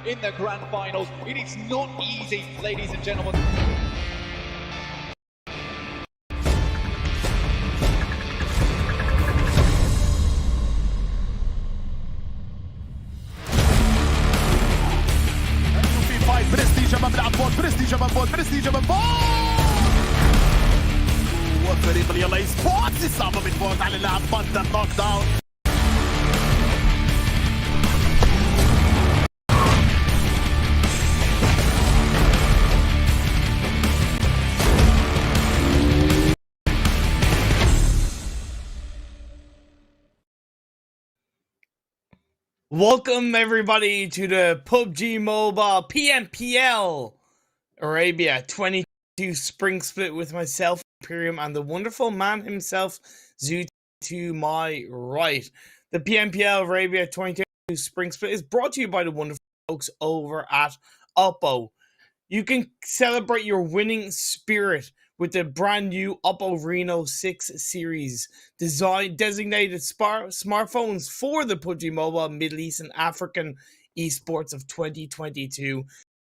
in the grand finals. It is not easy, ladies and gentlemen. برستيج وفريق يلا سبورتس يصعب بالفوز على اللاعب باندا نوك داون. Welcome everybody to the PUBG Mobile PMPL Arabia 22 Spring Split with myself, Imperium, and the wonderful man himself, Zoo, to my right. The PMPL Arabia 22 Spring Split is brought to you by the wonderful folks over at Oppo. You can celebrate your winning spirit with the brand new Oppo Reno 6 series, designated smartphones for the PUBG Mobile Middle East and African Esports of 2022.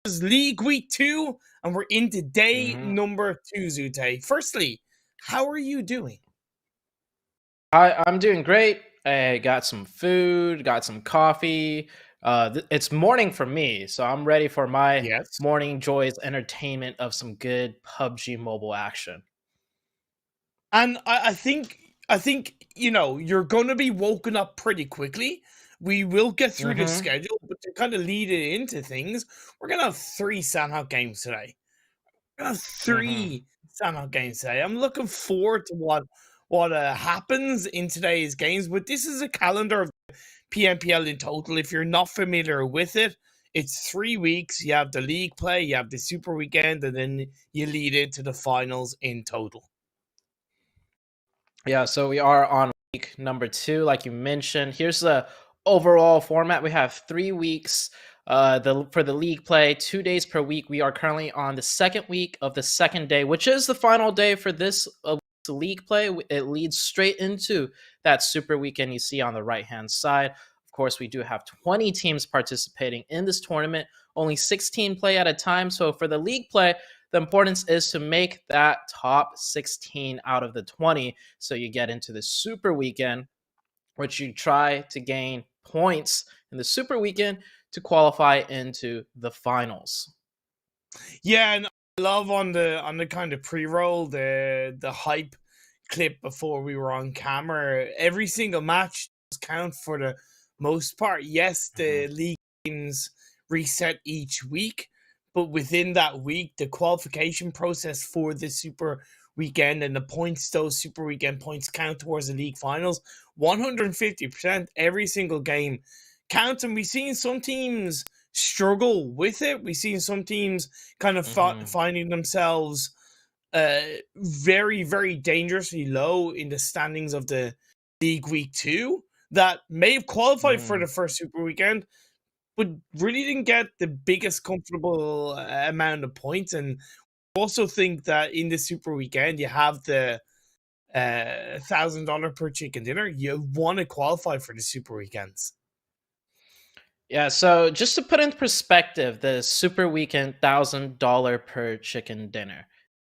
This is League Week 2, and we're into day number 2, Zute. Firstly, how are you doing? I'm doing great. I got some food, got some coffee. It's morning for me, so I'm ready for my morning joys entertainment of some good PUBG mobile action. And I think you know you're going to be woken up pretty quickly. We will get through the schedule, but to kind of lead it into things, we're gonna have 3 Sanhok games today. We're gonna have 3 Sanhok games today. I'm looking forward to what happens in today's games. But this is a calendar of PMPL in total. If you're not familiar with it, it's 3 weeks. You have the league play, you have the super weekend, and then you lead into the finals in total. Yeah, so we are on week number 2, like you mentioned. Here's the overall format. We have 3 weeks for the league play, 2 days per week. We are currently on the second week of the second day, which is the final day for this league play. It leads straight into that super weekend you see on the right hand side. Of course, we do have 20 teams participating in this tournament, only 16 play at a time. So for the league play, the importance is to make that top 16 out of the 20 so you get into the super weekend, which you try to gain points in the super weekend to qualify into the finals. Yeah, and I love on the kind of pre-roll, the hype clip before we were on camera. Every single match does count for the most part. Yes, the league games reset each week, but within that week, the qualification process for the super weekend and the points, those super weekend points count towards the league finals. 150%, every single game counts, and we've seen some teams struggle with it. We've seen some teams kind of finding themselves very, very dangerously low in the standings of the league week 2 that may have qualified for the first super weekend, but really didn't get the biggest comfortable amount of points. And also think that in the super weekend, you have the $1,000 per chicken dinner. You want to qualify for the super weekends. Yeah, so just to put in perspective, the super weekend $1,000 per chicken dinner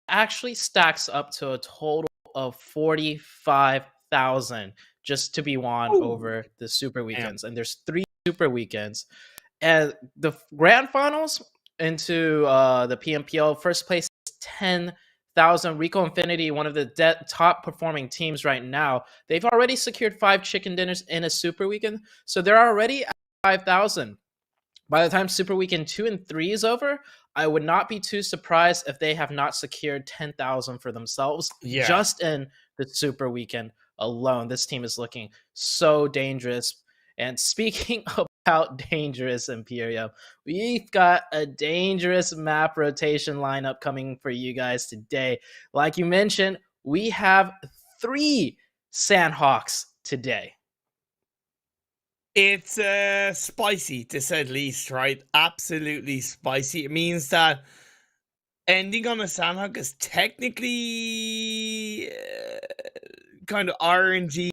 actually stacks up to a total of 45,000 just to be won over the super weekends. And there's 3 super weekends. And the grand finals into the PMPL, first place is 10,000. Rico Infinity, one of the top performing teams right now, they've already secured 5 chicken dinners in a super weekend. So they're already at 5,000. By the time Super Weekend 2 and 3 is over, I would not be too surprised if they have not secured 10,000 for themselves just in the Super Weekend alone. This team is looking so dangerous. And speaking about dangerous, Imperium, we've got a dangerous map rotation lineup coming for you guys today. Like you mentioned, we have 3 Sanhoks today. It's spicy, to say the least, right? Absolutely spicy. It means that ending on a Sanhok is technically kind of RNG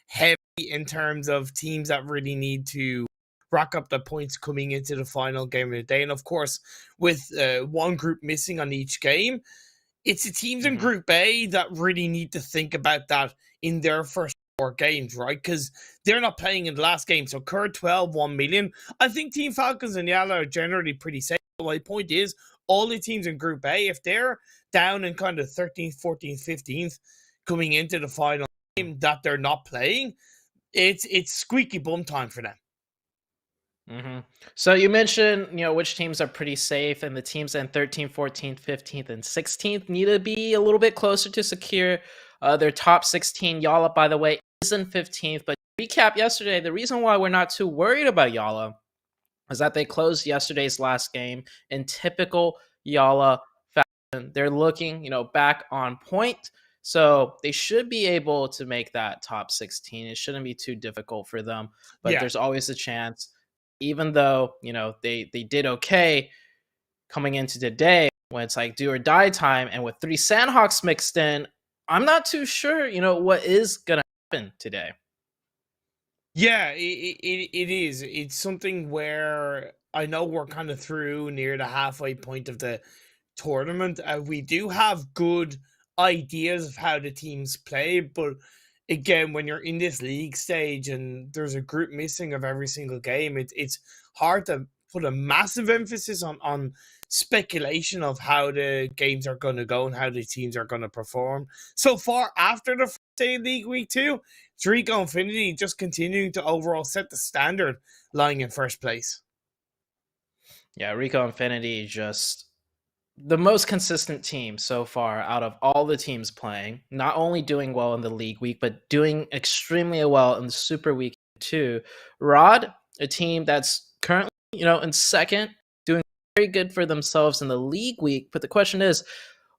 heavy in terms of teams that really need to rack up the points coming into the final game of the day. And of course, with one group missing on each game, it's the teams in Group A that really need to think about that in their first 4 games, right? Because they're not playing in the last game. So KURD 12, 1 million. I think Team Falcons and YaLLa are generally pretty safe. But my point is, all the teams in Group A, if they're down in kind of 13th, 14th, 15th coming into the final game that they're not playing, it's squeaky bum time for them. So you mentioned, which teams are pretty safe, and the teams in 13th, 14th, 15th, and 16th need to be a little bit closer to secure their top 16. YaLLa, by the way, is in 15th. But recap yesterday, the reason why we're not too worried about YaLLa is that they closed yesterday's last game in typical YaLLa fashion. They're looking, back on point. So they should be able to make that top 16. It shouldn't be too difficult for them. But there's always a chance. Even though, they did okay coming into today when it's like do or die time, and with 3 Sanhoks mixed in, I'm not too sure, what is going to happen today. Yeah, it is. It's something where I know we're kind of through near the halfway point of the tournament. We do have good ideas of how the teams play, but again, when you're in this league stage and there's a group missing of every single game, it's hard to put a massive emphasis on speculation of how the games are going to go and how the teams are going to perform. So far, after the first day of League Week 2, it's Rico Infinity just continuing to overall set the standard, lying in first place. Yeah, Rico Infinity just the most consistent team so far out of all the teams playing, not only doing well in the league week, but doing extremely well in the super week too. Rod, a team that's currently, in second, doing very good for themselves in the league week. But the question is,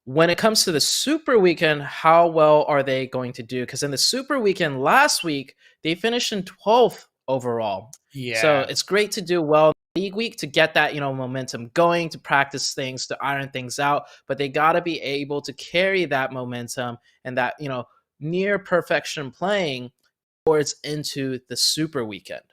when it comes to the super weekend, how well are they going to do? Because in the super weekend last week, they finished in 12th overall. Yeah. So it's great to do well league week to get that momentum going, to practice things, to iron things out, but they got to be able to carry that momentum and that near perfection playing towards into the super weekend.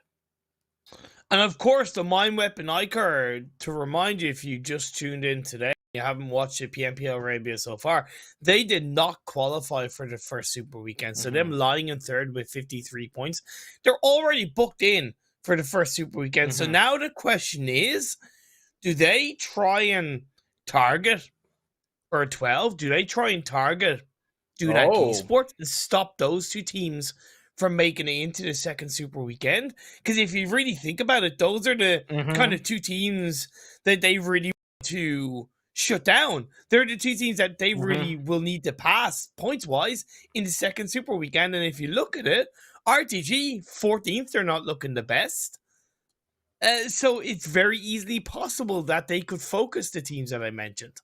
And of course, the Mind Weapon iKURD, to remind you, if you just tuned in today, you haven't watched the PMPL Arabia so far, they did not qualify for the first super weekend. So them lying in third with 53 points, they're already booked in for the first super weekend. So now the question is, do they try and target or 12? Do they try and target Dunak Esports and stop those two teams from making it into the second super weekend? Because if you really think about it, those are the kind of two teams that they really want to shut down. They're the two teams that they really will need to pass points-wise in the second super weekend. And if you look at it, RTG 14th, they're not looking the best. So it's very easily possible that they could focus the teams that I mentioned.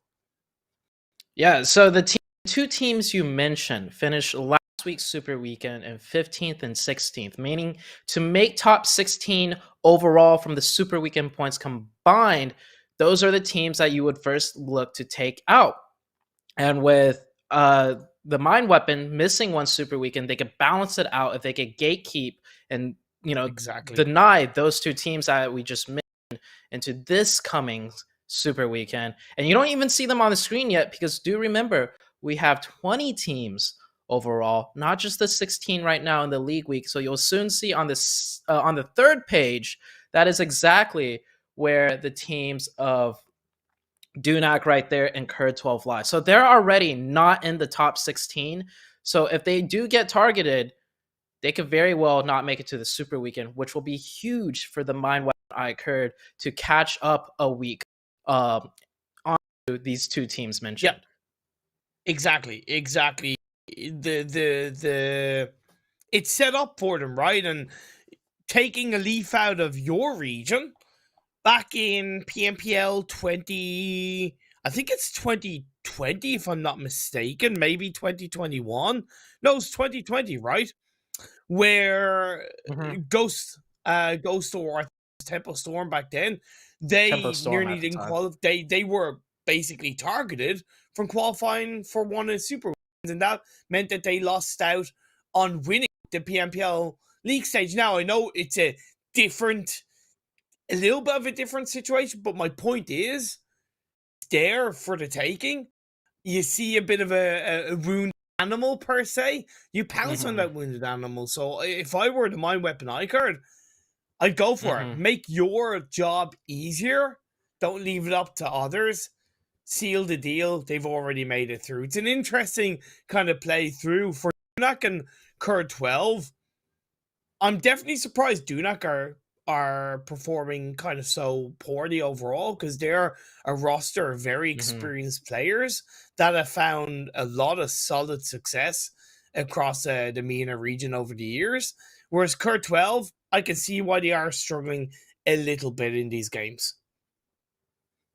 Yeah, so the two teams you mentioned finished last week's super weekend in 15th and 16th, meaning to make top 16 overall from the super weekend points combined, those are the teams that you would first look to take out. And with the Mind Weapon missing one super weekend, they could balance it out if they could gatekeep and deny those two teams that we just mentioned into this coming super weekend. And you don't even see them on the screen yet, because do remember, we have 20 teams overall, not just the 16 right now in the league week. So you'll soon see on this on the third page, that is exactly where the teams of Dunak right there and KURD 12 Live. So they're already not in the top 16. So if they do get targeted, they could very well not make it to the super weekend, which will be huge for the Mind Weapon iKURD to catch up a week on these two teams mentioned. Yeah, exactly. The it's set up for them, right? And taking a leaf out of your region, back in PMPL 20, I think it's 2020, if I'm not mistaken, maybe 2021. No, it's 2020, right? Where Ghost or Temple Storm back then, they nearly didn't qualify. They were basically targeted from qualifying for one of the super wins, and that meant that they lost out on winning the PMPL league stage. Now, I know it's a different a little bit of a different situation, but my point is, it's there for the taking. You see a bit of a wounded animal per se, you pounce on that wounded animal. So if I were the mind weapon iKURD, I'd go for it. Make your job easier. Don't leave it up to others. Seal the deal. They've already made it through. It's an interesting kind of play through for Dunak and KURD 12. I'm definitely surprised Dunak are performing kind of so poorly overall, because they're a roster of very experienced players that have found a lot of solid success across the MENA region over the years. Whereas KURD 12, I can see why they are struggling a little bit in these games.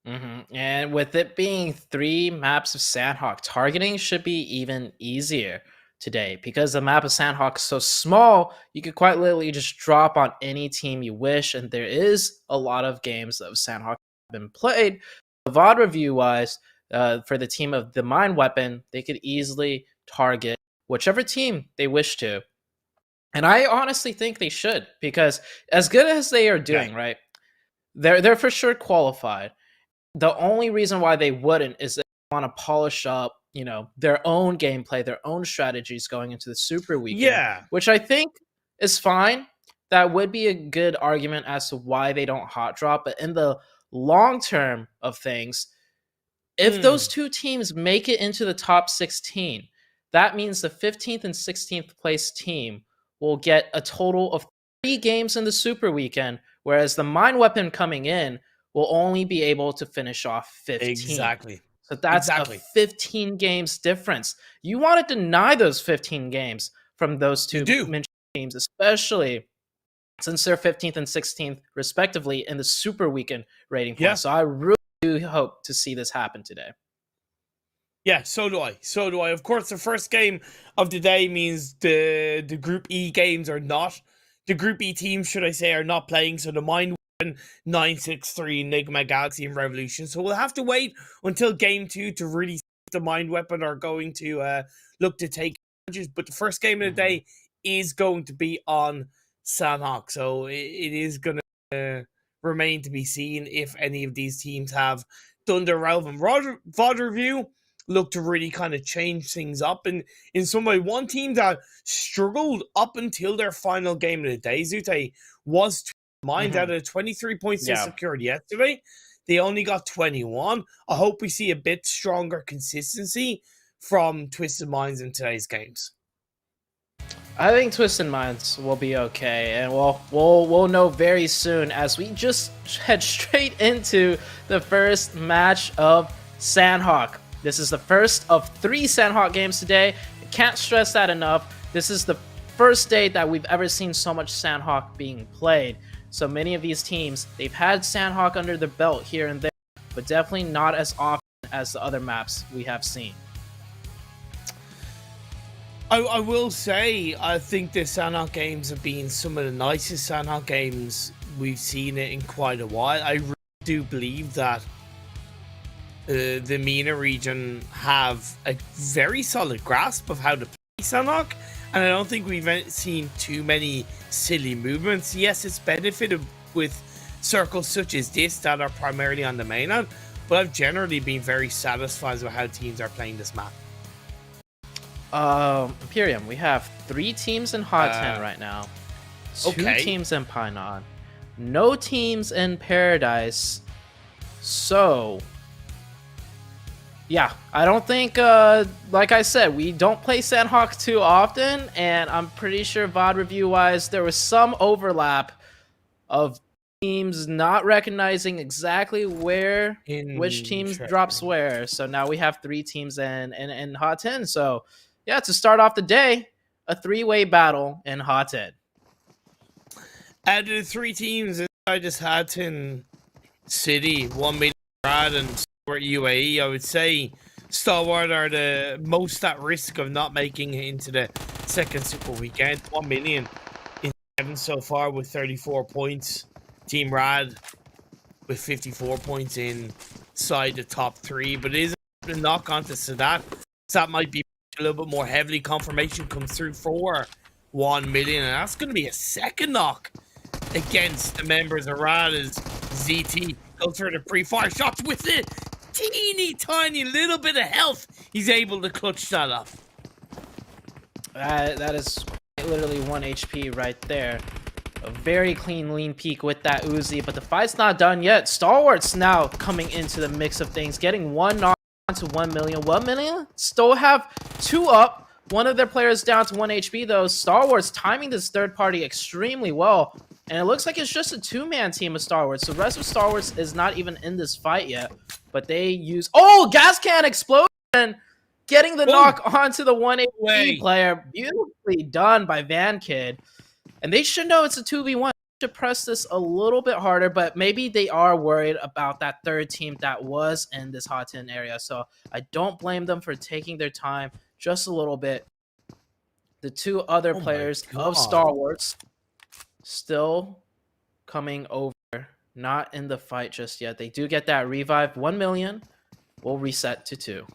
And with it being 3 maps of Sanhok, targeting should be even easier today, because the map of Sanhok is so small, you could quite literally just drop on any team you wish, and there is a lot of games of Sanhok have been played. VOD review wise, for the team of the Mind Weapon, they could easily target whichever team they wish to. And I honestly think they should, because as good as they are doing, right, they're for sure qualified. The only reason why they wouldn't is they want to polish up, you know, their own gameplay, their own strategies going into the Super Weekend, which I think is fine. That would be a good argument as to why they don't hot drop. But in the long term of things, if those 2 teams make it into the top 16, that means the 15th and 16th place team will get a total of 3 games in the Super Weekend, whereas the Mind Weapon coming in will only be able to finish off 15. Exactly. So that's a 15 games difference. You want to deny those 15 games from those 2 mentioned teams, especially since they're 15th and 16th, respectively, in the Super Weekend rating point. So I really do hope to see this happen today. Yeah, so do I. So do I. Of course, the first game of the day means the Group E games are not. The Group E teams, should I say, are not playing. So the Mind 963, Nigma Galaxy, and Revolution. So we'll have to wait until game 2 to really see if the Mind Weapon are going to look to take advantage. But the first game of the day is going to be on Sanhok. So it is going to remain to be seen if any of these teams have done their relevant VOD review, look to really kind of change things up. And in some way, one team that struggled up until their final game of the day, Zute, was Mind. Out of 23 points they secured yesterday, they only got 21. I hope we see a bit stronger consistency from Twisted Minds in today's games. I think Twisted Minds will be okay, and we'll know very soon as we just head straight into the first match of Sanhok. This is the first of 3 Sanhok games today. I can't stress that enough. This is the first day that we've ever seen so much Sanhok being played. So many of these teams, they've had Sanhok under their belt here and there, but definitely not as often as the other maps we have seen. I will say, I think the Sanhok games have been some of the nicest Sanhok games we've seen it in quite a while. I really do believe that the MENA region have a very solid grasp of how to play Sanhok, and I don't think we've seen too many silly movements. Yes, it's benefited with circles such as this that are primarily on the mainland, but I've generally been very satisfied with how teams are playing this map. Imperium, we have 3 teams in Hot 10 right now. 2 teams in Painan. No teams in Paradise. So yeah, I don't think, like I said, we don't play Sanhok too often, and I'm pretty sure VOD review-wise, there was some overlap of teams not recognizing exactly where which teams drops where. So now we have 3 teams in Hot 10. So yeah, to start off the day, a 3-way battle in Hot 10. Out of the 3 teams inside this Hot 10 city, 1 million Rad and Stalwart UAE, I would say Stalwart are the most at risk of not making it into the second Super Weekend. 1 million in 7 so far with 34 points. Team Rad with 54 points inside the top 3, but it is a knock on to Sadat. So that might be a little bit more heavily. Confirmation comes through for 1 million, and that's going to be a second knock against the members of Rada's ZT. Goes for the pre-fire shots with it. Teeny tiny little bit of health. He's able to clutch that up. That is literally 1 HP right there. A very clean lean peek with that Uzi, but the fight's not done yet. Stalwart's now coming into the mix of things, getting one knock to 1 million. 1 million still have 2 up. One of their players down to 1 HP though. Stalwart's timing this third party extremely well. And it looks like it's just a 2-man team of Stalwarts. The rest of Stalwarts is not even in this fight yet. But they use... Oh! Gas can explosion! Getting the knock onto the 1 HP player. Beautifully done by Van Kid. And they should know it's a 2v1. They should press this a little bit harder. But maybe they are worried about that third team that was in this hot 10 area. So I don't blame them for taking their time just a little bit. The 2 other players of Stalwarts still coming over, not in the fight just yet. They do get that revive. 1 million will reset to 2.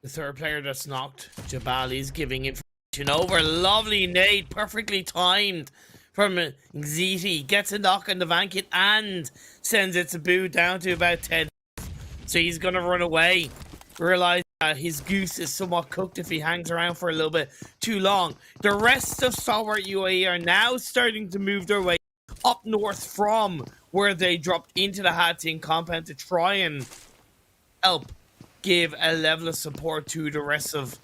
The third player that's knocked, Jabali's giving information over. Lovely nade, perfectly timed from ZT. Gets a knock on the Van Kid and sends it to Boo down to about 10. So he's going to run away. Realize that his goose is somewhat cooked if he hangs around for a little bit too long. The rest of Stalwart UAE are now starting to move their way up north from where they dropped into the Hatin compound to try and help give a level of support to the rest of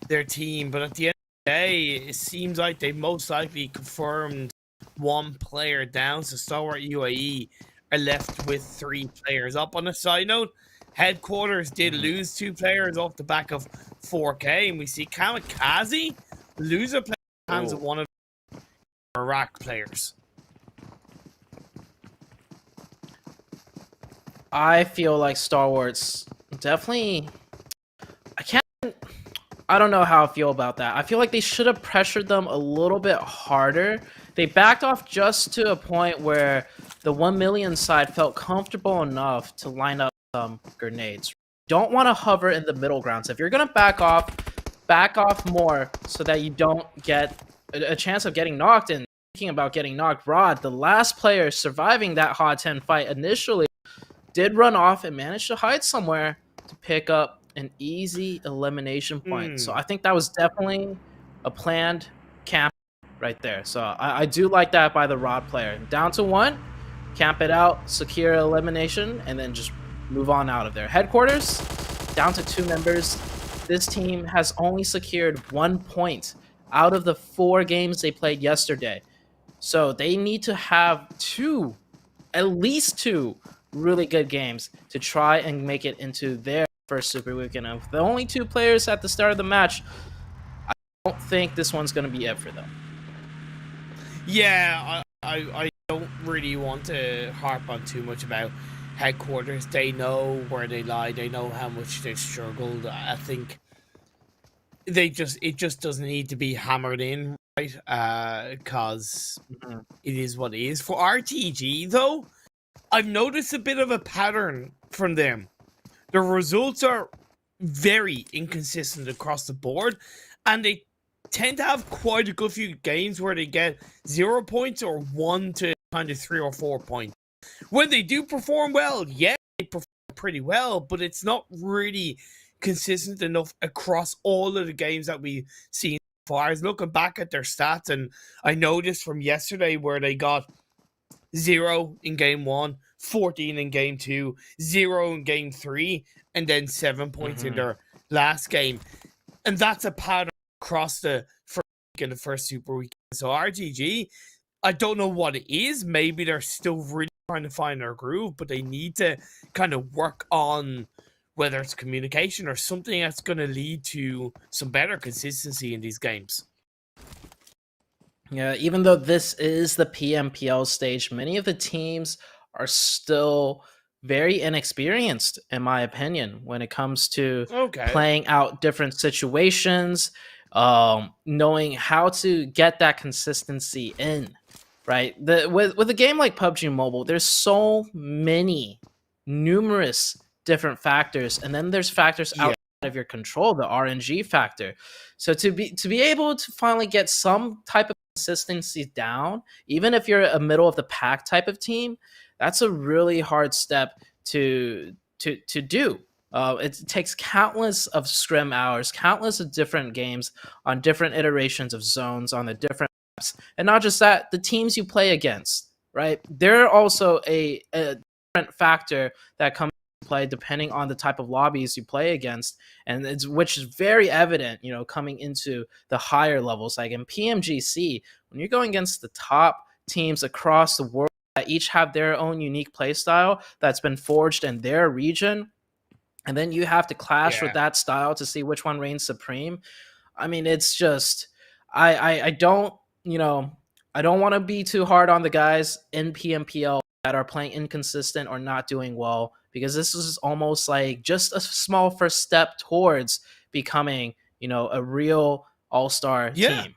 their team. But at the end of the day, it seems like they most likely confirmed 1 player down. So Stalwart UAE are left with 3 players up. On a side note, Headquarters did lose 2 players off the back of 4K, and we see KAMIKAZE lose a player in the hands of one of the Iraq players. I feel like Stalwarts definitely... I don't know how I feel about that. I feel like they should have pressured them a little bit harder. They backed off just to a point where the 1 million side felt comfortable enough to line up some grenades. Don't want to hover in the middle ground. So if you're going to back off more so that you don't get a chance of getting knocked. And thinking about getting knocked, Rod, the last player surviving that hot 10 fight initially, did run off and managed to hide somewhere to pick up an easy elimination point. So I think that was definitely a planned camp right there. So I do like that by the Rod player. Down to 1, camp it out, secure elimination, and then just move on out of there. Headquarters, down to 2 members. This team has only secured 1 point out of the 4 games they played yesterday. So they need to have 2, at least 2, really good games to try and make it into their first Super Weekend. Of the only 2 players at the start of the match, I don't think this one's going to be it for them. Yeah, I don't really want to harp on too much about Headquarters. They know where they lie. They know how much they've struggled. I think it just doesn't need to be hammered in, right? Because it is what it is. For RTG, though, I've noticed a bit of a pattern from them. The results are very inconsistent across the board, and they tend to have quite a good few games where they get 0 points or 1 to kind of 3 or 4 points. When they do perform well, yeah, they perform pretty well, but it's not really consistent enough across all of the games that we've seen so far. I was looking back at their stats, and I noticed from yesterday where they got 0 in game 1, 14 in game 2, 0 in game 3, and then 7 points in their last game. And that's a pattern across the first week and the first Super Weekend. So RTG, I don't know what it is. Maybe they're still really trying to find their groove, but they need to kind of work on whether it's communication or something that's going to lead to some better consistency in these games. Yeah, even though this is the PMPL stage, many of the teams are still very inexperienced, in my opinion, when it comes to playing out different situations, knowing how to get that consistency in, right? With a game like PUBG Mobile, there's so many, numerous different factors, and then there's factors outside of your control, the RNG factor. So to be able to finally get some type of consistency down, even if you're a middle of the pack type of team, that's a really hard step to do. It takes countless of scrim hours, countless of different games on different iterations of zones on the different maps, and not just that, the teams you play against, right? They're also a different factor that comes into play depending on the type of lobbies you play against, and which is very evident, you know, coming into the higher levels, like in PMGC, when you're going against the top teams across the world that each have their own unique play style that's been forged in their region. And then you have to clash with that style to see which one reigns supreme. I mean, it's just, I don't, you know, I don't want to be too hard on the guys in PMPL that are playing inconsistent or not doing well, because this is almost like just a small first step towards becoming, you know, a real all-star team.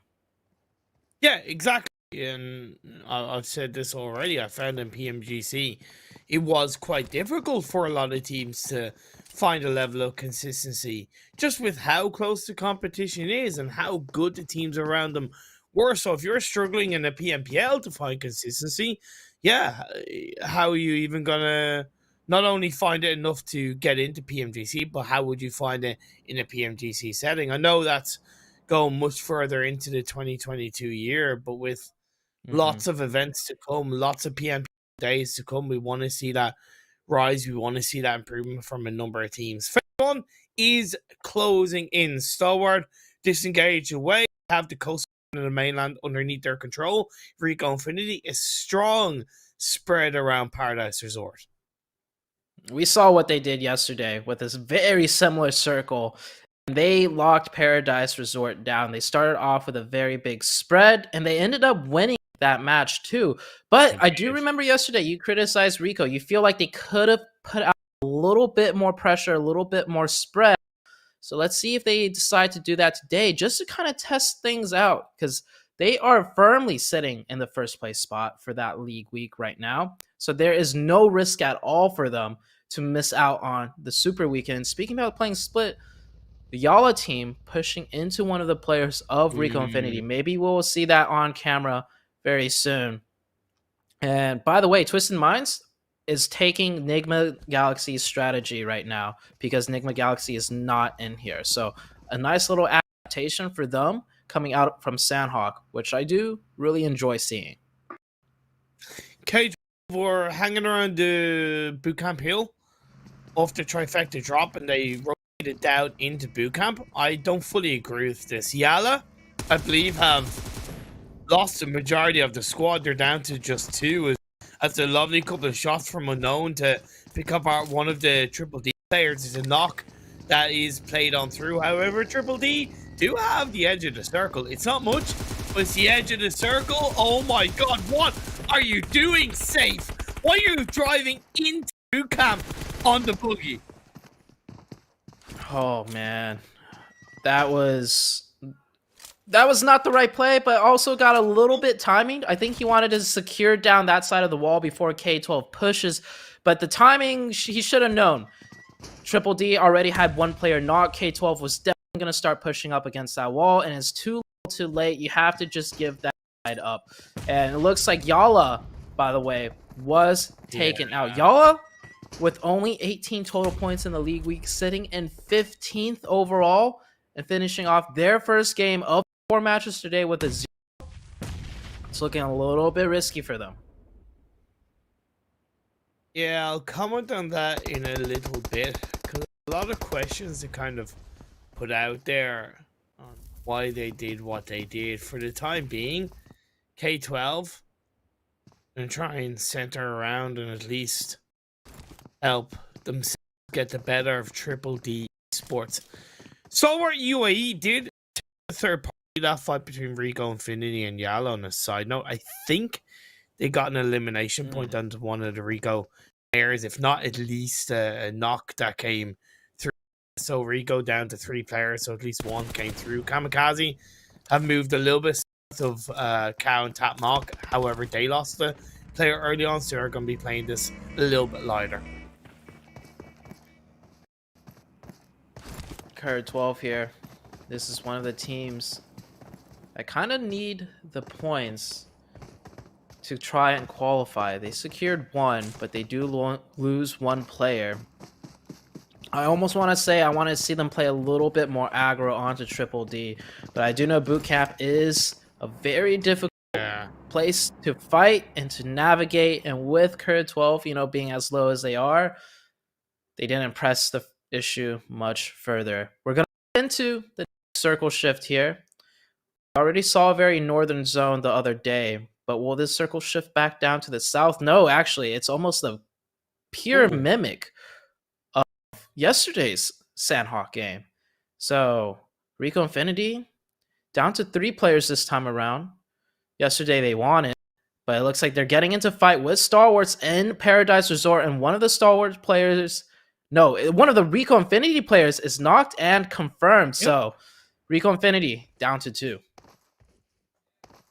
Yeah, exactly. And I've said this already. I found in PMGC, it was quite difficult for a lot of teams to find a level of consistency, just with how close the competition is and how good the teams around them were. So if you're struggling in the PMPL to find consistency, yeah, how are you even gonna not only find it enough to get into PMGC, but how would you find it in a PMGC setting? I know that's going much further into the 2022 year, but with lots of events to come, lots of PMPL days to come, we want to see that rise. We want to see that improvement from a number of teams. Phase 1 is closing in. Stalwart disengaged away, have the coast and the mainland underneath their control. Rico Infinity is strong spread around Paradise Resort. We saw what they did yesterday with this very similar circle. They locked Paradise Resort down. They started off with a very big spread, and they ended up winning that match too. But I do remember yesterday you criticized Rico. You feel like they could have put out a little bit more pressure, a little bit more spread. So let's see if they decide to do that today, just to kind of test things out, because they are firmly sitting in the first place spot for that league week right now. So there is no risk at all for them to miss out on the Super Weekend. Speaking about playing split, the YaLLa team pushing into one of the players of Rico Infinity. Maybe we'll see that on camera very soon. And by the way, Twisted Minds is taking Nigma Galaxy's strategy right now, because Nigma Galaxy is not in here. So a nice little adaptation for them coming out from Sanhok, which I do really enjoy seeing. Cage were hanging around the bootcamp hill off the trifecta drop, and they rotated down into bootcamp. I don't fully agree with this. YaLLa, I believe, have lost the majority of the squad. They're down to just 2. That's a lovely couple of shots from unknown to pick up one of the Triple D players. It's a knock that is played on through. However, Triple D do have the edge of the circle. It's not much, but it's the edge of the circle. Oh my god, what are you doing, Safe? Why are you driving into boot camp on the buggy? Oh man, that was not the right play, but also got a little bit timing. I think he wanted to secure down that side of the wall before K12 pushes, but the timing, he should have known. Triple D already had one player knocked. K12 was definitely going to start pushing up against that wall, and it's too late. You have to just give that side up. And it looks like YaLLa, by the way, was taken out. YaLLa, with only 18 total points in the league week, sitting in 15th overall and finishing off their first game of 4 matches today with a 0. It's looking a little bit risky for them. Yeah, I'll comment on that in a little bit, because a lot of questions to kind of put out there on why they did what they did. For the time being, K12 and try and center around and at least help themselves get the better of Triple D Esports. Stalwart UAE did the third party that fight between Rico Infinity and YaLLa. On a side note, I think they got an elimination point onto one of the Rico players, if not at least a knock that came through. So Rico down to 3 players, so at least one came through. KAMIKAZE have moved a little bit south of Cow and Tap Mock. However, they lost the player early on, so they're going to be playing this a little bit lighter. KURD 12 here. This is one of the teams that kind of need the points to try and qualify. They secured one, but they do lose one player. I almost want to say I want to see them play a little bit more aggro onto Triple D, but I do know boot camp is a very difficult place to fight and to navigate, and with KURD 12, you know, being as low as they are, they didn't press the issue much further. We're going to get into the circle shift here. We already saw a very northern zone the other day, but will this circle shift back down to the south? No, actually, it's almost a pure mimic of yesterday's Sanhok game. So, Rico Infinity down to 3 players this time around. Yesterday they won it, but it looks like they're getting into fight with Stalwarts in Paradise Resort, and one of the Stalwarts players, no, one of the Rico Infinity players is knocked and confirmed. Yep. So, Rico Infinity down to 2.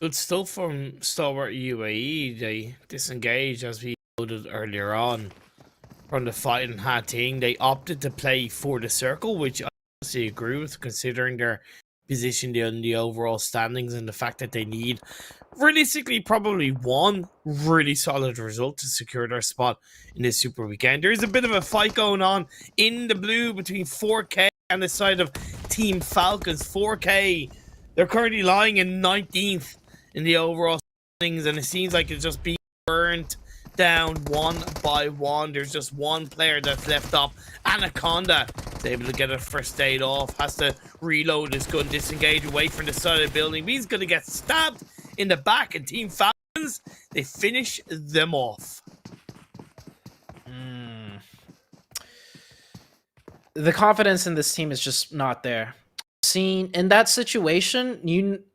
Good stuff from Stalwart UAE. They disengaged, as we noted earlier on, from the fighting hat team. They opted to play for the circle, which I honestly agree with, considering their position in the overall standings and the fact that they need, realistically, probably one really solid result to secure their spot in this Super Weekend. There is a bit of a fight going on in the blue between 4K and the side of Team Falcons. 4K, they're currently lying in 19th in the overall standings, and it seems like it's just being burnt down one by one. There's just one player that's left up. Anaconda is able to get a first aid off, has to reload his gun, disengage away from the side of the building. He's going to get stabbed in the back, and Team Falcons, they finish them off. The confidence in this team is just not there. Seen in that situation,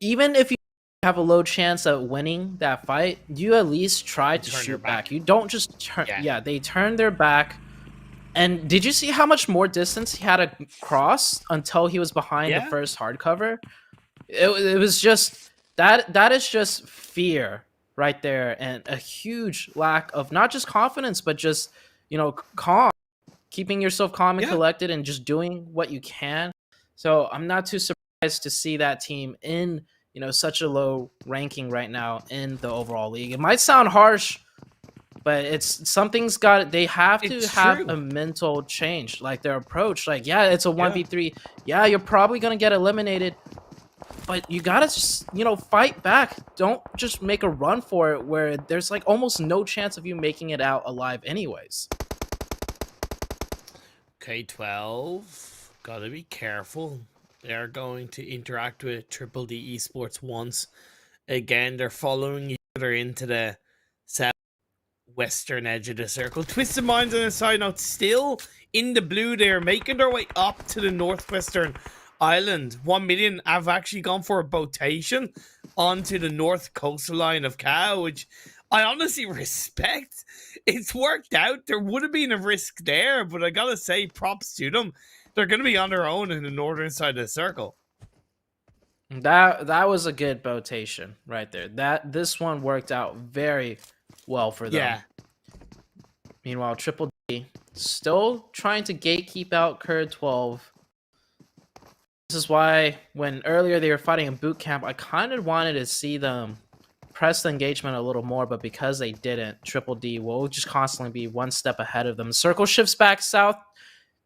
even if you have a low chance at winning that fight, you at least try to shoot back. You don't just turn. Yeah, they turn their back. And did you see how much more distance he had to cross until he was behind the first hardcover? It was just that is just fear right there, and a huge lack of not just confidence, but just, you know, calm, keeping yourself calm and collected, and just doing what you can. So I'm not too surprised to see that team in, you know, such a low ranking right now in the overall league. It might sound harsh, but it's something's got. They have to have a mental change, like their approach. Like, yeah, it's a 1v3. Yeah, you're probably gonna get eliminated, but you gotta just, you know, fight back. Don't just make a run for it where there's like almost no chance of you making it out alive, anyways. K12, gotta be careful. They're going to interact with DDD Esports once again. They're following each other into the southwestern edge of the circle. Twisted Minds on the side note, still in the blue. They're making their way up to the northwestern island. 1 million have actually gone for a botation onto the north coastal line of KAO, which I honestly respect. It's worked out. There would have been a risk there, but I gotta say, props to them. They're going to be on their own in the northern side of the circle. That was a good botation right there. This one worked out very well for them. Yeah. Meanwhile, Triple D still trying to gatekeep out KURD 12. This is why when earlier they were fighting in boot camp, I kind of wanted to see them press the engagement a little more, but because they didn't, Triple D will just constantly be one step ahead of them. The circle shifts back south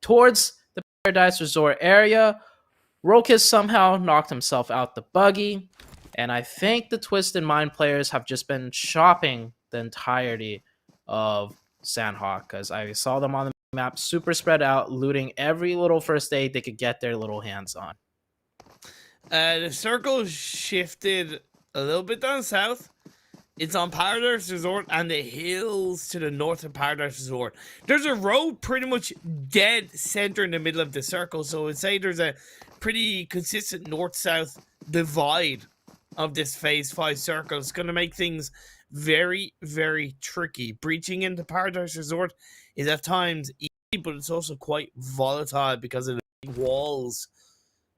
towards the Paradise Resort area. Rokiss somehow knocked himself out the buggy, and I think the Twisted Mind players have just been shopping the entirety of Sanhok, because I saw them on the map super spread out, looting every little first aid they could get their little hands on. The circle shifted a little bit down south. It's on Paradise Resort and the hills to the north of Paradise Resort. There's a road pretty much dead center in the middle of the circle, so I'd say there's a pretty consistent north-south divide of this Phase 5 circle. It's going to make things very, very tricky. Breaching into Paradise Resort is at times easy, but it's also quite volatile because of the big walls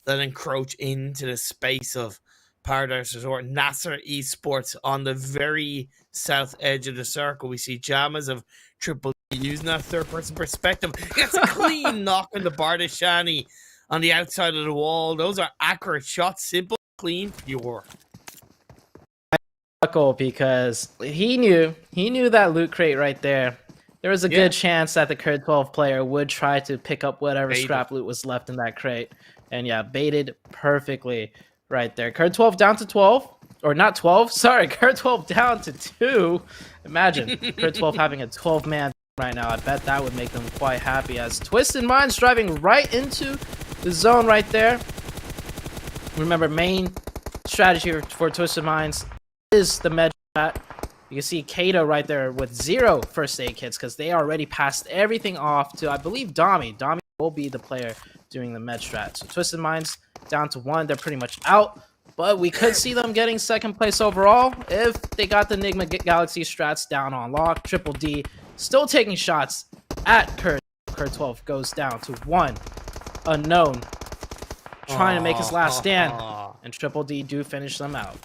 that encroach into the space of Paradise Resort. NASR Esports on the very south edge of the circle. We see Jamas of Triple D using that third-person perspective. Gets a clean knock on the Bardashani on the outside of the wall. Those are accurate shots, simple, clean, pure. Because he knew that loot crate right there. There was a good chance that the KURD 12 player would try to pick up whatever scrap loot was left in that crate. And yeah, baited perfectly right there. KURD 12 down to 12. Or not 12, sorry, KURD 12 down to 2. Imagine KURD 12 having a 12-man right now. I bet that would make them quite happy, as Twisted Minds driving right into the zone right there. Remember, main strategy for Twisted Minds is the med strat. You can see Kato right there with 0 first aid kits, because they already passed everything off to, I believe, Dami. Dami will be the player doing the med strat. So Twisted Minds down to 1. They're pretty much out. But we could see them getting second place overall if they got the Nigma Galaxy strats down on lock. Triple D still taking shots at KURD. KURD 12 goes down to 1 unknown, trying to make his last stand. And Triple D do finish them out.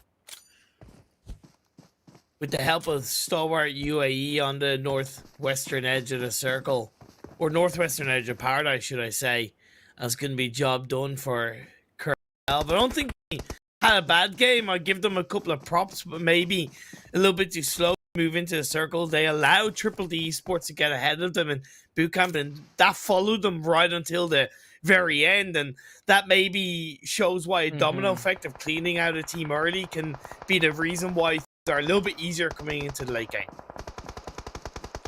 With the help of Stalwart UAE on the northwestern edge of the circle, or northwestern edge of paradise, should I say, that's going to be job done for KURD. But I don't think they had a bad game. I give them a couple of props, but maybe a little bit too slow to move into the circle. They allowed DDD Esports to get ahead of them in boot camp, and that followed them right until the very end. And that maybe shows why a domino effect of cleaning out a team early can be the reason why things are a little bit easier coming into the late game.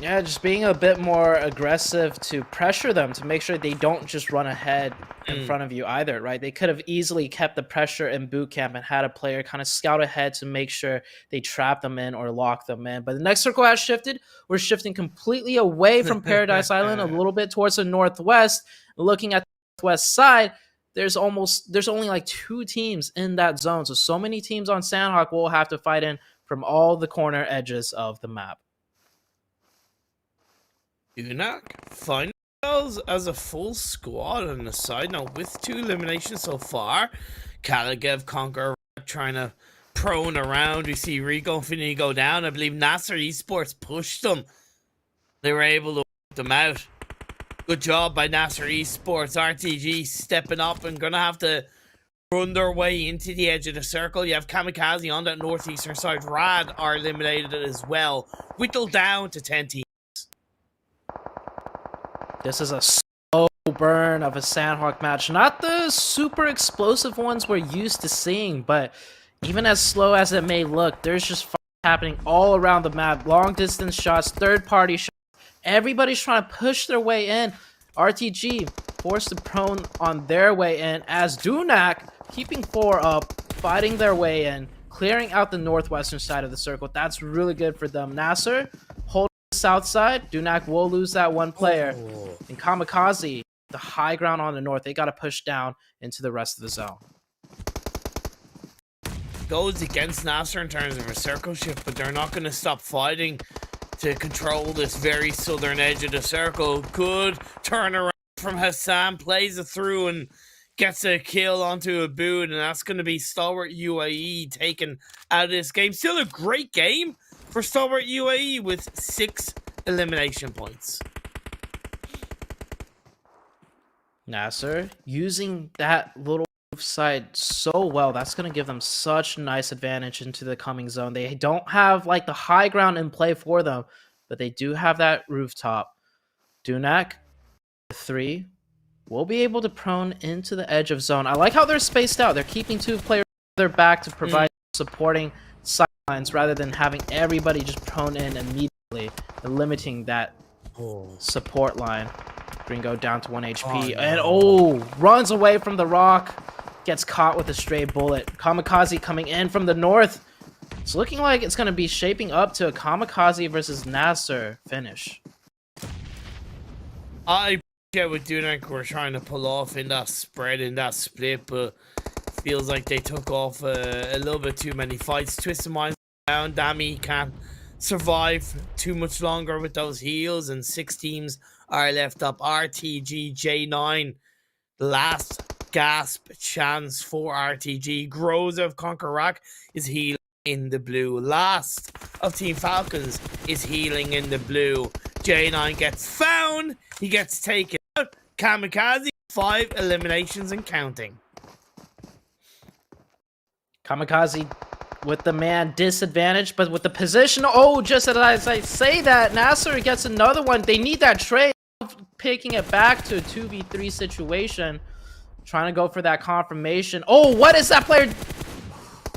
Yeah, just being a bit more aggressive to pressure them, to make sure they don't just run ahead in front of you either, right? They could have easily kept the pressure in boot camp and had a player kind of scout ahead to make sure they trap them in or lock them in. But the next circle has shifted. We're shifting completely away from Paradise Island, a little bit towards the northwest. Looking at the northwest side, there's only like 2 teams in that zone. So many teams on Sanhok will have to fight in from all the corner edges of the map. Dunak find themselves as a full squad on the side now with 2 eliminations so far. KAMIKAZE, CONQUEROR trying to prone around. We see Rico and Finny go down. I believe NASR Esports pushed them. They were able to work them out. Good job by NASR Esports. RTG stepping up and gonna have to run their way into the edge of the circle. You have KAMIKAZE on that northeastern side. Rad are eliminated as well. Whittled down to 10 teams. This is a slow burn of a Sanhok match. Not the super explosive ones we're used to seeing, but even as slow as it may look, there's just fights happening all around the map. Long distance shots, third-party shots. Everybody's trying to push their way in. RTG forced to prone on their way in, as Dunak keeping 4 up, fighting their way in, clearing out the northwestern side of the circle. That's really good for them. NASR holding the south side. Dunak will lose that 1 player. And KAMIKAZE, the high ground on the north, they got to push down into the rest of the zone. Goes against NASR in terms of a circle shift, but they're not going to stop fighting to control this very southern edge of the circle. Good turnaround from Hassan, plays it through and gets a kill onto a boot, and that's going to be Stalwart UAE taken out of this game. Still a great game for Stalwart UAE with 6 elimination points. NASR using that little roof side so well. That's going to give them such nice advantage into the coming zone. They don't have like the high ground in play for them, but they do have that rooftop. Dunak 3 will be able to prone into the edge of zone. I like how they're spaced out. They're keeping 2 players on their back to provide supporting sidelines rather than having everybody just prone in immediately and limiting that support line. Gringo down to 1 HP. And runs away from the rock. Gets caught with a stray bullet. KAMIKAZE coming in from the north. It's looking like it's going to be shaping up to a KAMIKAZE versus NASR finish. I appreciate what Dunak were trying to pull off in that spread, in that split, but feels like they took off a little bit too many fights. Twisted Minds down. Dami can't survive too much longer with those heals, and 6 teams are left up. RTG J9, last gasp chance for RTG. Grows of KONQUEROR is healing in the blue. Last of Team Falcons is healing in the blue. J9 gets found. He gets taken out. KAMIKAZE 5 eliminations and counting. KAMIKAZE with the man disadvantage, but with the position. Oh, just as I say that, NASR gets another one. They need that trade, picking it back to a 2v3 situation, trying to go for that confirmation. Oh, what is that player?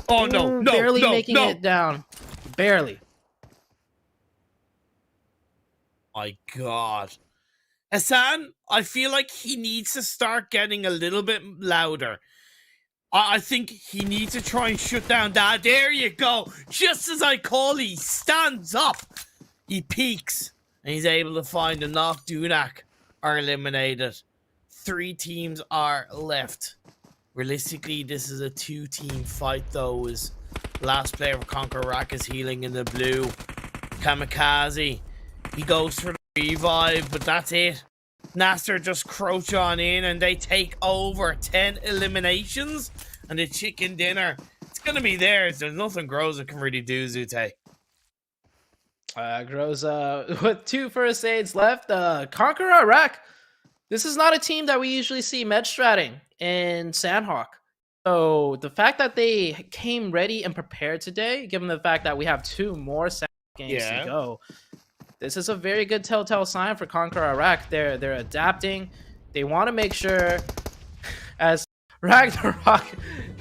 Oh, no, barely making it down. Barely. My God. Hassan, I feel like he needs to start getting a little bit louder. I think he needs to try and shut down that. There you go. Just as I call, he stands up. He peeks. And he's able to find a knock. Dunak are eliminated. 3 teams are left. Realistically, this is a 2-team fight, though. As last player of CONQUEROR is healing in the blue. KAMIKAZE. He goes for the revive, but that's it. NASR just crouch on in and they take over 10 eliminations. And the chicken dinner, it's going to be theirs. There's nothing Groza can really do, Zute. Groza with 2 first aids left. CONQUEROR, this is not a team that we usually see med stratting in Sanhok. So the fact that they came ready and prepared today, given the fact that we have 2 more Sanhok games to go, this is a very good telltale sign for CONQUEROR. They're adapting. They want to make sure, as Ragnarok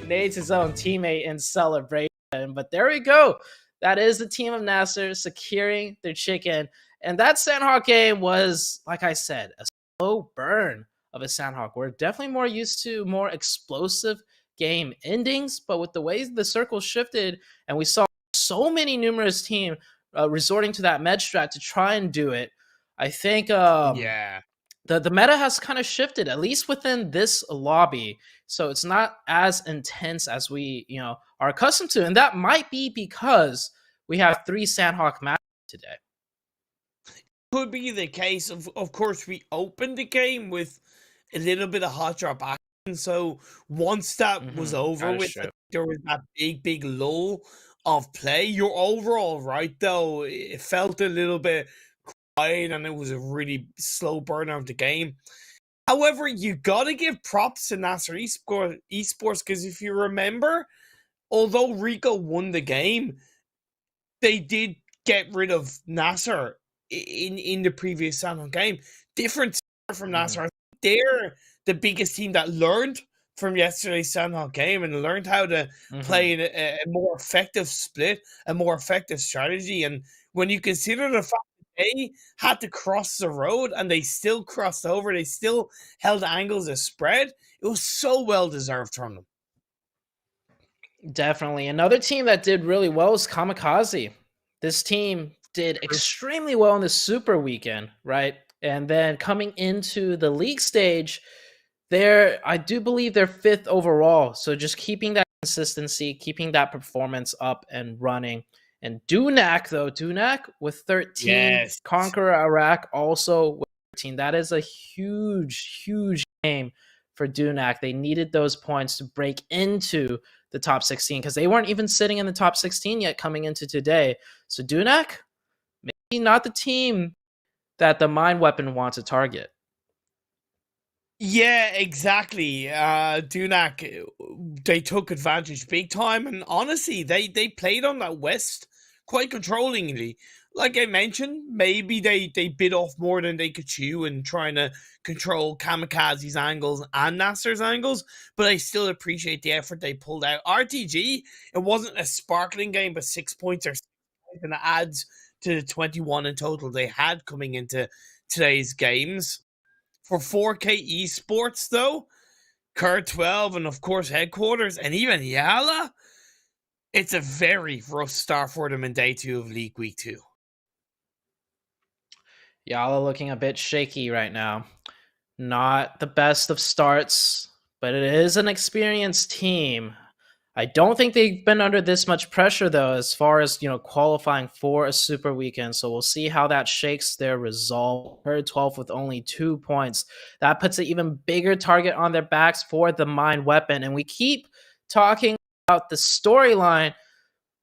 nades his own teammate in celebration. But there we go. That is the team of NASR securing their chicken. And that Sanhok game was, like I said, a slow burn of a Sanhok. We're definitely more used to more explosive game endings. But with the ways the circle shifted, and we saw so many numerous teams resorting to that med strat to try and do it, I think the meta has kind of shifted, at least within this lobby. So it's not as intense as we are accustomed to, and that might be because we have 3 Sanhok matches today. Could be the case. Of course, we opened the game with a little bit of hot drop action. So once that was over with, there was that big lull of play. You're overall right, though. It felt a little bit quiet and it was a really slow burn of the game. However, you gotta give props to NASR Esports, because if you remember, although Rico won the game, they did get rid of NASR in the previous Sanhok game. Different from NASR. They're the biggest team that learned from yesterday's Sanhok game and learned how to play a more effective split, a more effective strategy. And when you consider the fact that they had to cross the road and they still crossed over, they still held angles of spread, it was so well deserved from them. Definitely. Another team that did really well was KAMIKAZE. This team did extremely well in the Super Weekend, right? And then coming into the league stage, I do believe they're 5th overall. So just keeping that consistency, keeping that performance up and running. And Dunak with 13. Yes. CONQUEROR also with 13. That is a huge game for Dunak. They needed those points to break into the top 16 because they weren't even sitting in the top 16 yet coming into today. So Dunak, maybe not the team that the Mind Weapon wants to target. Yeah, exactly. Dunak, they took advantage big time, and honestly, they played on that West quite controllingly. Like I mentioned, maybe they bit off more than they could chew and trying to control KAMIKAZE's angles and NASR's angles, but I still appreciate the effort they pulled out. RTG, it wasn't a sparkling game, but 6 points are and it adds to the 21 in total they had coming into today's games. For 4K Esports, though, KURD 12, and of course Headquarters, and even YaLLa, it's a very rough start for them in day 2 of League Week 2. YaLLa looking a bit shaky right now. Not the best of starts, but it is an experienced team. I don't think they've been under this much pressure, though, as far as, qualifying for a Super Weekend. So we'll see how that shakes their resolve. KURD 12 with only 2 points. That puts an even bigger target on their backs for the Mind Weapon. And we keep talking about the storyline,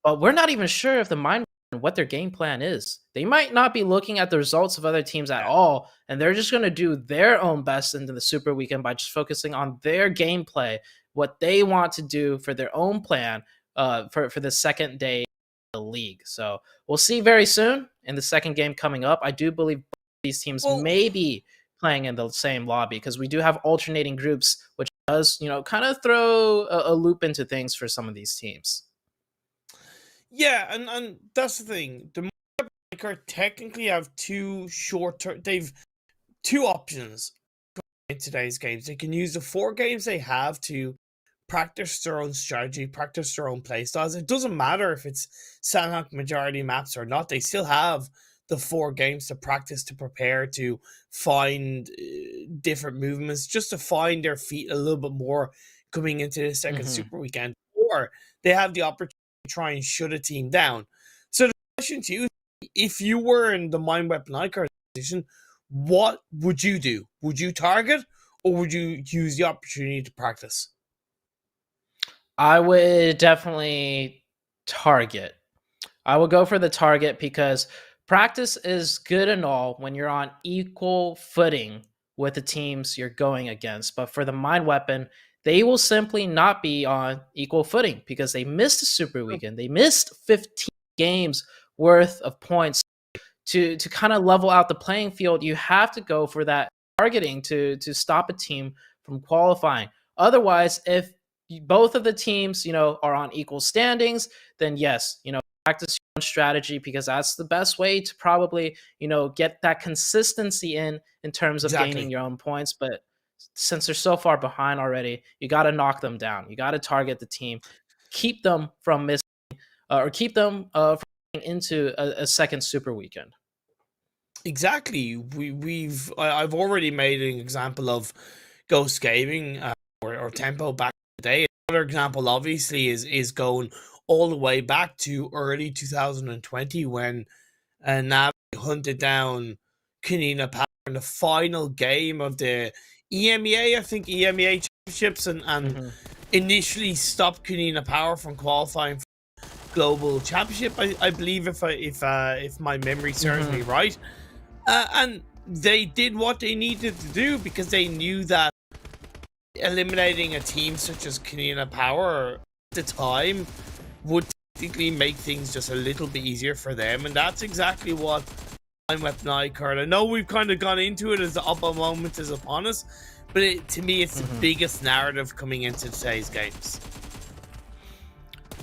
but we're not even sure if the Mind what their game plan is. They might not be looking at the results of other teams at all, and they're just going to do their own best into the Super Weekend by just focusing on their gameplay, what they want to do for their own plan for the second day of the league. So we'll see very soon in the second game coming up. I do believe these teams may be playing in the same lobby because we do have alternating groups, which does, kind of throw a loop into things for some of these teams. Yeah, and that's the thing. The iKURD technically have they've two options in today's games. They can use the 4 games they have to practice their own strategy, practice their own playstyles. It doesn't matter if it's Sanhok majority maps or not. They still have the 4 games to practice, to prepare, to find different movements, just to find their feet a little bit more coming into the second Super Weekend. Or they have the opportunity to try and shut a team down. So the question to you is, if you were in the Mind Weapon iKURD position, what would you do? Would you target, or would you use the opportunity to practice? I would definitely target. I would go for the target because practice is good and all when you're on equal footing with the teams you're going against. But for the Mind Weapon, they will simply not be on equal footing because they missed a Super Weekend. They missed 15 games worth of points. To kind of level out the playing field, you have to go for that targeting to stop a team from qualifying. Otherwise, if both of the teams, are on equal standings, then yes, practice your own strategy because that's the best way to probably, get that consistency in terms of gaining your own points. But since they're so far behind already, you got to knock them down. You got to target the team, keep them from missing or keep them from into a second Super Weekend. Exactly. I've already made an example of Ghost Gaming or Tempo back in the day. Another example, obviously, is going all the way back to early 2020 when Navi hunted down Kanina Power in the final game of the EMEA Championships, and initially stopped Kanina Power from qualifying for Global Championship. I believe if my memory serves me right. And they did what they needed to do because they knew that eliminating a team such as Kanina Power at the time would technically make things just a little bit easier for them. And that's exactly what I'm with iKURD. I know we've kind of gone into it as the Oppo moment is upon us, but to me, it's the biggest narrative coming into today's games.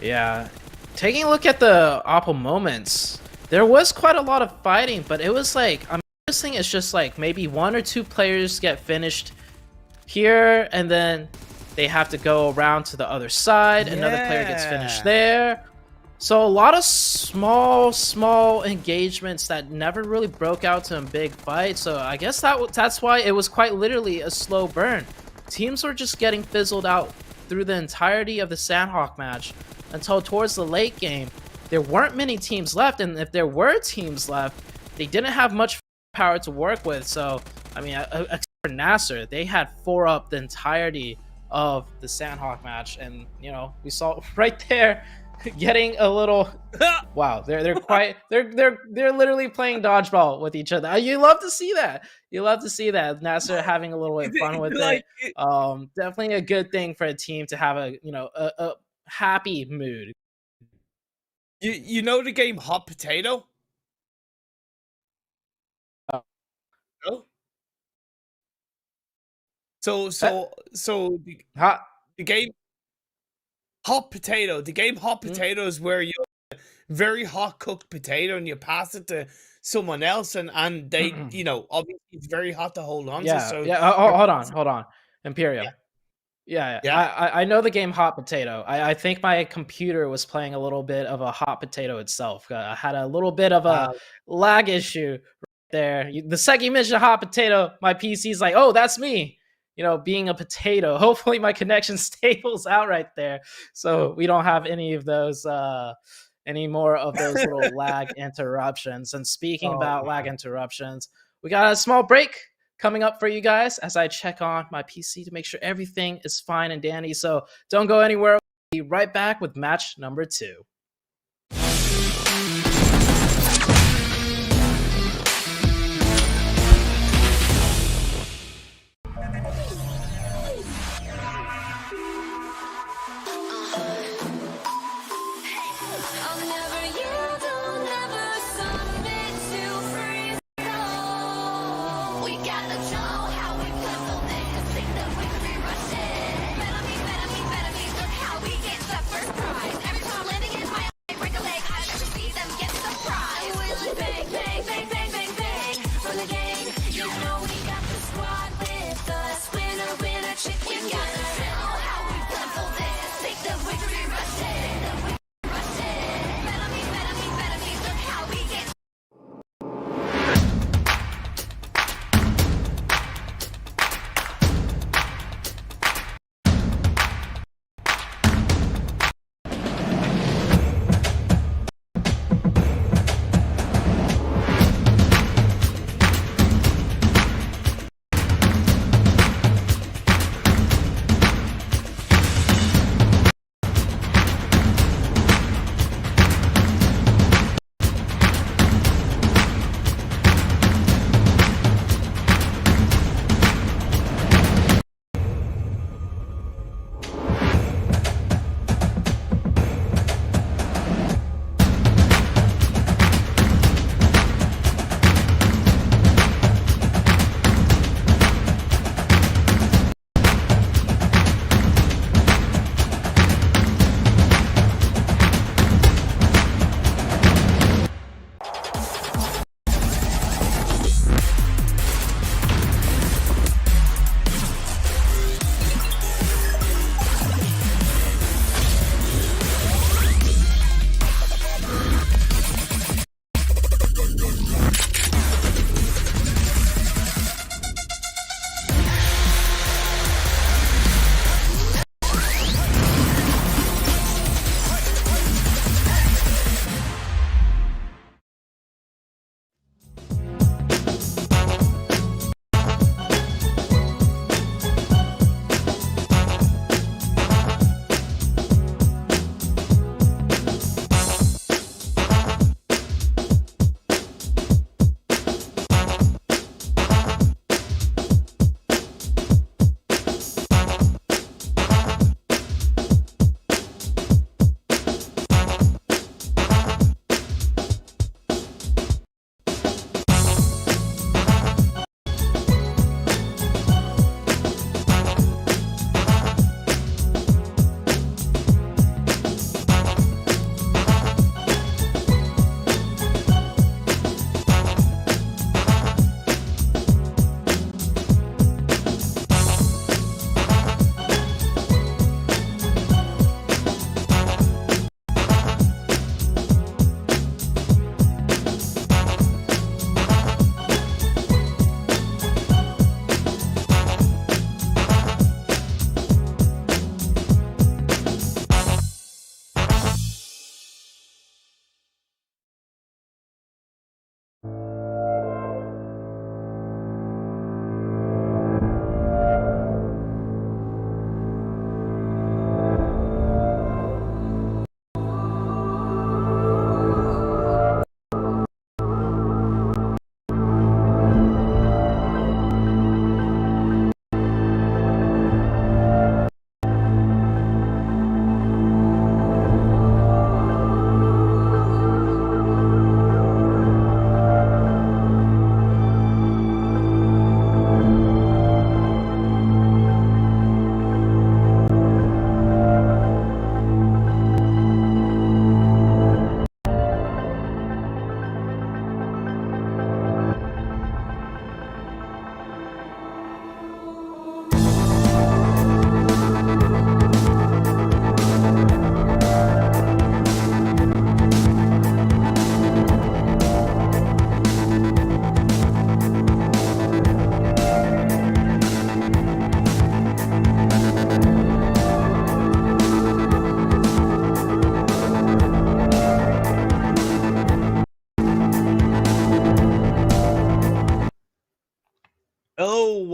Yeah. Taking a look at the Oppo moments, there was quite a lot of fighting, but it was like, I'm noticing it's just like maybe 1 or 2 players get finished here, and then they have to go around to the other side. Another player gets finished there. So a lot of small engagements that never really broke out to a big fight. So I guess that's why it was quite literally a slow burn. Teams were just getting fizzled out through the entirety of the Sanhok match until towards the late game. There weren't many teams left, and if there were teams left, they didn't have much power to work with. So, I mean, except for NASR, they had 4-up the entirety of the Sanhok match, and we saw right there getting a little wow. They're literally playing dodgeball with each other. You love to see that. You love to see that NASR having a little bit of fun with it. Definitely a good thing for a team to have a happy mood. You know the game Hot Potato? No? So the game Hot Potato. The game Hot Potato is where you have a very hot cooked potato and you pass it to someone else, and they obviously it's very hot to hold on to. So hold on. Imperial. Yeah. I know the game Hot Potato. I think my computer was playing a little bit of a Hot Potato itself. I had a little bit of a lag issue right there. The second you mentioned Hot Potato, my PC's like, oh, that's me. Being a potato. Hopefully my connection stables out right there, so we don't have any of those, any more of those little lag interruptions. And speaking about lag interruptions, we got a small break coming up for you guys as I check on my PC to make sure everything is fine and dandy. So don't go anywhere. We'll be right back with match number 2.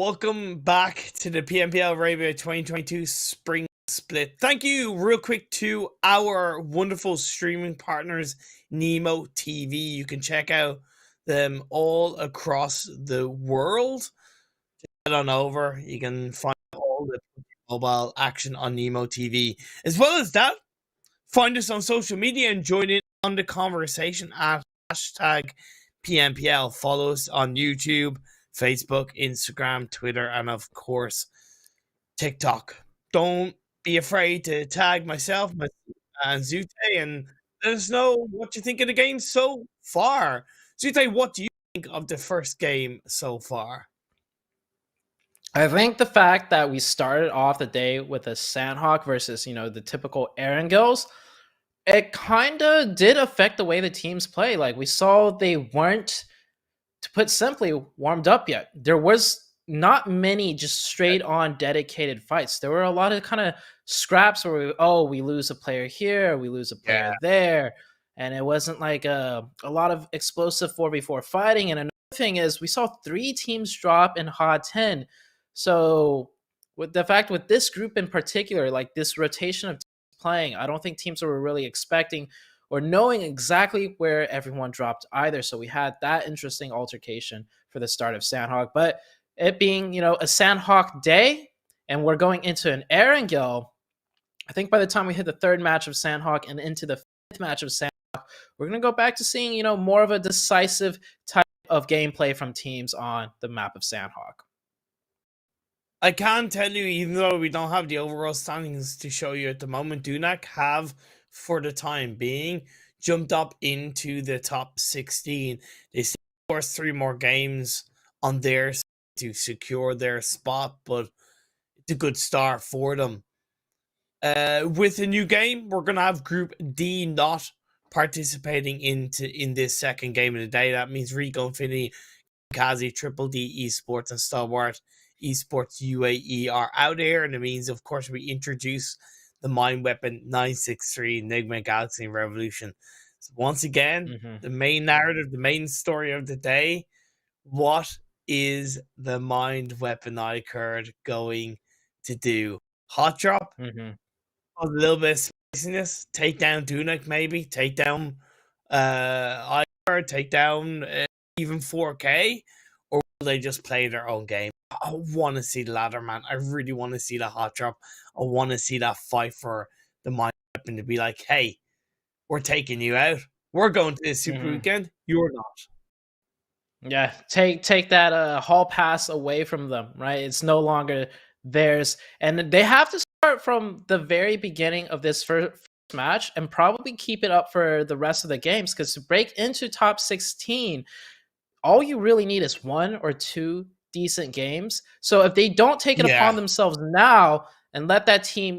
welcome back to the PMPL Arabia 2022 Spring Split. Thank you real quick to our wonderful streaming partners, Nemo TV. You can check out them all across the world. Head on over. You can find all the mobile action on Nemo TV. As well as that, find us on social media and join in on the conversation at hashtag PMPL. Follow us on YouTube, Facebook, Instagram, Twitter, and of course, TikTok. Don't be afraid to tag myself and Zute and let us know what you think of the game so far. Zute, what do you think of the first game so far? I think the fact that we started off the day with a Sanhok versus, the typical Erangels, it kind of did affect the way the teams play. Like, we saw they weren't, to put simply, warmed up yet. There was not many just straight on dedicated fights. There were a lot of kind of scraps where we lose a player here, we lose a player there. And it wasn't like a lot of explosive 4v4 fighting. And another thing is we saw 3 teams drop in HOD 10. So with the fact with this group in particular, like this rotation of playing, I don't think teams were really expecting or knowing exactly where everyone dropped either. So we had that interesting altercation for the start of Sanhok. But it being, a Sanhok day, and we're going into an Erangel, I think by the time we hit the 3rd match of Sanhok and into the 5th match of Sanhok, we're going to go back to seeing, more of a decisive type of gameplay from teams on the map of Sanhok. I can tell you, even though we don't have the overall standings to show you at the moment, Dunak have, for the time being, jumped up into the top 16. They still, of course, 3 more games on their side to secure their spot, but it's a good start for them. With a new game, we're going to have Group D not participating in this second game of the day. That means Rico, Infinity, KAMIKAZE, DDD Esports, and Stalwart Esports UAE are out here, and it means, of course, we introduce the Mind Weapon 963, Nigma Galaxy, and Revolution. So once again, the main narrative, the main story of the day, what is the Mind Weapon iKURD going to do? Hot drop? A little bit of spiciness? Take down Dunak, maybe? Take down iKURD? Take down even 4K? Or will they just play their own game? I want to see the ladder, man. I really want to see that hot drop. I want to see that fight for the Mind Weapon to be like, hey, we're taking you out. We're going to this super weekend. You're not. Yeah, take that hall pass away from them, right? It's no longer theirs. And they have to start from the very beginning of this first match and probably keep it up for the rest of the games, because to break into top 16, all you really need is 1 or 2 decent games. So if they don't take it upon themselves now and let that team,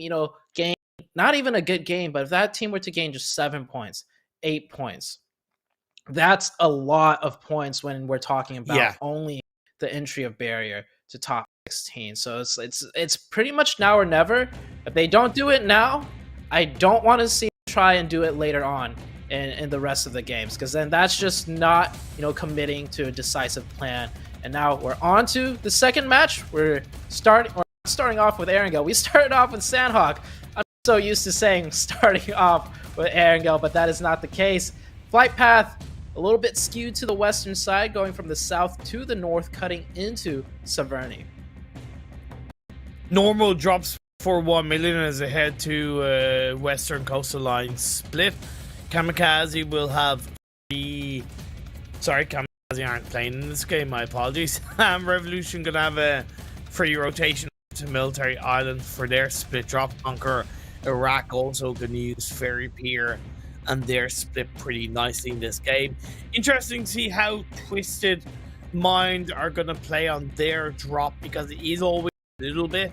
gain not even a good game, but if that team were to gain just 7 points, 8 points, that's a lot of points when we're talking about only the entry of barrier to top 16. So it's pretty much now or never. If they don't do it now, I don't want to see them try and do it later on in the rest of the games, because then that's just not, committing to a decisive plan. And now we're on to the second match. We're starting off with Erangel. We started off with Sanhok. I'm so used to saying starting off with Erangel, but that is not the case. Flight path a little bit skewed to the western side, going from the south to the north, cutting into Saverny. Normal drops for 1,000,000 as they head to western coastal line split. KAMIKAZE will have KAMIKAZE aren't playing in this game, my apologies. Revolution gonna have a free rotation to Military Island for their split drop. Conqueror Iraq also gonna use Ferry Pier, and they're split pretty nicely in this game. Interesting to see how Twisted Mind are gonna play on their drop, because it is always a little bit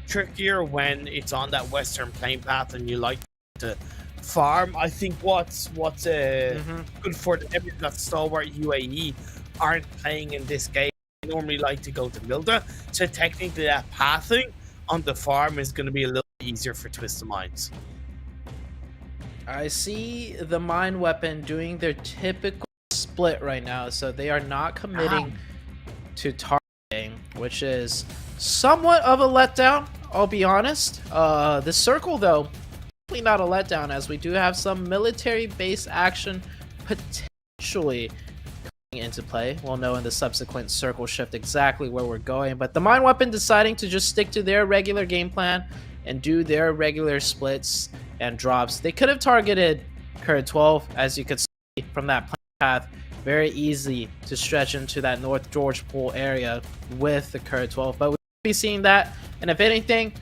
trickier when it's on that western plane path and you like to farm. I think what's good for them is that Stalwart UAE aren't playing in this game. They normally like to go to Milda, so technically that pathing on the farm is going to be a little easier for Twisted Minds. I see the Mind Weapon doing their typical split right now, so they are not committing to targeting which is somewhat of a letdown, I'll be honest. The circle, though, definitely not a letdown, as we do have some military-based action potentially coming into play. We'll know in the subsequent circle shift exactly where we're going, but the Mind Weapon deciding to just stick to their regular game plan and do their regular splits and drops. They could have targeted KURD 12, as you could see from that path. Very easy to stretch into that North George Pool area with the KURD 12, but we'll be seeing that. And if anything,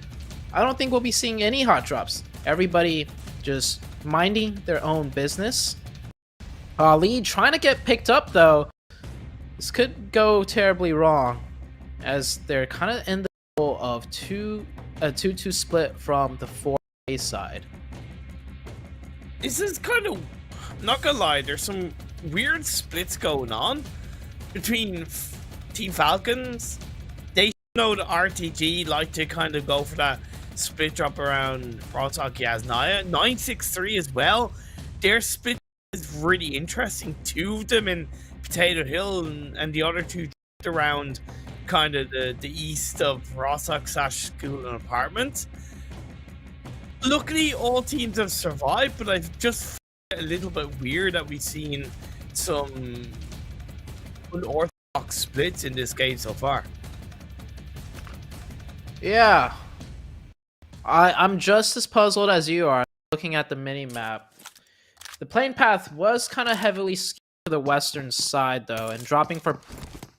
I don't think we'll be seeing any hot drops. Everybody just minding their own business. Lead trying to get picked up, though. This could go terribly wrong, as they're kind of in the middle of a 2-2 split from the 4A side. This is kind of, not gonna lie, there's some weird splits going on between Team Falcons. They know the RTG like to kind of go for that split drop around Rotok Yasnaya. 963 as well. Their split is really interesting. Two of them in Potato Hill, and the other two around kind of the east of Rotok / school and apartments. Luckily, all teams have survived, but I've just found it a little bit weird that we've seen some unorthodox splits in this game so far. Yeah, I'm just as puzzled as you are looking at the mini map. The plane path was kind of heavily skewed to the western side, though, and dropping for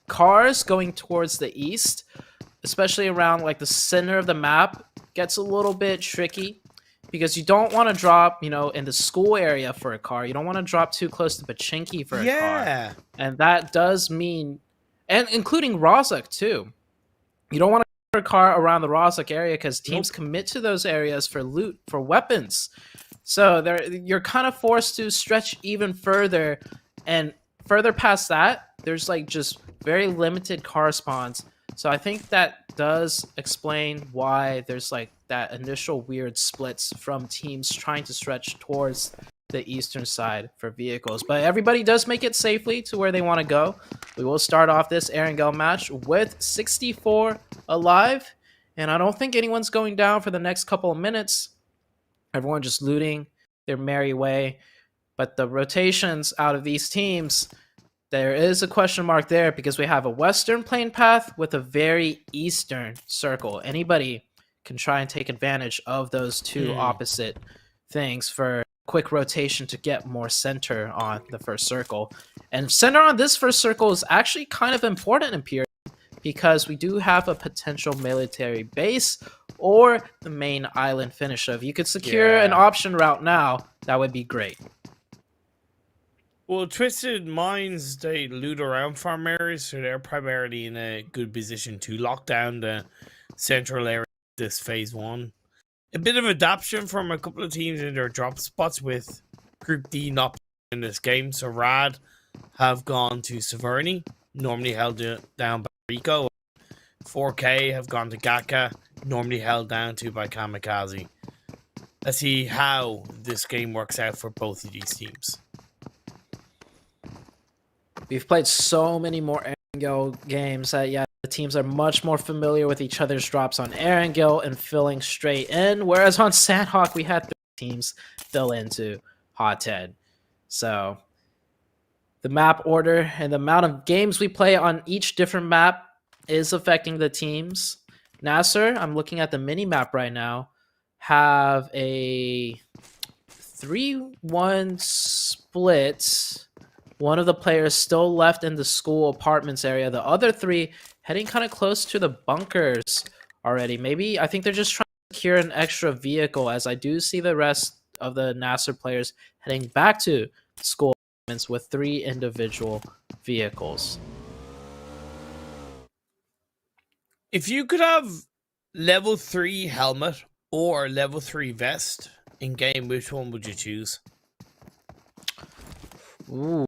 cars going towards the east, especially around like the center of the map, gets a little bit tricky, because you don't want to drop, you know, in the school area for a car. You don't want to drop too close to Pachinki for a car. And that does mean, and including Rozhok too. You don't want to put a car around the Rozhok area, because teams commit to those areas for loot, for weapons. So you're kind of forced to stretch even further, and further past that, there's like just very limited car spawns. So I think that does explain why there's like that initial weird splits from teams trying to stretch towards the eastern side for vehicles. But everybody does make it safely to where they want to go. We will start off this Erangel match with 64 alive, and I don't think anyone's going down for the next couple of minutes. Everyone just looting their merry way. But the rotations out of these teams, there is a question mark there, because we have a western plane path with a very eastern circle. Anybody can try and take advantage of those two opposite things for quick rotation to get more center on the first circle. And center on this first circle is actually kind of important in Period, because we do have a potential military base or the main island finish. If you could secure an option route now, that would be great. Well, Twisted Minds, they loot around farm areas, so they're primarily in a good position to lock down the central area of this phase one. A bit of adaptation from a couple of teams in their drop spots, with Group D not in this game. So Rad have gone to Severny, normally held down by Rico. 4K have gone to Gaka, normally held down to by KAMIKAZE. Let's see how this game works out for both of these teams. We've played so many more Erangel games that, the teams are much more familiar with each other's drops on Erangel and filling straight in, whereas on Sanhok, we had 3 teams fill into Hot 10. So the map order and the amount of games we play on each different map is affecting the teams. NASR, I'm looking at the mini map right now, have a 3-1 split. One of the players still left in the school apartments area. The other 3 heading kind of close to the bunkers already. Maybe, I think they're just trying to secure an extra vehicle, as I do see the rest of the NASR players heading back to school apartments with 3 individual vehicles. If you could have level 3 helmet or level 3 vest in game, which one would you choose? Ooh.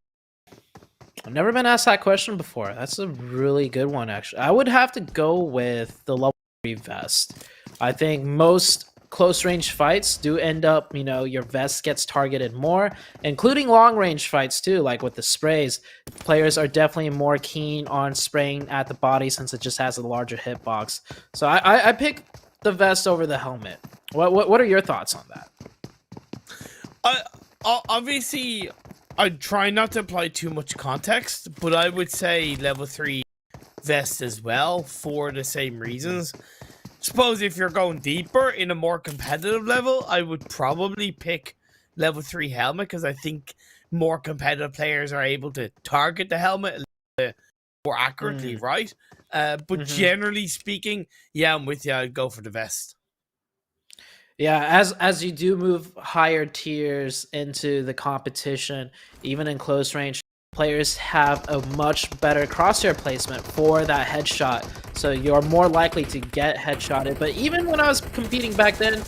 I've never been asked that question before. That's a really good one, actually. I would have to go with the level 3 vest. I think most close range fights do end up, your vest gets targeted more, including long range fights too, like with the sprays. Players are definitely more keen on spraying at the body since it just has a larger hitbox. So I pick the vest over the helmet. What are your thoughts on that? Obviously, I try not to apply too much context, but I would say level 3 vest as well for the same reasons. Suppose if you're going deeper in a more competitive level, I would probably pick level 3 helmet because I think more competitive players are able to target the helmet a little bit more accurately, right? But generally speaking, yeah, I'm with you. I'd go for the vest. Yeah, as you do move higher tiers into the competition, even in close range, players have a much better crosshair placement for that headshot. So you're more likely to get headshotted. But even when I was competing back then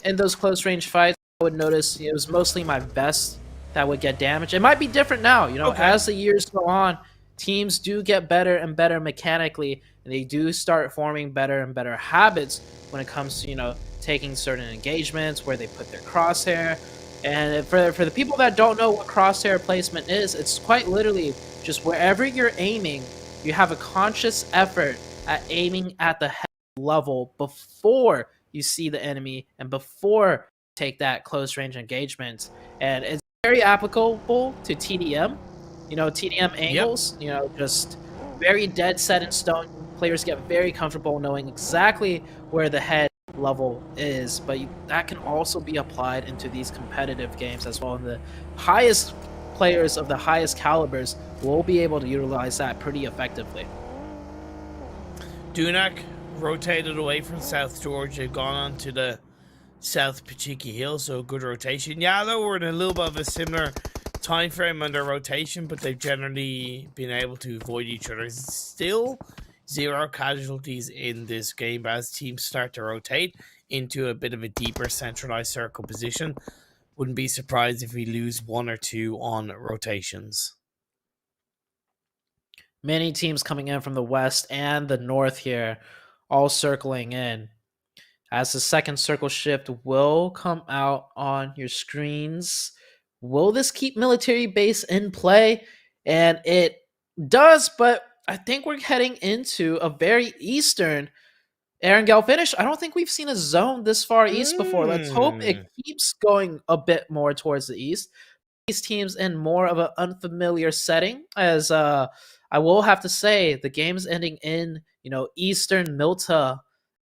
in those close range fights, I would notice it was mostly my vest that would get damaged. It might be different now, as the years go on, teams do get better and better mechanically, and they do start forming better and better habits when it comes to, taking certain engagements where they put their crosshair. And for the people that don't know what crosshair placement is, it's quite literally just wherever you're aiming, you have a conscious effort at aiming at the head level before you see the enemy and before you take that close range engagement. And it's very applicable to TDM, TDM angles, just very dead set in stone. Players get very comfortable knowing exactly where the head level is, but that can also be applied into these competitive games as well. And the highest players of the highest calibers will be able to utilize that pretty effectively. Dunak rotated away from South George. They've gone on to the South Pachiki Hill, so good rotation. YaLLa were in a little bit of a similar time frame on their rotation, but they've generally been able to avoid each other. Still 0 casualties in this game as teams start to rotate into a bit of a deeper centralized circle position. Wouldn't be surprised if we lose 1 or 2 on rotations. Many teams coming in from the west and the north here, all circling in. As the second circle shift will come out on your screens, will this keep military base in play? And it does, but I think we're heading into a very eastern Erangel finish. I don't think we've seen a zone this far east before. Let's hope it keeps going a bit more towards the east. These teams in more of an unfamiliar setting, as I will have to say, the game's ending in eastern Milta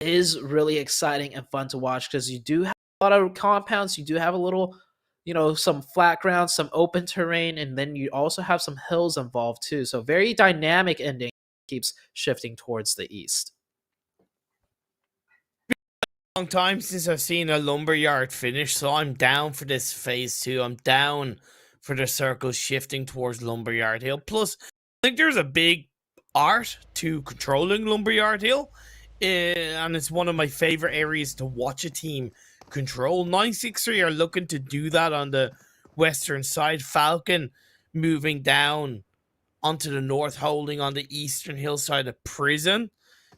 is really exciting and fun to watch because you do have a lot of compounds. You do have a little some flat ground, some open terrain, and then you also have some hills involved too. So very dynamic ending, keeps shifting towards the east. Long time since I've seen a lumberyard finish, so I'm down for this phase 2. I'm down for the circle shifting towards lumberyard hill. Plus, I think there's a big art to controlling lumberyard hill, and it's one of my favorite areas to watch a team control. 963 are looking to do that on the western side. Falcon moving down onto the north, holding on the eastern hillside of Prison.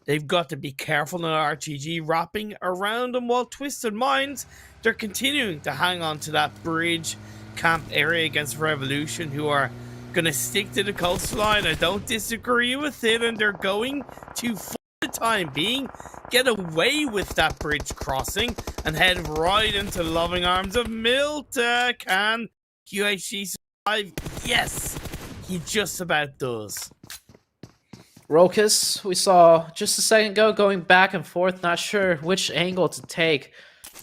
They've got to be careful on RTG wrapping around them, while Twisted Minds, they're continuing to hang on to that bridge camp area against Revolution, who are going to stick to the coastline. I don't disagree with it, and they're going to, for the time being, get away with that bridge crossing and head right into the loving arms of Milta. Can QHG survive? Yes, he just about does. Rokus, we saw just a second ago, going back and forth, not sure which angle to take.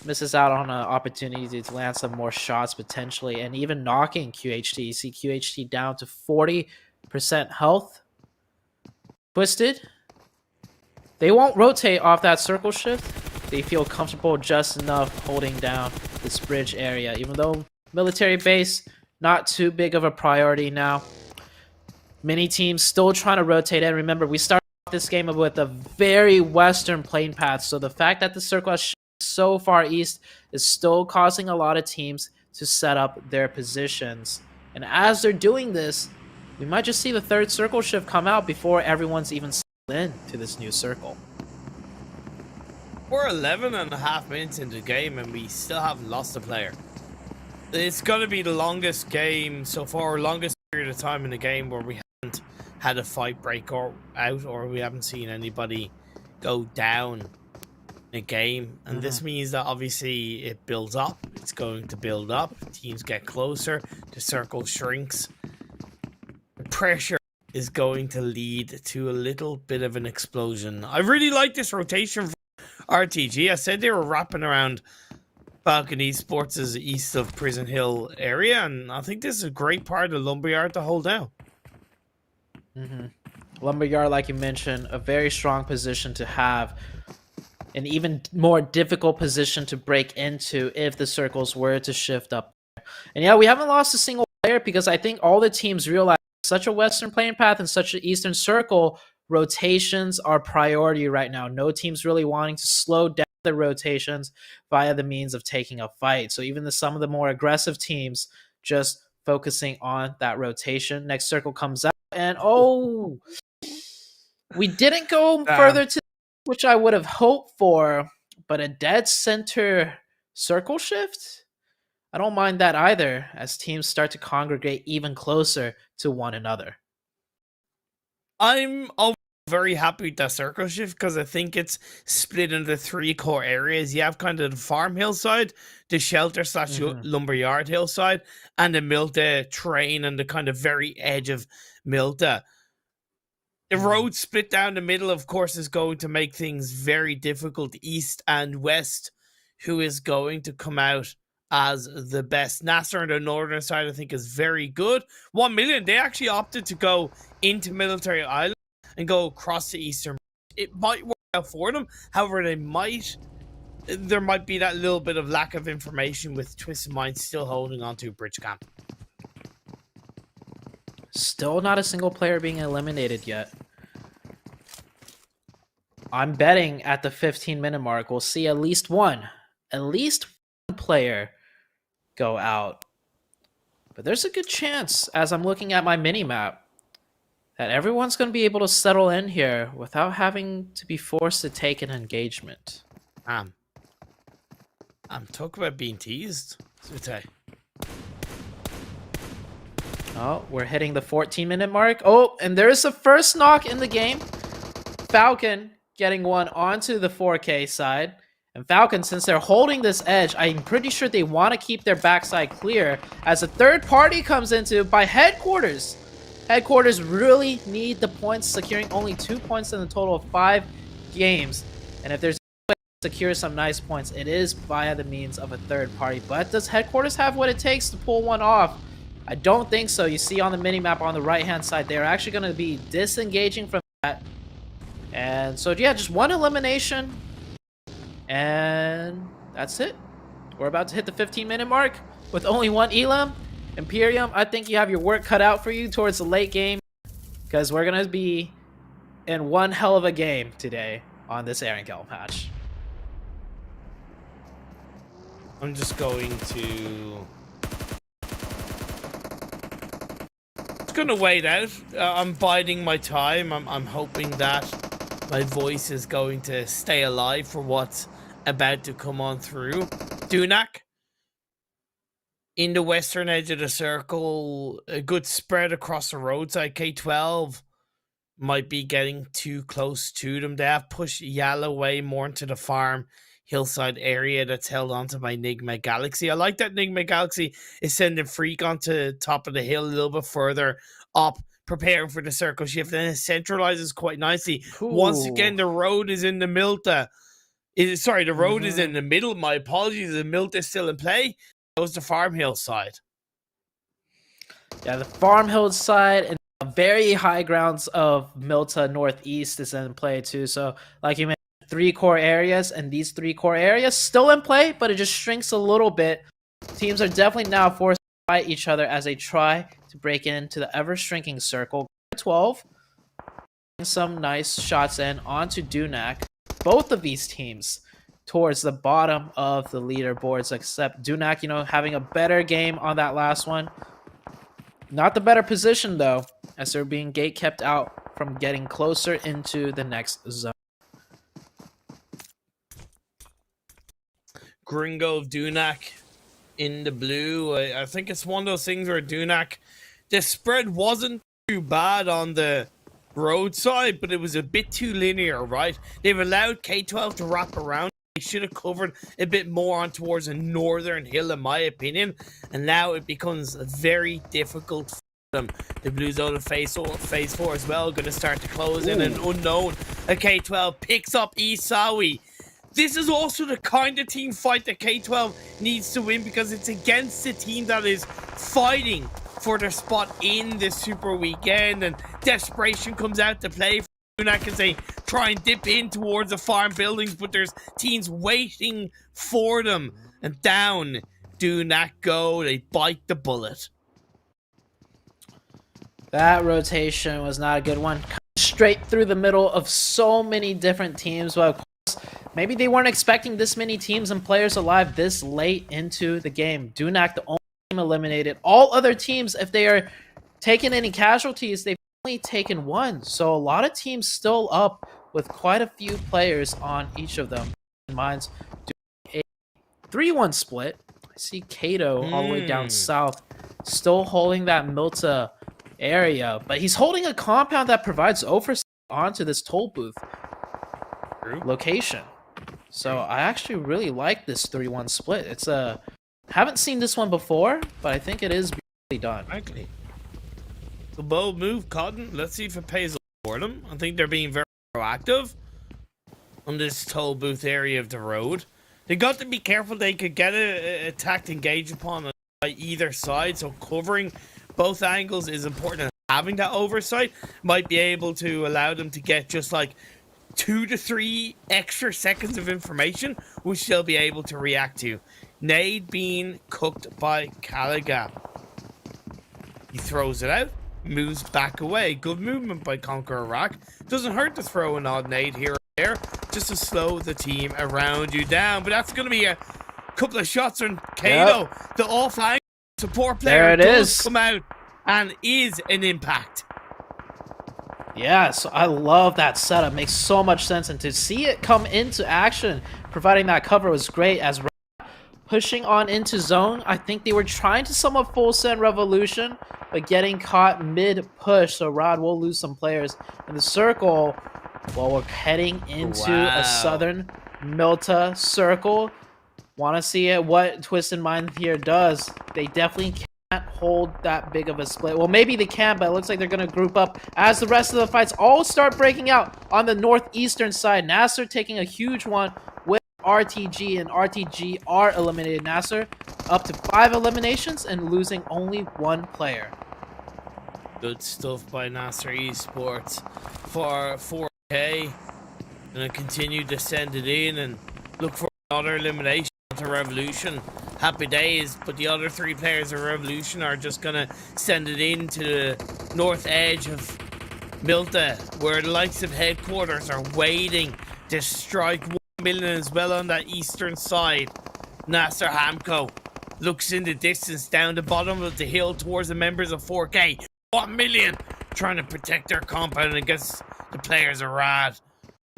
Misses out on an opportunity to land some more shots potentially, and even knocking QHT. You see QHT down to 40% health. Twisted, they won't rotate off that circle shift. They feel comfortable just enough holding down this bridge area, even though military base, not too big of a priority now. Many teams still trying to rotate in. Remember, we started this game with a very western plane path, so the fact that the circle has so far east is still causing a lot of teams to set up their positions. And as they're doing this, we might just see the third circle shift come out before everyone's even settled in to this new circle. We're 11 and a half minutes into the game and we still haven't lost a player. It's going to be the longest game so far, longest period of time in the game where we haven't had a fight break out, or we haven't seen anybody go down in a game. And this means that obviously it builds up. It's going to build up. Teams get closer. The circle shrinks. The pressure is going to lead to a little bit of an explosion. I really like this rotation from RTG. I said they were wrapping around Falcon Esports' east of Prison Hill area, and I think this is a great part of Lumberyard to hold down. Lumberyard, like you mentioned, a very strong position to have. An even more difficult position to break into if the circles were to shift up. And yeah, we haven't lost a single player because I think all the teams realize such a western playing path and such an eastern circle, rotations are priority right now. No team's really wanting to slow down the rotations via the means of taking a fight. So even some of the more aggressive teams just focusing on that rotation. Next circle comes out and we didn't go further to which I would have hoped for, but a dead center circle shift? I don't mind that either, as teams start to congregate even closer to one another. I'm very happy with that circle shift because I think it's split into 3 core areas. You have kind of the farm hillside, the shelter / lumberyard hillside, and the Milta train and the kind of very edge of Milta. The road split down the middle, of course, is going to make things very difficult east and west. Who is going to come out as the best? NASR on the northern side, I think, is very good. 1million, they actually opted to go into Military Island and go across the eastern. It might work out for them. However, there might be that little bit of lack of information with Twisted Mind still holding on to Bridge Camp. Still not a single player being eliminated yet. I'm betting at the 15-minute mark, we'll see at least one player go out. But there's a good chance, as I'm looking at my mini-map, that everyone's going to be able to settle in here without having to be forced to take an engagement. I'm talking about being teased. Oh, we're hitting the 14-minute mark. Oh, and there's a first knock in the game. Falcon getting one onto the 4K side. And Falcon, since they're holding this edge, I'm pretty sure they want to keep their backside clear as a third party comes into by Headquarters. Headquarters really need the points, securing only 2 points in a total of 5 games. And if there's a way to secure some nice points, it is via the means of a third party. But does Headquarters have what it takes to pull one off? I don't think so. You see on the minimap on the right-hand side, they're actually going to be disengaging from that. And so, yeah, just one elimination. And that's it. We're about to hit the 15-minute mark with only one elim. Imperium, I think you have your work cut out for you towards the late game, because we're going to be in one hell of a game today on this Erangel match. I'm just going to... gonna wait out. I'm biding my time. I'm hoping that my voice is going to stay alive for what's about to come on through. Dunak in the western edge of the circle, a good spread across the roadside. K12 might be getting too close to them. They have pushed YaLLa away more into the farm hillside area that's held onto by Nigma Galaxy. I like that Nigma Galaxy is sending Freak onto top of the hill a little bit further up, preparing for the circle shift, and it centralizes quite nicely. Ooh. Once again, the road is in the Milta. The road is in the middle. My apologies, the Milta is still in play. Goes to Farm Hill side. Yeah, the Farm Hill side and the very high grounds of Milta Northeast is in play too. So, like you mentioned, 3 core areas, and these 3 core areas still in play, but it just shrinks a little bit. Teams are definitely now forced to fight each other as they try to break into the ever-shrinking circle. 12, some nice shots in onto Dunak. Both of these teams towards the bottom of the leaderboards, except Dunak, having a better game on that last one. Not the better position, though, as they're being gate kept out from getting closer into the next zone. Gringo of Dunak in the blue. I think it's one of those things where Dunak, the spread wasn't too bad on the roadside, but it was a bit too linear, right? They've allowed K12 to wrap around. They should have covered a bit more on towards a northern hill, in my opinion, and now it becomes very difficult for them. The Blues out of phase 4 as well, going to start to close in an unknown. A K12 picks up Isawi. This is also the kind of team fight that K12 needs to win, because it's against the team that is fighting for their spot in the Super Weekend, and desperation comes out to play for Dunak as they try and dip in towards the farm buildings, but there's teams waiting for them, and down Dunak go. They bite the bullet. That rotation was not a good one. Straight through the middle of so many different teams. Well, of course, maybe they weren't expecting this many teams and players alive this late into the game. Dunak, the only team eliminated. All other teams, if they are taking any casualties, they've only taken one. So a lot of teams still up with quite a few players on each of them. Mine's doing a 3-1 split. I see Kato all the way down south, still holding that Milta area, but he's holding a compound that provides oversight onto this toll booth location. So I actually really like this 3-1 split. It's a haven't seen this one before, but I think it is beautifully done. Exactly. The bold move, Cotton. Let's see if it pays for them. I think they're being very proactive on this toll booth area of the road. They got to be careful. They could get a attacked engaged upon by either side, so covering both angles is important. Having that oversight might be able to allow them to get just like 2 to 3 extra seconds of information, which they'll be able to react to. Nade being cooked by Caliga. He throws it out, moves back away. Good movement by KONQUEROR. Doesn't hurt to throw an odd nade here or there, just to slow the team around you down. But that's going to be a couple of shots on Kato. Yep. The off-angle support player does come out and is an impact. Yeah, so I love that setup. Makes so much sense, and to see it come into action, providing that cover was great. As pushing on into zone, I think they were trying to somewhat full send Revolution, but getting caught mid-push, so Rod will lose some players in the circle while we're heading into a southern Milta circle. Want to see it, what Twisted Mind here does. They definitely can't hold that big of a split. Well, maybe they can, but it looks like they're going to group up as the rest of the fights all start breaking out on the northeastern side. NASR taking a huge one with RTG, and RTG are eliminated. NASR up to 5 eliminations and losing only 1 player. Good stuff by NASR Esports for 4K. Gonna continue to send it in and look for another elimination to Revolution. Happy days, but the other 3 players of Revolution are just gonna send it in to the north edge of Milta, where the likes of headquarters are waiting to strike 1,000,000 as well on that eastern side. NASR Hamco looks in the distance down the bottom of the hill towards the members of 4K. 1,000,000 trying to protect their compound against the players of Rad.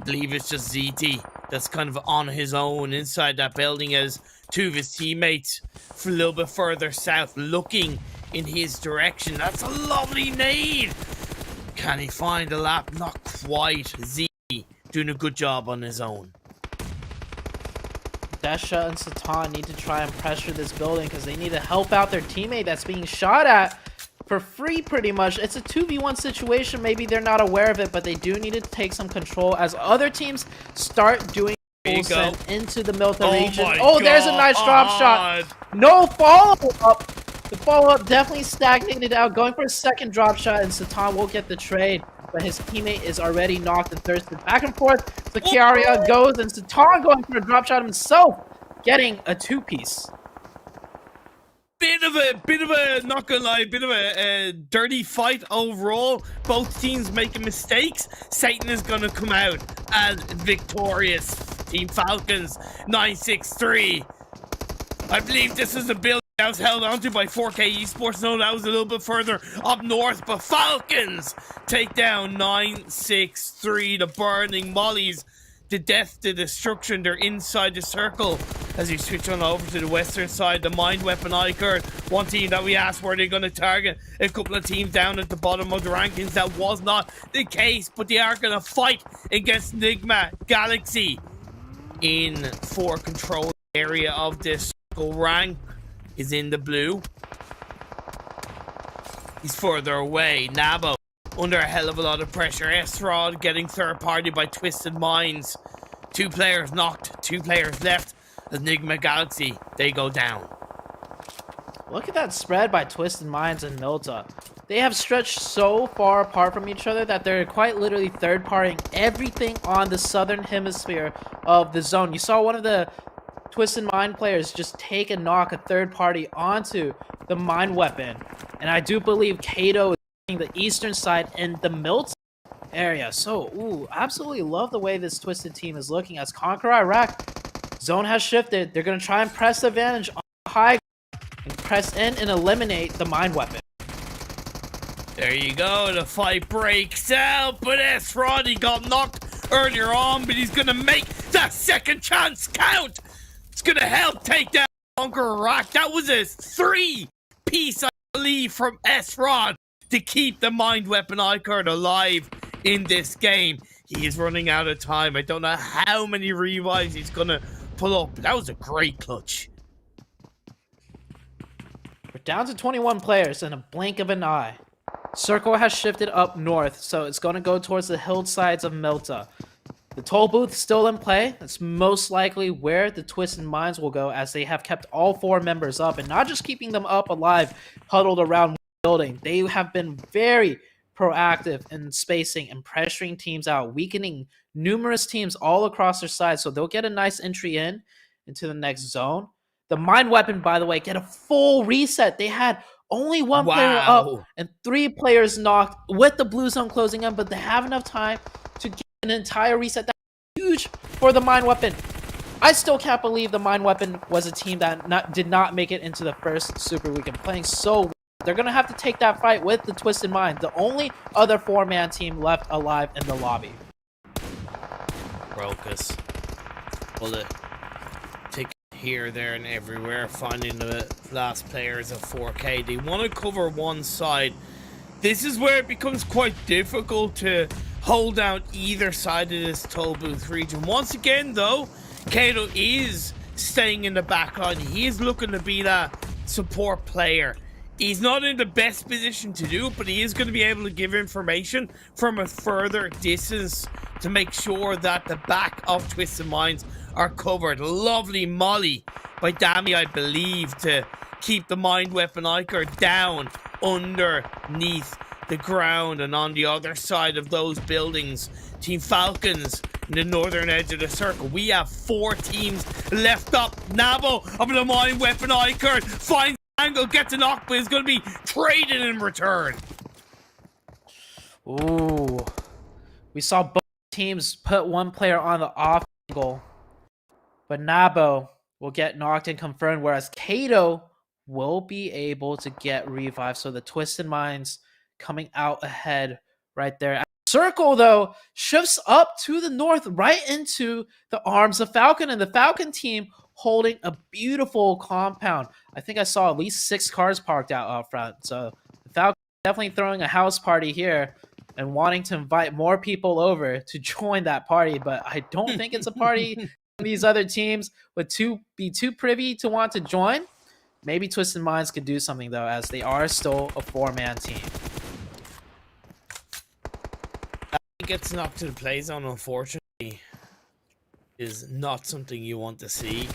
I believe it's just ZT that's kind of on his own inside that building, as 2 of his teammates for a little bit further south looking in his direction. That's a lovely nade. Can he find a lap? Not quite. Z doing a good job on his own. Desha and Satan need to try and pressure this building because they need to help out their teammate that's being shot at for free pretty much. It's a 2v1 situation. Maybe they're not aware of it, but they do need to take some control as other teams start doing full send into the Milta region. Oh, there's a nice drop shot. No follow-up. The follow-up definitely stagnated out. Going for a second drop shot, and Satan will get the trade, but his teammate is already knocked and thirsted. Back and forth, Zakaria goes, and Satan going for a drop shot himself, getting a 2-piece. Bit of a, not gonna lie, bit of a dirty fight overall. Both teams making mistakes. Satan is gonna come out as victorious. Team Falcons 963. I believe this is the build that was held onto by 4K Esports. No, that was a little bit further up north, but Falcons take down 963. The Burning Mollies the death, the destruction. They're inside the circle as you switch on over to the western side. The mind weapon iKURD, one team that we asked were they going to target a couple of teams down at the bottom of the rankings. That was not the case, but they are going to fight against Nigma Galaxy in for control area of this circle. Rank is in the blue. He's further away. Nabo under a hell of a lot of pressure. S-Rod getting third party by Twisted Minds. 2 players knocked, 2 players left as Nigma Galaxy, they go down. Look at that spread by Twisted Minds and Milta. They have stretched so far apart from each other that they're quite literally third-partying everything on the southern hemisphere of the zone. You saw one of the Twisted Mind players just take and knock a third party onto the mind weapon. And I do believe Kato is the eastern side and the Milt area. So, ooh, absolutely love the way this Twisted team is looking as KONQUEROR Iraq. Zone has shifted. They're going to try and press the advantage on high and press in and eliminate the mind weapon. There you go. The fight breaks out, but S-Rod, he got knocked earlier on, but he's going to make that second chance count. It's going to help take down KONQUEROR Iraq. That was a 3-piece, I believe, from S-Rod to keep the mind weapon iKURD alive in this game. He is running out of time. I don't know how many revives he's going to pull up. That was a great clutch. We're down to 21 players in a blink of an eye. Circle has shifted up north, so it's going to go towards the hillsides of Milta. The toll booth still in play. That's most likely where the Twisted Minds will go, as they have kept all 4 members up, and not just keeping them up alive, huddled around the building. They have been very proactive in spacing and pressuring teams out, weakening numerous teams all across their side, so they'll get a nice entry into the next zone. The mind weapon, by the way, get a full reset. They had only 1 player up and 3 players knocked with the blue zone closing in, but they have enough time to get an entire reset. That's huge for the mind weapon. I still can't believe the mind weapon was a team that did not make it into the first Super Weekend, playing so well. They're going to have to take that fight with the Twisted Mind, the only other 4-man team left alive in the lobby. Crocus. Bullet. Tick here, there, and everywhere. Finding the last players of 4K. They want to cover one side. This is where it becomes quite difficult to hold down either side of this toll booth region. Once again, though, Kato is staying in the back line. He is looking to be that support player. He's not in the best position to do it, but he is going to be able to give information from a further distance to make sure that the back of Twisted Minds are covered. Lovely molly by Dami, I believe, to keep the mind weapon iKURD down underneath the ground. And on the other side of those buildings, Team Falcons in the northern edge of the circle. We have 4 teams left up. Nabo of the mind weapon iKURD finds Erangel, gets a knock, but is going to be traded in return. Ooh. We saw both teams put 1 player on the off angle, but Nabo will get knocked and confirmed, whereas Kato will be able to get revived. So the Twisted Minds coming out ahead right there. Circle, though, shifts up to the north right into the arms of Falcon, and the Falcon team holding a beautiful compound. I think I saw at least 6 cars parked out front. So the Falcon definitely throwing a house party here and wanting to invite more people over to join that party. But I don't think it's a party these other teams would be too privy to want to join. Maybe Twisted Minds could do something, though, as they are still a 4-man team. Gets knocked to the play zone, unfortunately, is not something you want to see.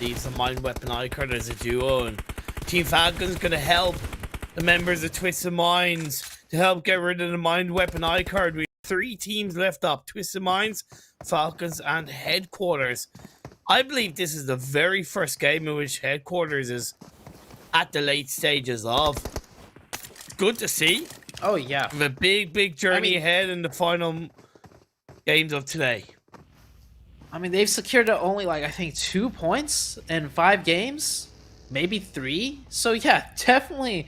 Leaves the mind weapon iKURD as a duo, and Team Falcons going to help the members of Twisted Minds to help get rid of the mind weapon iKURD. We have 3 teams left up: Twisted Minds, Falcons, and Headquarters. I believe this is the very first game in which Headquarters is at the late stages of. Good to see. Oh, yeah. The big journey ahead in the final games of today. I mean, they've secured only, like, I think 2 points in 5 games. Maybe 3. So, yeah, definitely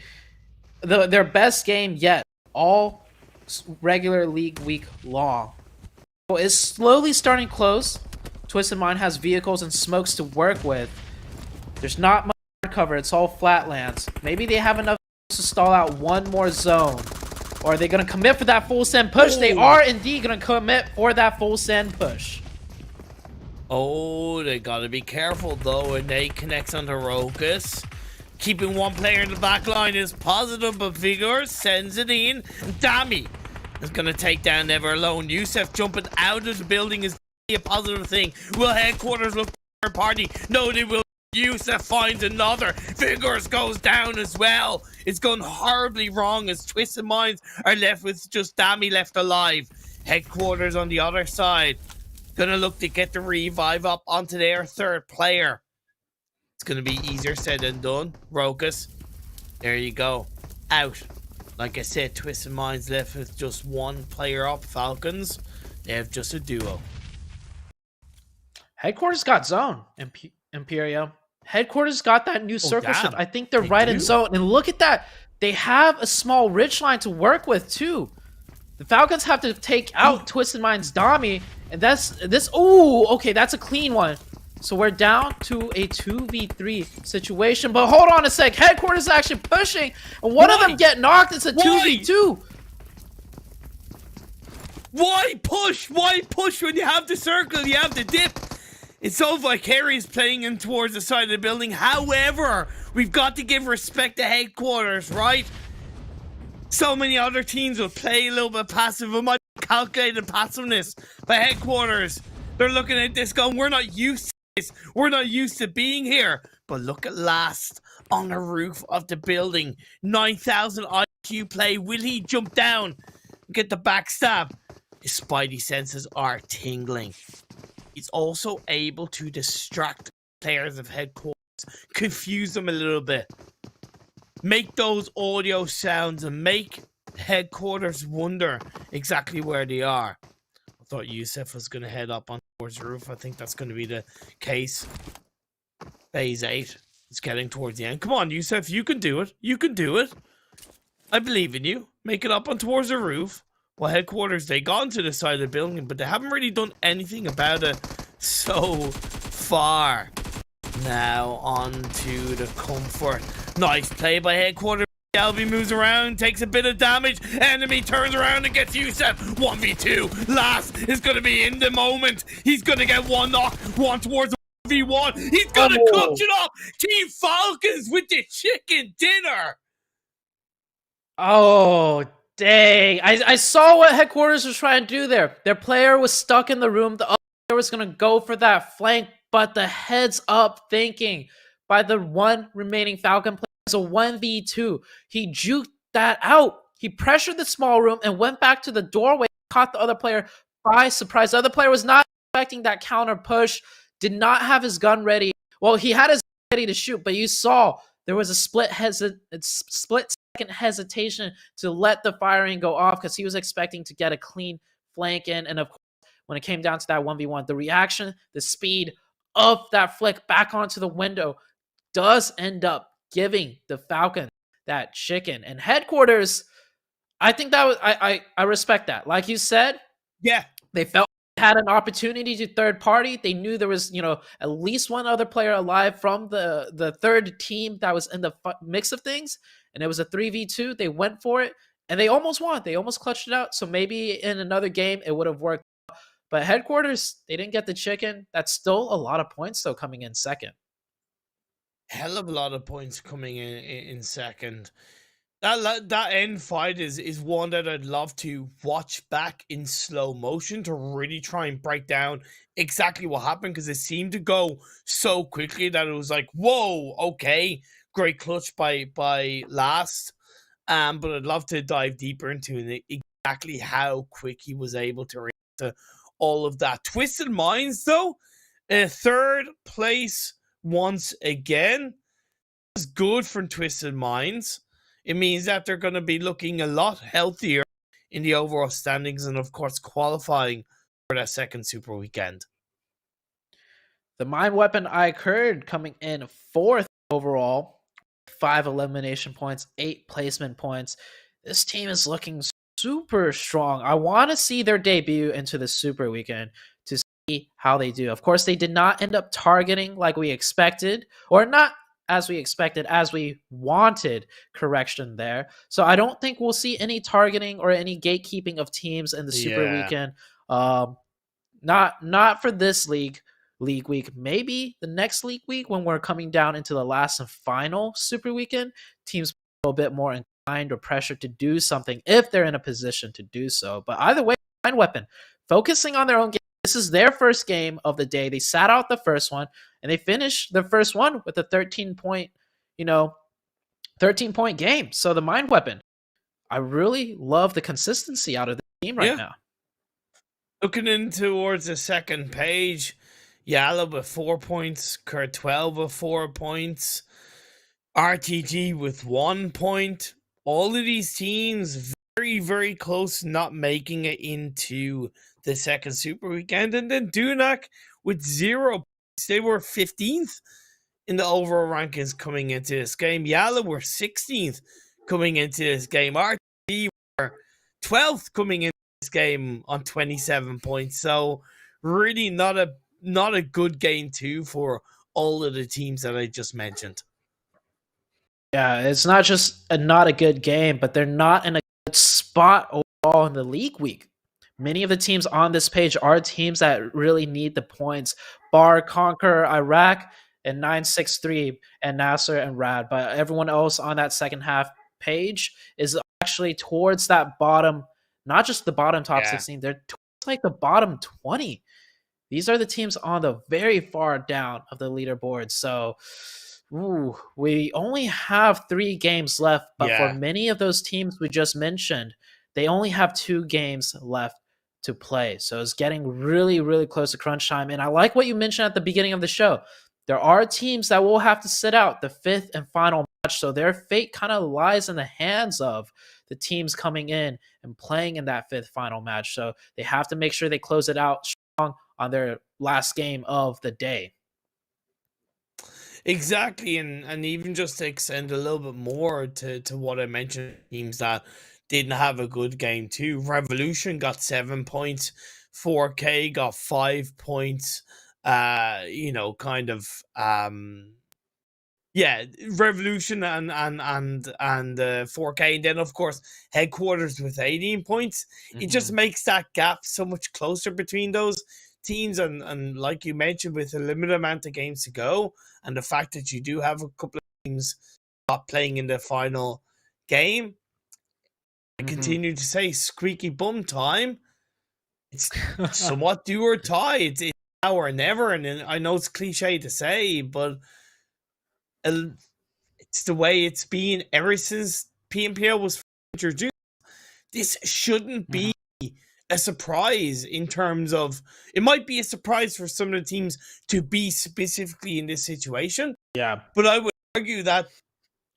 their best game yet. All regular league week long. is slowly starting close. Twisted Mind has vehicles and smokes to work with. There's not much cover. It's all flatlands. Maybe they have enough to stall out one more zone. Or are they going to commit for that full send push? They are indeed going to commit for that full send push. Oh, they got to be careful, though. And they connects onto Rokus. Keeping one player in the back line is positive, but Vigor sends it in. Dami is going to take down Never Alone. Yusef jumping out of the building is a positive thing. Will headquarters look for a party? No, they will. Yusef finds another. Vigors goes down as well. It's gone horribly wrong as Twisted Minds are left with just Dami left alive. Headquarters on the other side. Gonna look to get the revive up onto their third player. It's gonna be easier said than done. Rokus. There you go. Out. Like I said, Twisted Minds left with just one player up. Falcons. They have just a duo. Headquarters got zone. Imperial. Headquarters got that new circle shift. I think they're They right do. in zone. And look at that. They have a small ridge line to work with, too. The Falcons have to take out Twisted Mind's Dami. And that's this. Oh, okay. That's a clean one. So we're down to a 2v3 situation. But hold on a sec. Headquarters is actually pushing. And one of them get knocked. It's a 2v2. Why push? Why push when you have the circle? You have the dip. It's so vicarious playing in towards the side of the building. However, we've got to give respect to headquarters, right? So many other teams will play a little bit passive. It might be calculated passiveness by headquarters. They're looking at this going, we're not used to this. We're not used to being here. But look at last on the roof of the building. 9,000 IQ play. Will he jump down and get the backstab? His spidey senses are tingling. He's also able to distract players of headquarters, confuse them a little bit, make those audio sounds and make headquarters wonder exactly where they are. I thought Yusef was going to head up on towards the roof. I think that's going to be the case. Phase 8 is getting towards the end. Come on, Yusef, you can do it. You can do it. I believe in you. Make it up on towards the roof. Well, headquarters, they got into the side of the building, but they haven't really done anything about it so far. Now on to the comfort. Nice play by headquarters. Albi moves around, takes a bit of damage. Enemy turns around and gets Yusef. 1v2. Last is going to be in the moment. He's going to get one knock. One towards the V1. He's going to cook it up. Team Falcons with the chicken dinner. Oh, dang. I saw what headquarters was trying to do there. Their player was stuck in the room. The other player was going to go for that flank, but the heads up thinking by the one remaining Falcon player was a 1v2. He juked that out. He pressured the small room and went back to the doorway, caught the other player by surprise. The other player was not expecting that counter push, did not have his gun ready. Well, he had his gun ready to shoot, but you saw there was a split second hesitation to let the firing go off because he was expecting to get a clean flank in. And of course, when it came down to that 1v1, the reaction, the speed of that flick back onto the window does end up giving the Falcons that chicken. And headquarters, I think that was I respect that. Like you said, yeah, they felt they had an opportunity to third party. They knew there was, at least one other player alive from the third team that was in the mix of things. And it was a 3v2. They went for it and they almost won. They almost clutched it out. So maybe in another game, it would have worked. But headquarters, they didn't get the chicken. That's still a lot of points, though, coming in second. Hell of a lot of points coming in second. That end fight is one that I'd love to watch back in slow motion to really try and break down exactly what happened, because it seemed to go so quickly that it was like, whoa, okay, great clutch by last. But I'd love to dive deeper into exactly how quick he was able to react to all of that. Twisted Minds, though, third place once again. Is good for Twisted Minds. It means that they're going to be looking a lot healthier in the overall standings and, of course, qualifying for that second Super Weekend. The Mind Weapon iKURD coming in fourth overall. 5 elimination points, 8 placement points. This team is looking super strong. I want to see their debut into the Super Weekend to see how they do. Of course, they did not end up targeting like we expected, or not as we expected, as we wanted, correction there. So I don't think we'll see any targeting or any gatekeeping of teams in the Super Yeah. Weekend. Not for this league week. Maybe the next league week when we're coming down into the last and final Super Weekend, teams a little bit more inclined or pressure to do something if they're in a position to do so. But either way, Mind Weapon focusing on their own game. This is their first game of the day. They sat out the first one and they finished the first one with a 13-point game. So the Mind Weapon, I really love the consistency out of the team right now. Looking in towards the second page, YaLLa with 4 points, KURD with 4 points, RTG with 1 point. All of these teams very, very close to not making it into the second Super Weekend. And then Dunak with 0 points. They were 15th in the overall rankings coming into this game. YaLLa were 16th coming into this game. RTG were 12th coming into this game on 27 points. So really not a good game too for all of the teams that I just mentioned. Yeah, it's not just not a good game, but they're not in a good spot overall in the league week. Many of the teams on this page are teams that really need the points. Bar, KONQUEROR, Iraq, and 963 and NASR and Rad. But everyone else on that second half page is actually towards that bottom, not just the bottom top 16, they're towards like the bottom 20. These are the teams on the very far down of the leaderboard. So we only have 3 games left, but for many of those teams we just mentioned, they only have 2 games left to play. So it's getting really, really close to crunch time. And I like what you mentioned at the beginning of the show. There are teams that will have to sit out the 5th and final match. So their fate kind of lies in the hands of the teams coming in and playing in that 5th final match. So they have to make sure they close it out strong on their last game of the day. Exactly, and even just to extend a little bit more to what I mentioned, teams that didn't have a good game too. Revolution got 7 points, 4K got 5 points. Revolution and 4K, and then of course Headquarters with 18 points. It just makes that gap so much closer between those teams, and like you mentioned, with a limited amount of games to go, and the fact that you do have a couple of teams not playing in the final game, I continue to say squeaky bum time. It's somewhat do or die. It's now or never, and I know it's cliche to say, but it's the way it's been ever since PMPL was introduced. This shouldn't be a surprise in terms of, it might be a surprise for some of the teams to be specifically in this situation. Yeah. But I would argue that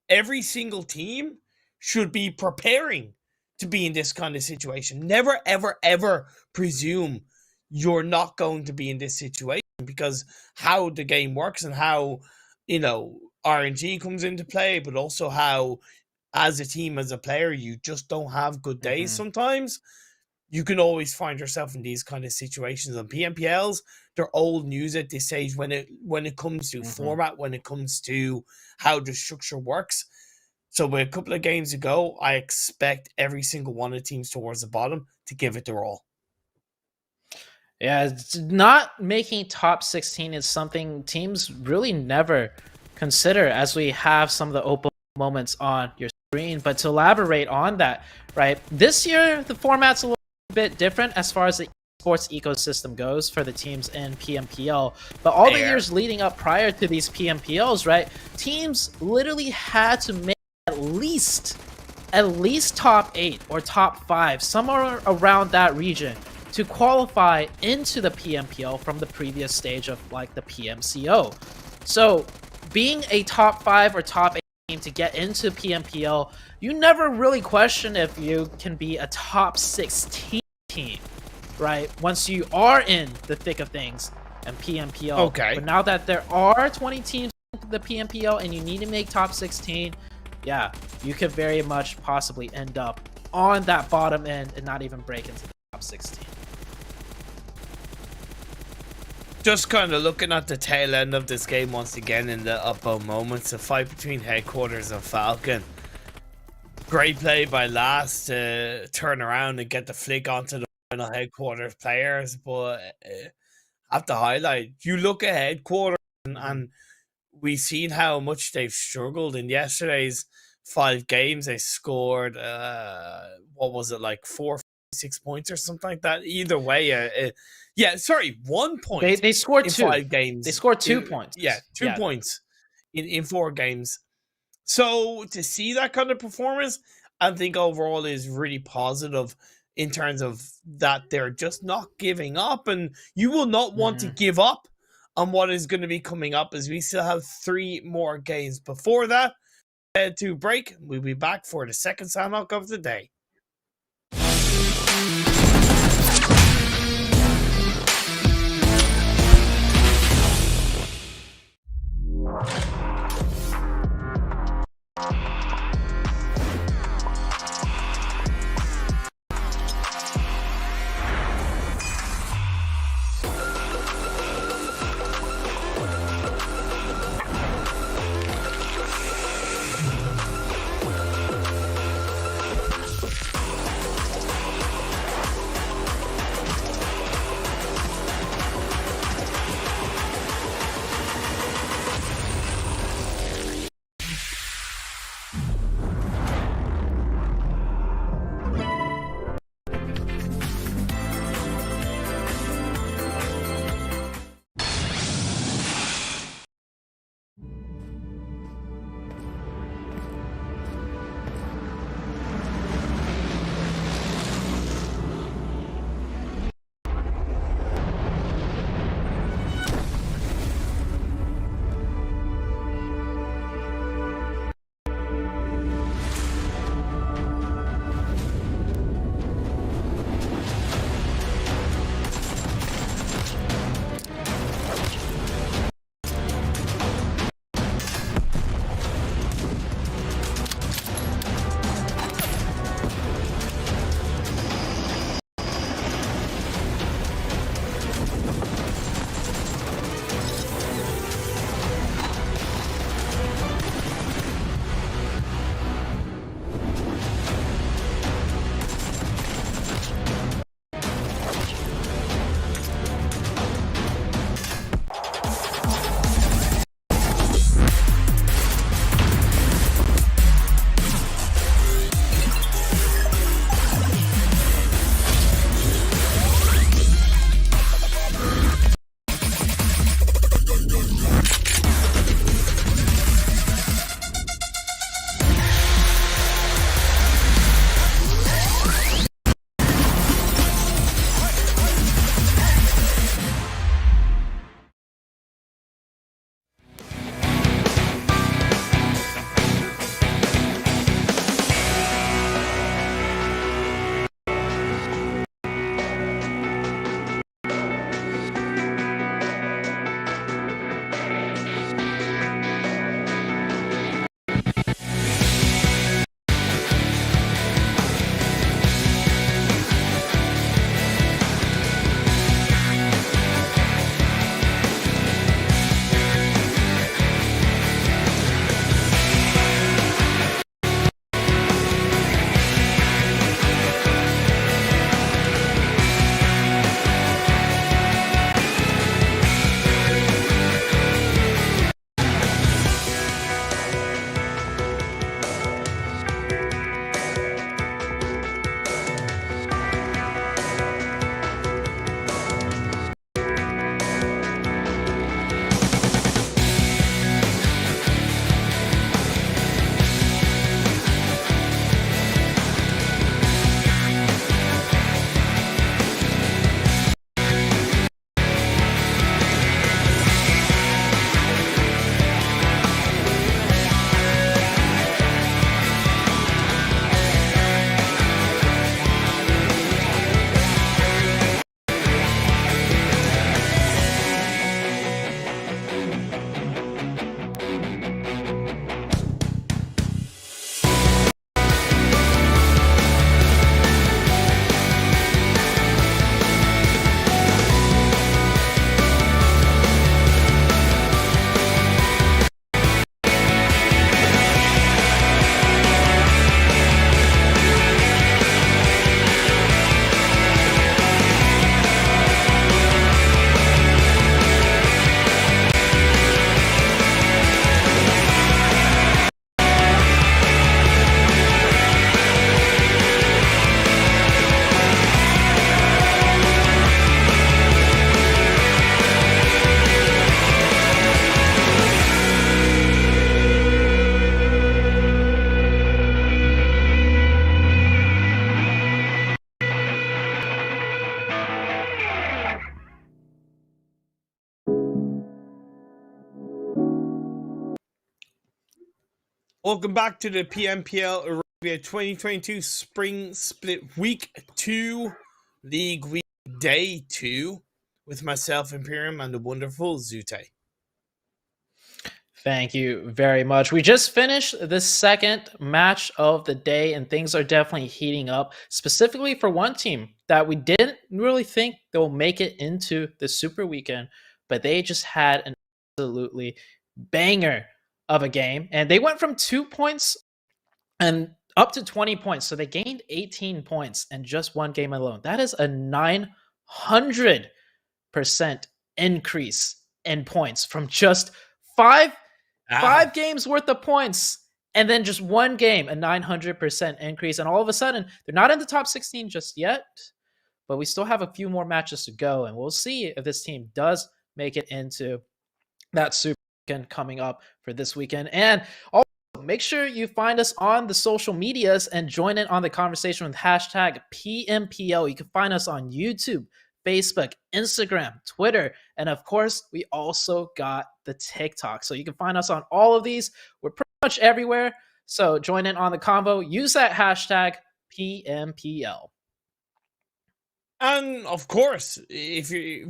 every single team should be preparing to be in this kind of situation. Never, ever, ever presume you're not going to be in this situation, because how the game works and how, RNG comes into play, but also how as a team, as a player, you just don't have good days sometimes. You can always find yourself in these kind of situations. And PMPLs, they're old news at this stage when it comes to format, when it comes to how the structure works. So with a couple of games to go, I expect every single one of the teams towards the bottom to give it their all. Yeah, not making top 16 is something teams really never consider, as we have some of the open moments on your screen. But to elaborate on that, right, this year the format's a little bit different as far as the sports ecosystem goes for the teams in PMPL. But all the years leading up prior to these PMPLs, right, teams literally had to make at least top 8 or top 5, somewhere around that region, to qualify into the PMPL from the previous stage of like the PMCO. So being a top 5 or top 8 team to get into PMPL, you never really question if you can be a top 16 team, right? Once you are in the thick of things and PMPL. Okay. But now that there are 20 teams in the PMPL and you need to make top 16, yeah, you could very much possibly end up on that bottom end and not even break into the top 16. Just kind of looking at the tail end of this game once again in the up-o moments, a fight between Headquarters and Falcon. Great play by Last to turn around and get the flick onto the final Headquarters players, but I have to highlight, you look at Headquarters and we've seen how much they've struggled in yesterday's 5 games. They scored, what was it, like 4, 6 points or something like that. Either way, yeah, sorry, 1 point. They scored in 2 5 games. They scored 2 points. Yeah, 2 points in 4 games. So to see that kind of performance, I think overall is really positive in terms of that they're just not giving up, and you will not want to give up on what is going to be coming up, as we still have 3 more games before that. Head to break. We'll be back for the second Sanhok of the day. Welcome back to the PMPL Arabia 2022 Spring Split Week 2 League Week Day 2 with myself, Imperium, and the wonderful Zute. Thank you very much. We just finished the second match of the day, and things are definitely heating up, specifically for one team that we didn't really think they'll make it into the Super Weekend, but they just had an absolutely banger of a game, and they went from 2 points and up to 20 points. So they gained 18 points in just one game alone. That is a 900% increase in points from just five games worth of points, and then just one game, a 900% increase. And all of a sudden, they're not in the top 16 just yet, but we still have a few more matches to go, and we'll see if this team does make it into that Super Weekend coming up for this weekend. And also, make sure you find us on the social medias and join in on the conversation with hashtag PMPL. You can find us on YouTube, Facebook, Instagram, Twitter, and of course, we also got the TikTok. So you can find us on all of these. We're pretty much everywhere. So join in on the convo. Use that hashtag PMPL. And of course,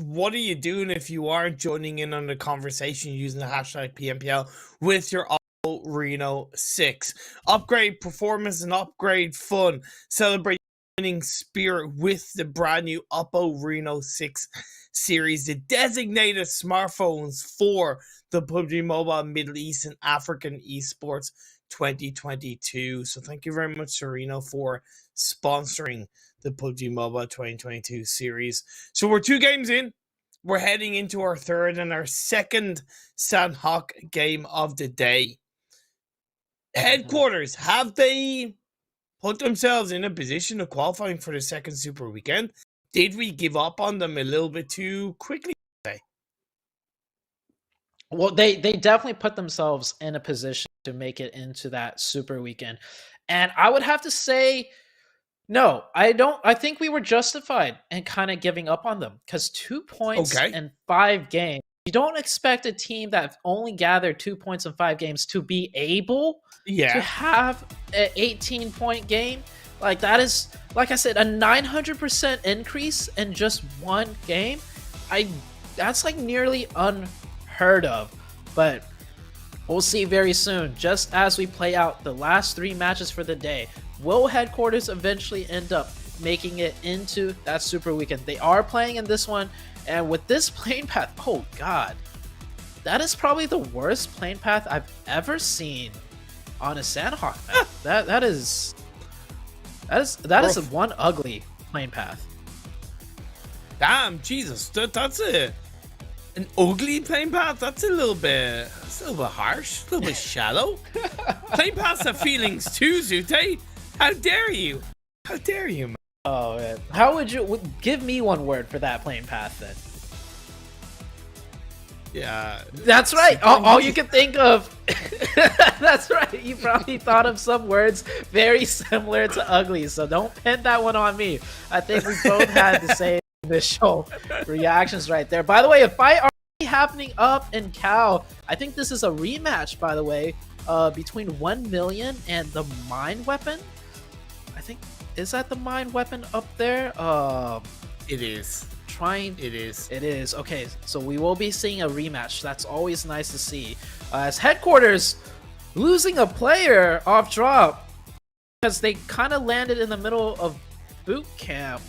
what are you doing if you aren't joining in on the conversation using the hashtag PMPL with your Reno 6? Upgrade performance and upgrade fun. Celebrate winning spirit with the brand new Oppo Reno 6 series, the designated smartphones for the PUBG Mobile Middle East and African Esports 2022. So thank you very much, Reno, for sponsoring the PUBG Mobile 2022 series. So we're 2 games in. We're heading into our third and our second Sanhok game of the day. Headquarters, have they put themselves in a position of qualifying for the second Super Weekend? Did we give up on them a little bit too quickly today? Well, they definitely put themselves in a position to make it into that Super Weekend. And I would have to say, no, I don't. I think we were justified in kind of giving up on them, because 2 points in 5 games. You don't expect a team that only gathered 2 points in 5 games to be able to have an 18-point game. Like, that is, like I said, a 900% increase in just one game. That's like nearly unheard of. But we'll see very soon, just as we play out the last 3 matches for the day. Will Headquarters eventually end up making it into that Super Weekend? They are playing in this one, and with this plane path, oh god, that is probably the worst plane path I've ever seen on a Sanhok map. that is one ugly plane path. Damn, Jesus, that's an ugly plane path. That's a little bit harsh, a little bit shallow. Plane paths have feelings too, Zute. How dare you? How dare you, man? Oh man, how would you give me one word for that plane path then? Yeah, that's right. All you can think of. That's right. You probably thought of some words very similar to ugly, so don't pin that one on me. I think we both had the same initial reactions right there. By the way, a fight already happening up in Cal. I think this is a rematch, by the way, between 1million and the Mine Weapon. I think, is that the Mine Weapon up there? It is. It is. Okay, so we will be seeing a rematch. That's always nice to see. As Headquarters losing a player off drop because they kind of landed in the middle of boot camp.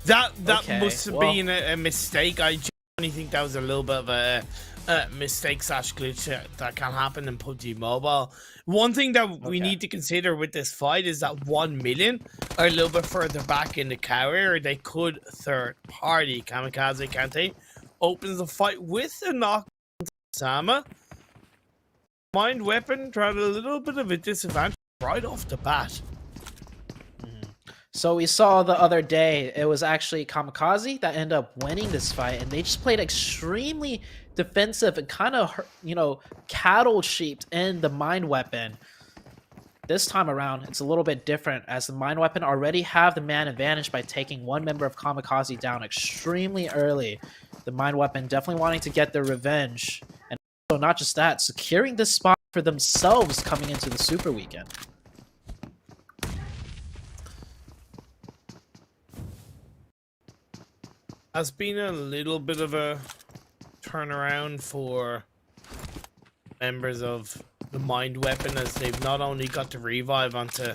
That must have been a mistake. I genuinely think that was a little bit of a mistake / glitch that can happen in PUBG Mobile. One thing that we need to consider with this fight is that 1million are a little bit further back in the carrier. They could third party. KAMIKAZE, can't they? Opens the fight with a knock on Sama. Mind Weapon tried a little bit of a disadvantage right off the bat. So we saw the other day, it was actually KAMIKAZE that ended up winning this fight, and they just played extremely defensive and kind of, cattle sheeped in the Mine Weapon. This time around, it's a little bit different, as the Mine Weapon already have the man advantage by taking one member of KAMIKAZE down extremely early. The Mine Weapon definitely wanting to get their revenge, and also not just that, securing this spot for themselves coming into the Super Weekend? Has been a little bit of a turnaround for members of the Mind Weapon, as they've not only got to revive onto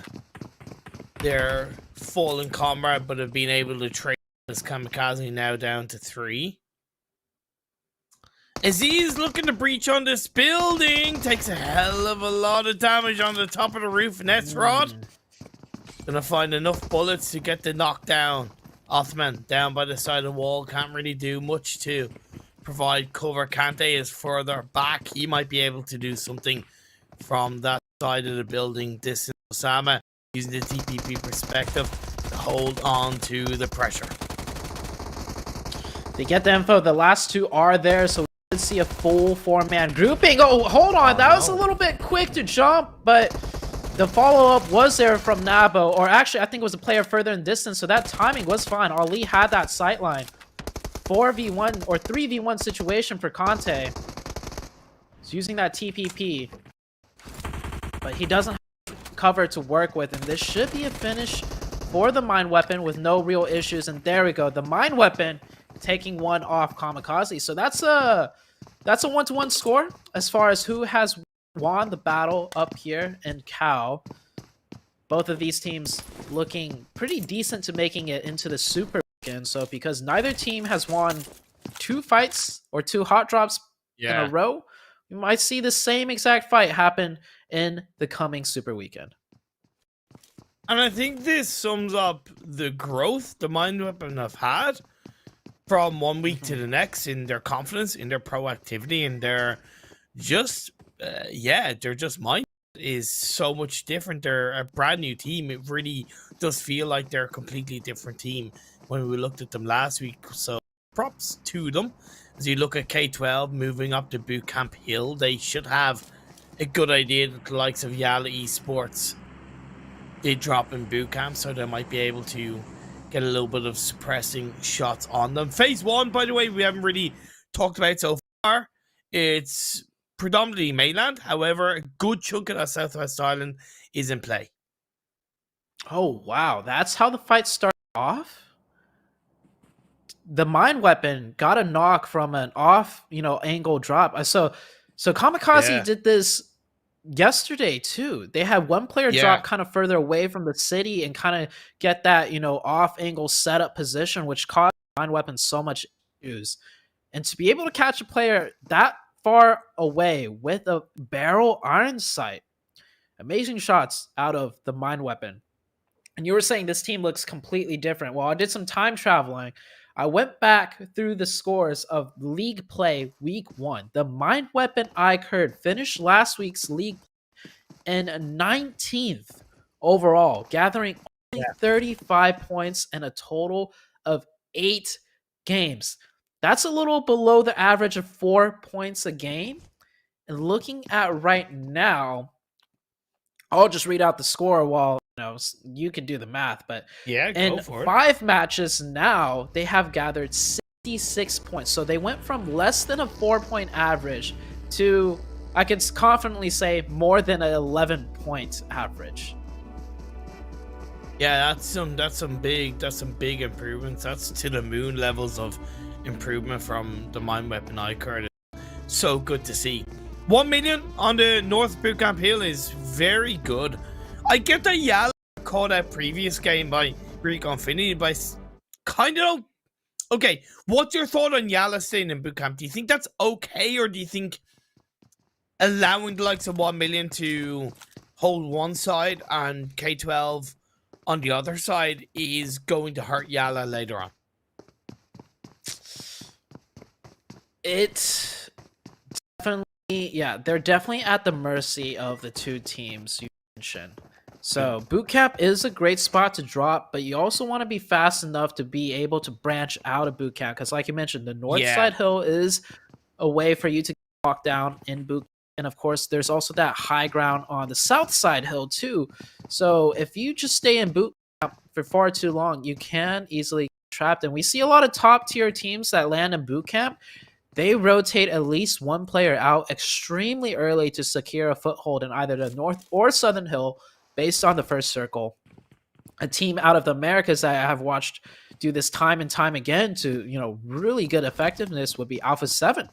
their fallen comrade, but have been able to trade this Kamikaze now down to 3. Aziz looking to breach on this building, takes a hell of a lot of damage on the top of the roof. Netrod gonna find enough bullets to get the knockdown. Othman down by the side of the wall, can't really do much to provide cover. Kante is further back, he might be able to do something from that side of the building. This is Osama using the TPP perspective to hold on to the pressure. They get the info, the last 2 are there, so we did see a full 4-man grouping. Oh, hold on, that was a little bit quick to jump, but the follow-up was there from Nabo, or actually I think it was a player further in distance, so that timing was fine. Ali had that sight line. 4v1 or 3v1 situation for Kante. He's using that TPP, but he doesn't have cover to work with, and this should be a finish for the Mind Weapon with no real issues. And there we go, the Mind Weapon taking one off Kamikaze. So that's a 1-to-1 score as far as who has won the battle up here in Cal. Both of these teams looking pretty decent to making it into the Super Weekend. So because neither team has won 2 fights or 2 hot drops in a row, we might see the same exact fight happen in the coming Super Weekend. And I think this sums up the growth the Mind Weapon have had from one week to the next in their confidence, in their proactivity, and their just their just mind is so much different. They're a brand new team. It really does feel like they're a completely different team when we looked at them last week. So props to them. As you look at K12 moving up to Bootcamp Hill, they should have a good idea that the likes of YaLLa Esports did drop in Bootcamp, so they might be able to get a little bit of suppressing shots on them. Phase 1, by the way, we haven't really talked about so far. It's predominantly mainland. However, a good chunk of that Southwest Island is in play. Oh, wow. That's how the fight started off? The Mind Weapon got a knock from an off, angle drop. So Kamikaze did this yesterday too. They had one player drop kind of further away from the city and kind of get that, off angle setup position, which caused Mind Weapon so much issues. And to be able to catch a player that far away with a barrel iron sight, amazing shots out of the Mind Weapon. And you were saying this team looks completely different. Well, I did some time traveling. I went back through the scores of league play week 1. The Mind Weapon iKURD finished last week's league in 19th overall, gathering only 35 points in a total of 8 games. That's a little below the average of 4 points a game. And looking at right now, I'll just read out the score while you can do the math, but in 5 matches now, they have gathered 66 points. So they went from less than a 4-point average to, I can confidently say, more than an 11-point average. Yeah, that's some big improvements. That's to the moon levels of improvement from the Mind Weapon iKURD. So good to see. 1 million on the North Bootcamp Hill is very good. I get that YaLLa caught that previous game by Rico Infinity, but kind of okay. What's your thought on YaLLa staying in Bootcamp? Do you think that's okay, or do you think allowing the likes of 1 million to hold one side and K12 on the other side is going to hurt YaLLa later on? It's definitely, they're definitely at the mercy of the 2 teams you mentioned. So Bootcamp is a great spot to drop, but you also want to be fast enough to be able to branch out of Bootcamp, because like you mentioned, the north side hill is a way for you to walk down in Bootcamp. And of course, there's also that high ground on the south side hill too. So if you just stay in Bootcamp for far too long, you can easily get trapped. And we see a lot of top tier teams that land in Bootcamp. they rotate at least one player out extremely early to secure a foothold in either the North or Southern Hill based on the first circle. A team out of the Americas that I have watched do this time and time again to, really good effectiveness would be Alpha 7.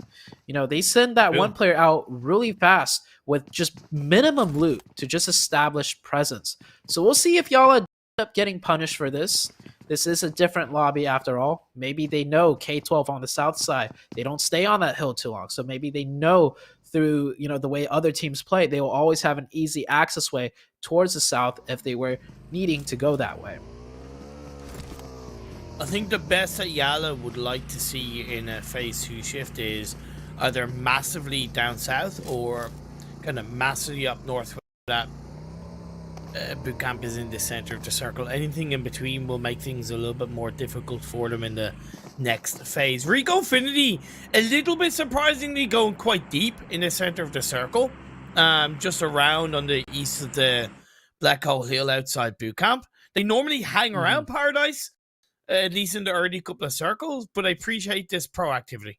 They send that one player out really fast with just minimum loot to just establish presence. So we'll see if YaLLa end up getting punished for this. This is a different lobby after all. Maybe they know K12 on the south side. They don't stay on that hill too long. So maybe they know through, the way other teams play, they will always have an easy access way towards the south if they were needing to go that way. I think the best that YaLLa would like to see in a phase 2 shift is either massively down south or kind of massively up north. That boot camp is in the center of the circle. Anything in between will make things a little bit more difficult for them in the next phase. Rico Infinity, a little bit surprisingly, going quite deep in the center of the circle, just around on the east of the Black Hole Hill outside boot camp. They normally hang around Paradise, at least in the early couple of circles, but I appreciate this proactivity.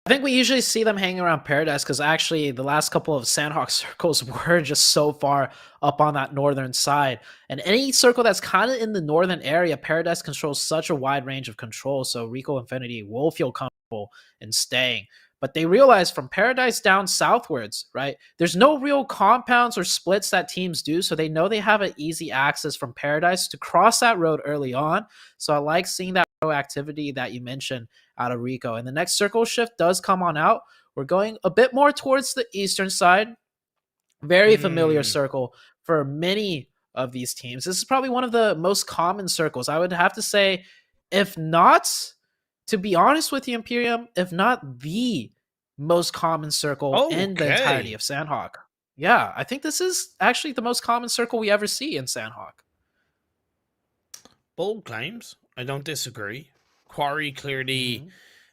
I think we usually see them hanging around Paradise because actually the last couple of Sanhok circles were just so far up on that northern side. And any circle that's kind of in the northern area, Paradise controls such a wide range of control, so Rico Infinity will feel comfortable in staying. But they realize from Paradise down southwards, right, there's no real compounds or splits that teams do, so they know they have an easy access from Paradise to cross that road early on. So I like seeing that proactivity that you mentioned out of Rico. And the next circle shift does come on out. We're going a bit more towards the eastern side. Very familiar circle for many of these teams. This is probably one of the most common circles. I would have to say, if not, to be honest with you, Imperium, if not the most common circle in the entirety of Sanhok. Yeah, I think this is actually the most common circle we ever see in Sanhok. Bold claims. I don't disagree. Quarry clearly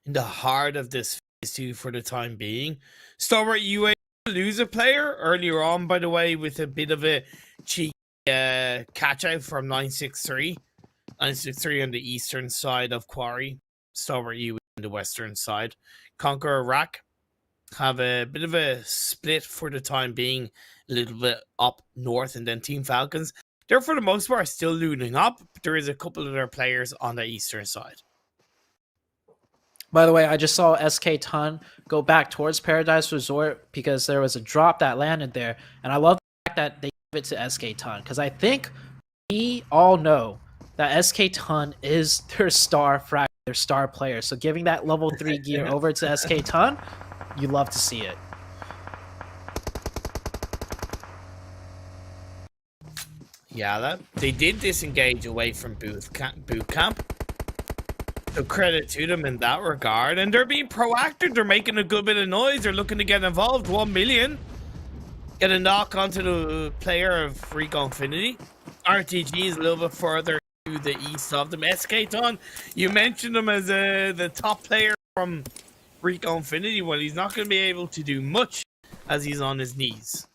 in the heart of this phase 2 for the time being. Stalwart UAE lose a player earlier on, by the way, with a bit of a cheeky catch out from 963. 963 on the eastern side of Quarry. Stalwart UAE on the western side. CONQUEROR Rack have a bit of a split for the time being, a little bit up north, and then Team Falcons. They're for the most part still looting up, but there is a couple of their players on the eastern side. By the way, I just saw SK Ton go back towards Paradise Resort because there was a drop that landed there. And I love the fact that they give it to SK Ton because I think we all know that SK Ton is their star frag, their star player. So giving that level 3 gear over to SK Ton, you love to see it. Yeah, they did disengage away from boot camp. So credit to them in that regard. And they're being proactive. They're making a good bit of noise. They're looking to get involved. 1 million. Get a knock onto the player of Rico Infinity. RTG is a little bit further to the east of them. SK Ton, you mentioned him as the top player from Rico Infinity. Well, he's not going to be able to do much as he's on his knees.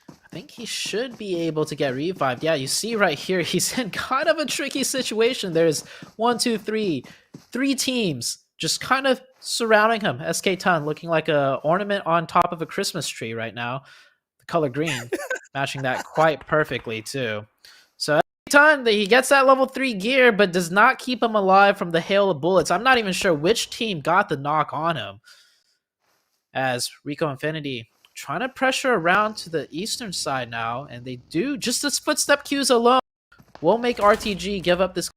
I think he should be able to get revived. Yeah, you see right here, he's in kind of a tricky situation. There's 3 teams just kind of surrounding him. SK Ton looking like a ornament on top of a Christmas tree right now. The color green matching that quite perfectly too. So SK Ton, he gets that level 3 gear, but does not keep him alive from the hail of bullets. I'm not even sure which team got the knock on him. As Rico Infinity trying to pressure around to the eastern side now, and they do. Just this footstep cues alone will make RTG give up this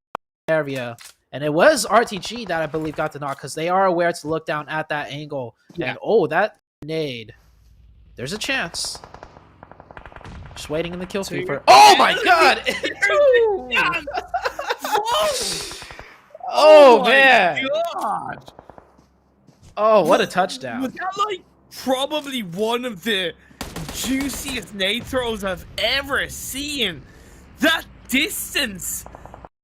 area. And it was RTG that I believe got the knock because they are aware to look down at that angle. Yeah. And oh, that grenade. There's a chance. Just waiting in the kill streak for. Oh my god! Oh man! God. Oh, what a touchdown! Was that like probably one of the juiciest nade throws I've ever seen? That distance,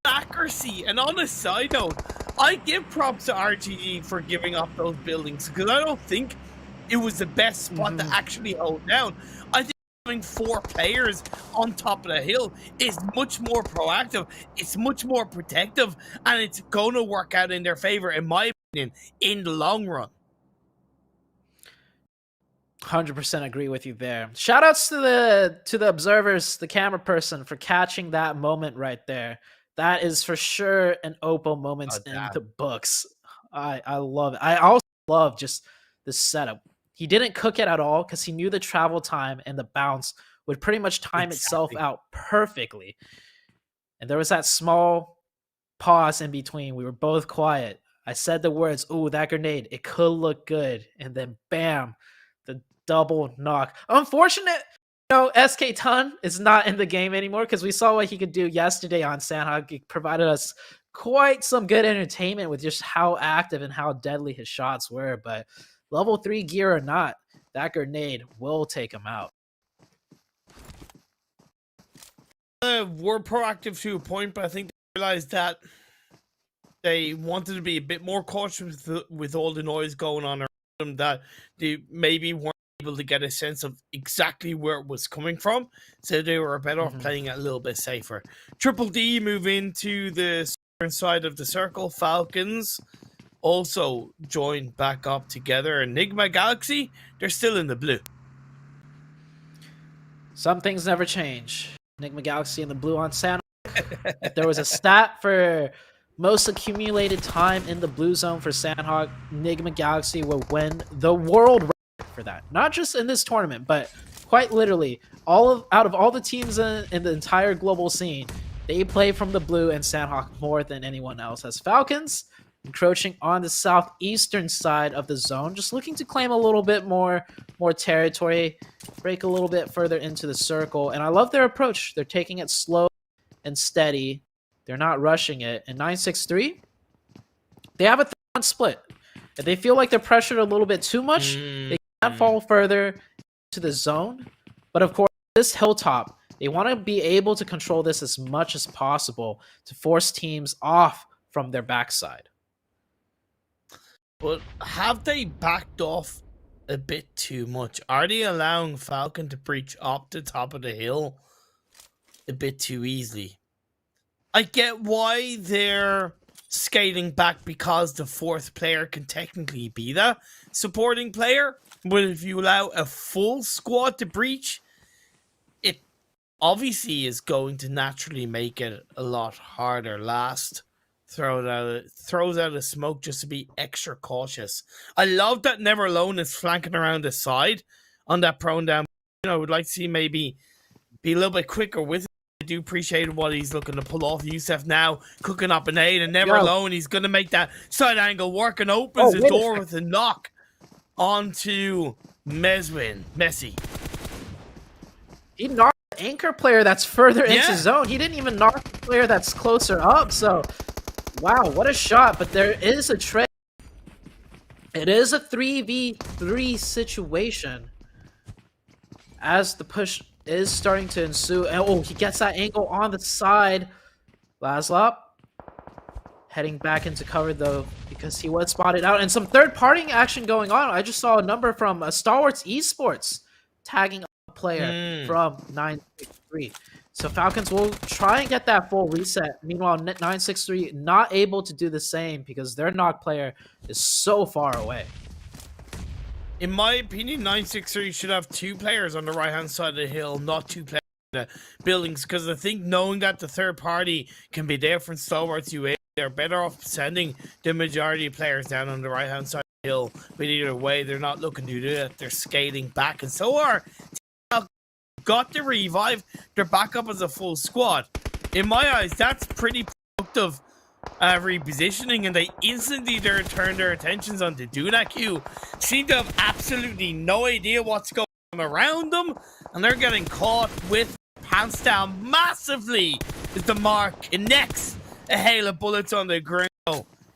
accuracy, and on a side note, I give props to RTG for giving up those buildings because I don't think it was the best spot to actually hold down. I think having 4 players on top of the hill is much more proactive, it's much more protective, and it's going to work out in their favor, in my opinion, in the long run. 100% agree with you there. Shout outs to the observers, the camera person, for catching that moment right there. That is for sure an Oppo moment in the books. I love it. I also love just the setup. He didn't cook it at all because he knew the travel time and the bounce would pretty much time itself out perfectly. And there was that small pause in between. We were both quiet. I said the words, "Ooh, that grenade, it could look good." And then bam, the double knock. Unfortunate, SK Ton is not in the game anymore because we saw what he could do yesterday on Sanhok. He provided us quite some good entertainment with just how active and how deadly his shots were. But level 3 gear or not, that grenade will take him out. Were proactive to a point, but I think they realized that they wanted to be a bit more cautious with all the noise going on around them, that they maybe weren't able to get a sense of exactly where it was coming from, so they were better off playing it a little bit safer. Triple D move into the southern side of the circle. Falcons also join back up together, and Nigma Galaxy, they're still in the blue. Some things never change. Nigma Galaxy in the blue on Sanhok. If there was a stat for most accumulated time in the blue zone for Sanhok, Nigma Galaxy will win the world record for that. Not just in this tournament, but quite literally, out of all the teams in the entire global scene, they play from the blue and Sanhok more than anyone else. As Falcons encroaching on the southeastern side of the zone, just looking to claim a little bit more territory, break a little bit further into the circle. And I love their approach. They're taking it slow and steady. They're not rushing it. And 963, they have a 3-1 split. If they feel like they're pressured a little bit too much, they can't fall further to the zone. But of course, this hilltop, they want to be able to control this as much as possible to force teams off from their backside. But have they backed off a bit too much? Are they allowing Falcon to breach up the top of the hill a bit too easily? I get why they're skating back, because the 4th player can technically be the supporting player. But if you allow a full squad to breach, it obviously is going to naturally make it a lot harder. Last throws out a smoke just to be extra cautious. I love that Never Alone is flanking around the side on that prone down. I would like to see maybe be a little bit quicker with it. I do appreciate what he's looking to pull off. Yusef now cooking up an aid, and Never Alone, he's going to make that side angle work and opens the door with a knock onto Messi. He knocked the anchor player that's further into zone. He didn't even knock the player that's closer up. So, wow, what a shot. But there is a trade. It is a 3v3 situation as the push is starting to ensue. And, he gets that angle on the side. YaLLa heading back into cover, though, because he was spotted out. And some third-party action going on. I just saw a number from Stalwart Esports tagging a player from 963. So Falcons will try and get that full reset. Meanwhile, 963 not able to do the same because their knock player is so far away. In my opinion, 963 should have 2 players on the right-hand side of the hill, not 2 players in the buildings, because I think knowing that the third party can be there from Stalwart UAE, they're better off sending the majority of players down on the right-hand side of the hill. But either way, they're not looking to do that. They're skating back, and so are got the revive. They're back up as a full squad. In my eyes, that's pretty productive repositioning, and they instantly turned their attentions onto Dunak, who seem to have absolutely no idea what's going on around them, and they're getting caught with pants down massively as the mark connects a hail of bullets on the ground.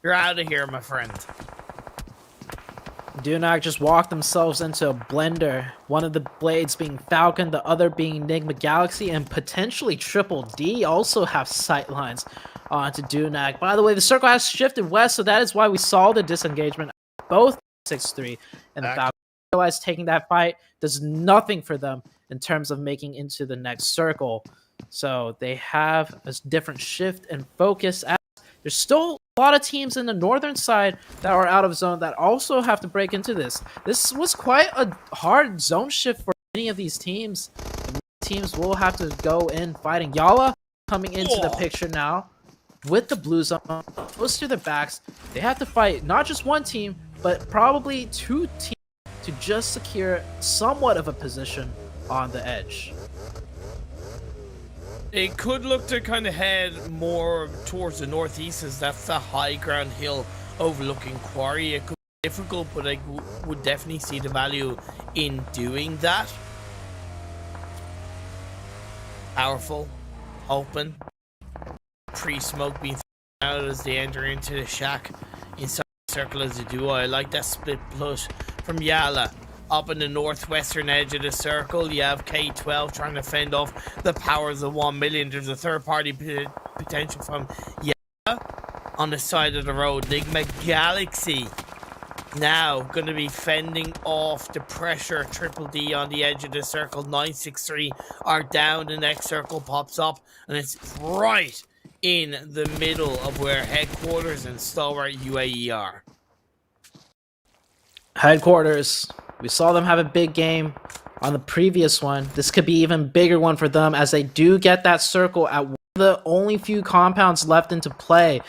You're out of here, my friend. Dunak just walked themselves into a blender. One of the blades being Falcon, the other being Nigma Galaxy, and potentially Triple D also have sightlines onto Dunak. By the way, the circle has shifted west, so that is why we saw the disengagement. Both 6-3 and the Falcons realized taking that fight does nothing for them in terms of making into the next circle. So they have a different shift and focus. There's still a lot of teams in the northern side that are out of zone that also have to break into this. This was quite a hard zone shift for many of these teams. And teams will have to go in fighting. YaLLa coming into the picture now with the blue zone close to their backs. They have to fight not just one team, but probably two teams to just secure somewhat of a position on the edge. It could look to kind of head more towards the northeast, as that's the high ground hill overlooking Quarry. It could be difficult, but I would definitely see the value in doing that. Powerful, open, pre-smoke being thrown out as they enter into the shack inside the circle as a duo. I like that split push from YaLLa. Up in the northwestern edge of the circle, you have K12 trying to fend off the powers of 1 million. There's a third-party potential from YaLLa on the side of the road. Nigma Galaxy now going to be fending off the pressure. Triple D on the edge of the circle. 963 are down. The next circle pops up, and it's right in the middle of where headquarters and Stalwart UAE are. Headquarters. We saw them have a big game on the previous one. This could be even bigger one for them as they do get that circle at one of the only few compounds left into play.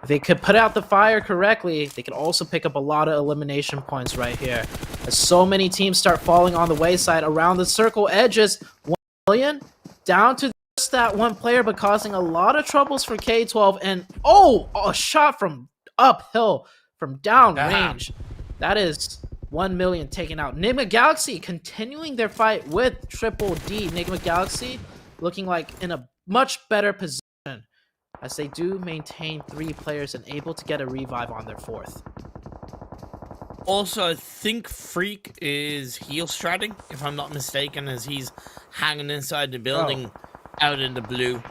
If they could put out the fire correctly, they could also pick up a lot of elimination points right here. As so many teams start falling on the wayside around the circle edges, 1 million down to just that one player, but causing a lot of troubles for K12. And a shot from uphill from down range. That is 1 million taken out. Nigma Galaxy continuing their fight with Triple D. Nigma Galaxy looking like in a much better position as they do maintain 3 players and able to get a revive on their 4th. Also, I think Freak is heel stratting, if I'm not mistaken, as he's hanging inside the building out in the blue.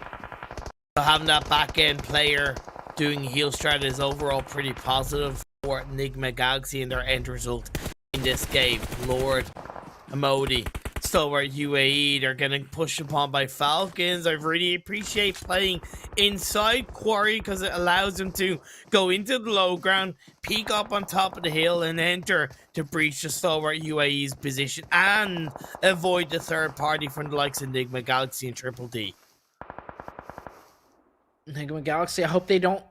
So having that back end player doing heel strat is overall pretty positive for Nigma Galaxy and their end result in this game. Lord, Emodi, Stalwart UAE, they're getting pushed upon by Falcons. I really appreciate playing inside Quarry because it allows them to go into the low ground, peek up on top of the hill, and enter to breach the Stalwart UAE's position and avoid the third party from the likes of Nigma Galaxy and Triple D. Nigma Galaxy, I hope they don't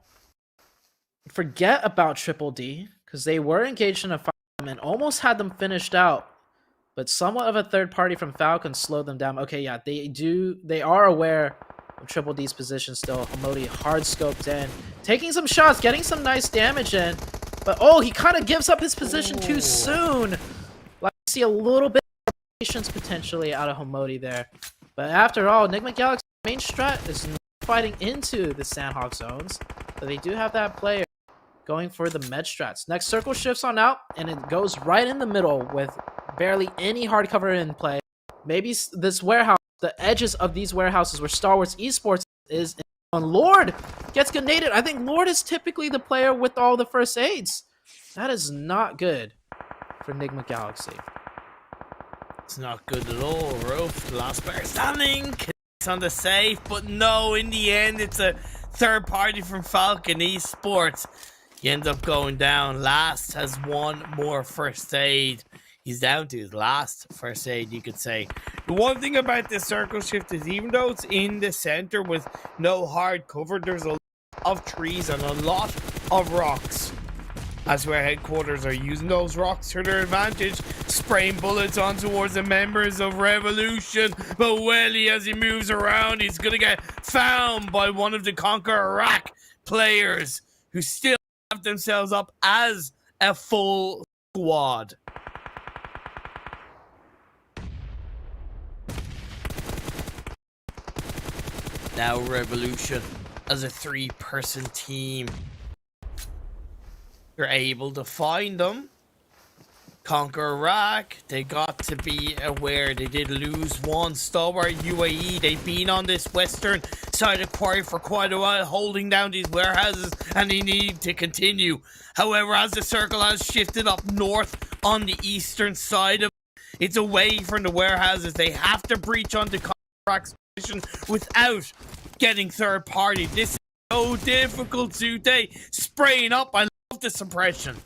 forget about Triple D because they were engaged in a fight and almost had them finished out, but somewhat of a third party from Falcons slowed them down. Okay, yeah, they are aware of Triple D's position still. Emodi hard scoped in, taking some shots, getting some nice damage in, but he kind of gives up his position too soon. Like, see a little bit of patience potentially out of Emodi there, but after all, Nigma Galaxy's main strat is not fighting into the Sanhok zones, but they do have that player going for the med strats. Next circle shifts on out, and it goes right in the middle with barely any hard cover in play. Maybe this warehouse, the edges of these warehouses where YaLLa Esports is, and Lord gets grenaded. I think Lord is typically the player with all the first aids. That is not good for Nigma Galaxy. It's not good at all. Roof, the last player standing, it's on the safe, but no, in the end, it's a third party from Falcon Esports. He ends up going down. Last has one more first aid. He's down to his last first aid, you could say. The one thing about this circle shift is even though it's in the center with no hard cover, there's a lot of trees and a lot of rocks. That's where headquarters are using those rocks to their advantage, spraying bullets on towards the members of Revolution. But Welly, as he moves around, he's going to get found by one of the KONQUEROR players who still have themselves up as a full squad. Now Revolution as a 3-person team. You're able to find them. KONQUEROR, they got to be aware they did lose one. Stalwart UAE, they've been on this western side of Quarry for quite a while, holding down these warehouses, and they need to continue. However, as the circle has shifted up north on the eastern side of It's away from the warehouses. They have to breach onto contract position without getting third party. This is so difficult today. Spraying up. I love the suppression.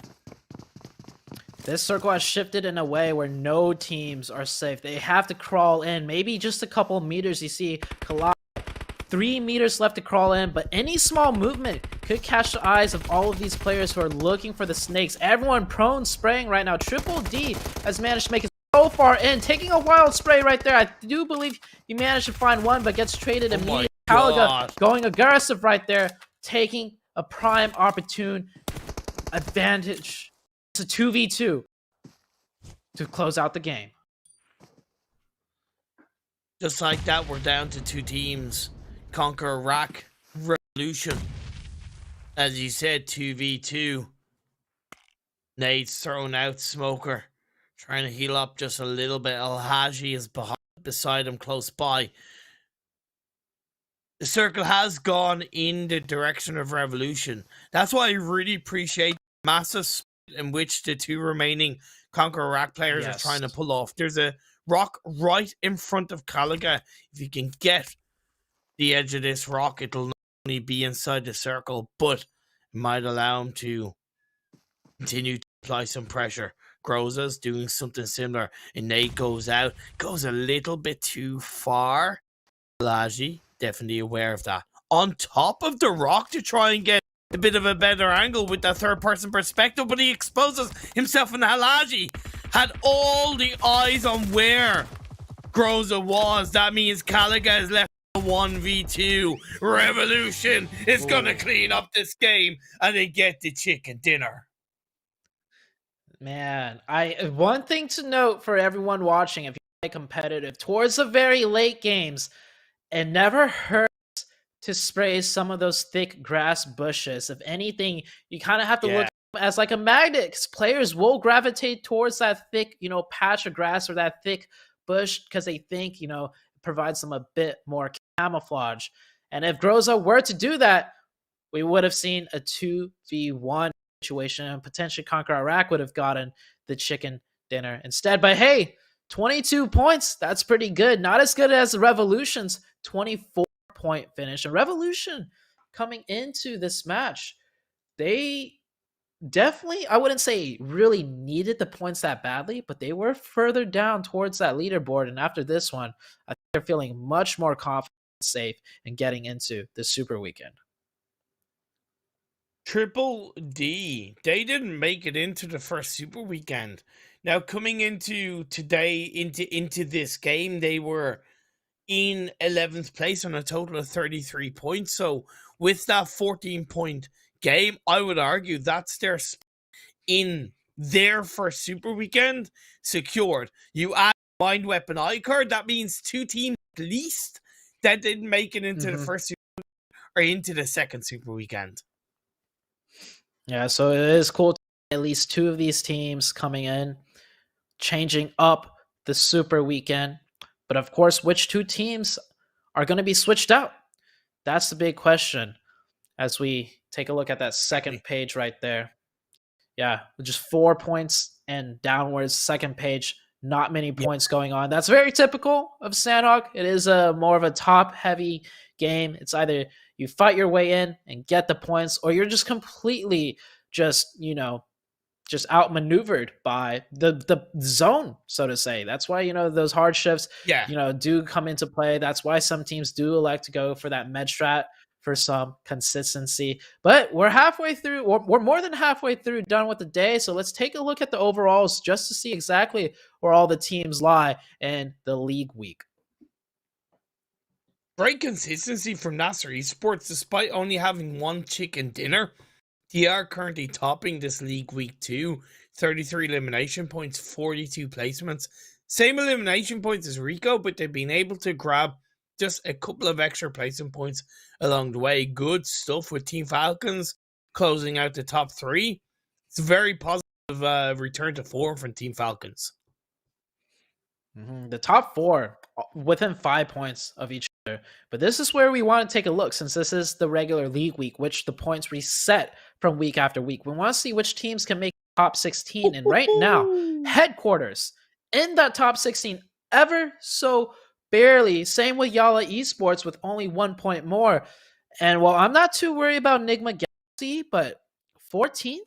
This circle has shifted in a way where no teams are safe. They have to crawl in. Maybe just a couple meters. You see Kalai, 3 meters left to crawl in, but any small movement could catch the eyes of all of these players who are looking for the snakes. Everyone prone spraying right now. Triple D has managed to make it so far in, taking a wild spray right there. I do believe he managed to find one, but gets traded immediately. KAMIKAZE going aggressive right there, taking a prime opportune advantage. It's a 2v2 to close out the game. Just like that, we're down to 2 teams. Conqueror Rack, Revolution. As you said, 2v2. Nade's thrown out. Smoker trying to heal up just a little bit. Al-Haji is beside him, close by. The circle has gone in the direction of Revolution. That's why I really appreciate the massive split in which the 2 remaining Conqueror Rack players are trying to pull off. There's a rock right in front of Caliga. If you can get the edge of this rock, it'll not only be inside the circle, but it might allow him to continue to apply some pressure. Groza's doing something similar, and Nate goes out, goes a little bit too far. Laji, definitely aware of that. On top of the rock to try and get a bit of a better angle with that third-person perspective, but he exposes himself, and Halaji had all the eyes on where Groza was. That means Caliga is left 1v2. Revolution is gonna clean up this game, and they get the chicken dinner. Man, one thing to note for everyone watching, if you play competitive towards the very late games, it never hurts to spray some of those thick grass bushes. If anything, you kind of have to look as like a magnet, because players will gravitate towards that thick, patch of grass or that thick bush, because they think, it provides them a bit more camouflage. And if Groza were to do that, we would have seen a 2v1 situation, and potentially Conqueror Iraq would have gotten the chicken dinner instead. But hey, 22 points, that's pretty good. Not as good as the Revolution's 24-point finish. And Revolution coming into this match, they definitely, I wouldn't say really needed the points that badly, but they were further down towards that leaderboard. And after this one, I think they're feeling much more confident and safe in getting into the Super Weekend. Triple D, they didn't make it into the first Super Weekend. Now coming into today, into this game, they were in 11th place on a total of 33 points. So with that 14-point game, I would argue that's their in their first Super Weekend secured. You add Mind Weapon iKURD, that means 2 teams at least that didn't make it into the first Super Weekend or into the second Super Weekend. Yeah, so it is cool to see at least 2 of these teams coming in, changing up the Super Weekend. But of course, which 2 teams are going to be switched out? That's the big question as we take a look at that second page right there. Yeah, just 4 points and downwards. Second page, not many points going on. That's very typical of Sanhok. It is more of a top-heavy game. It's either you fight your way in and get the points, or you're just completely just outmaneuvered by the zone, so to say. That's why, those hard shifts, do come into play. That's why some teams do elect to go for that med strat for some consistency. But we're halfway through, we're more than halfway through done with the day. So let's take a look at the overalls just to see exactly where all the teams lie in the league week. Great consistency from NASR Esports, despite only having 1 chicken dinner. They are currently topping this league week 2, 33 elimination points, 42 placements. Same elimination points as Rico, but they've been able to grab just a couple of extra placement points along the way. Good stuff with Team Falcons closing out the top 3. It's a very positive return to form from Team Falcons. The top 4 within 5 points of each other. But this is where we want to take a look, since this is the regular league week, which the points reset from week after week. We want to see which teams can make top 16. And right now, Headquarters in that top 16 ever so barely. Same with YaLLa Esports with only 1 point more. And while I'm not too worried about Nigma Galaxy, but 14th,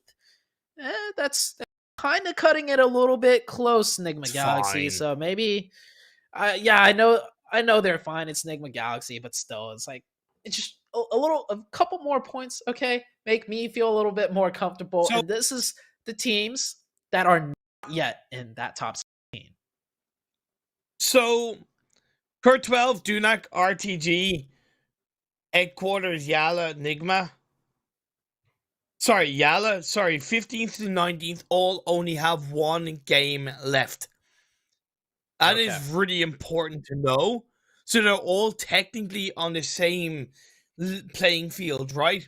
that's kind of cutting it a little bit close, Nigma It's Galaxy. fine. So maybe, I know they're fine. It's Nigma Galaxy, but still, it's like it's just a couple more points. Okay, make me feel a little bit more comfortable. So- and this is the teams that are not yet in that top 16. So, KURD 12, Dunak, RTG, Headquarters, YaLLa, Nigma. Sorry, YaLLa. Sorry, 15th to 19th all only have 1 game left. That is really important to know. So they're all technically on the same playing field, right?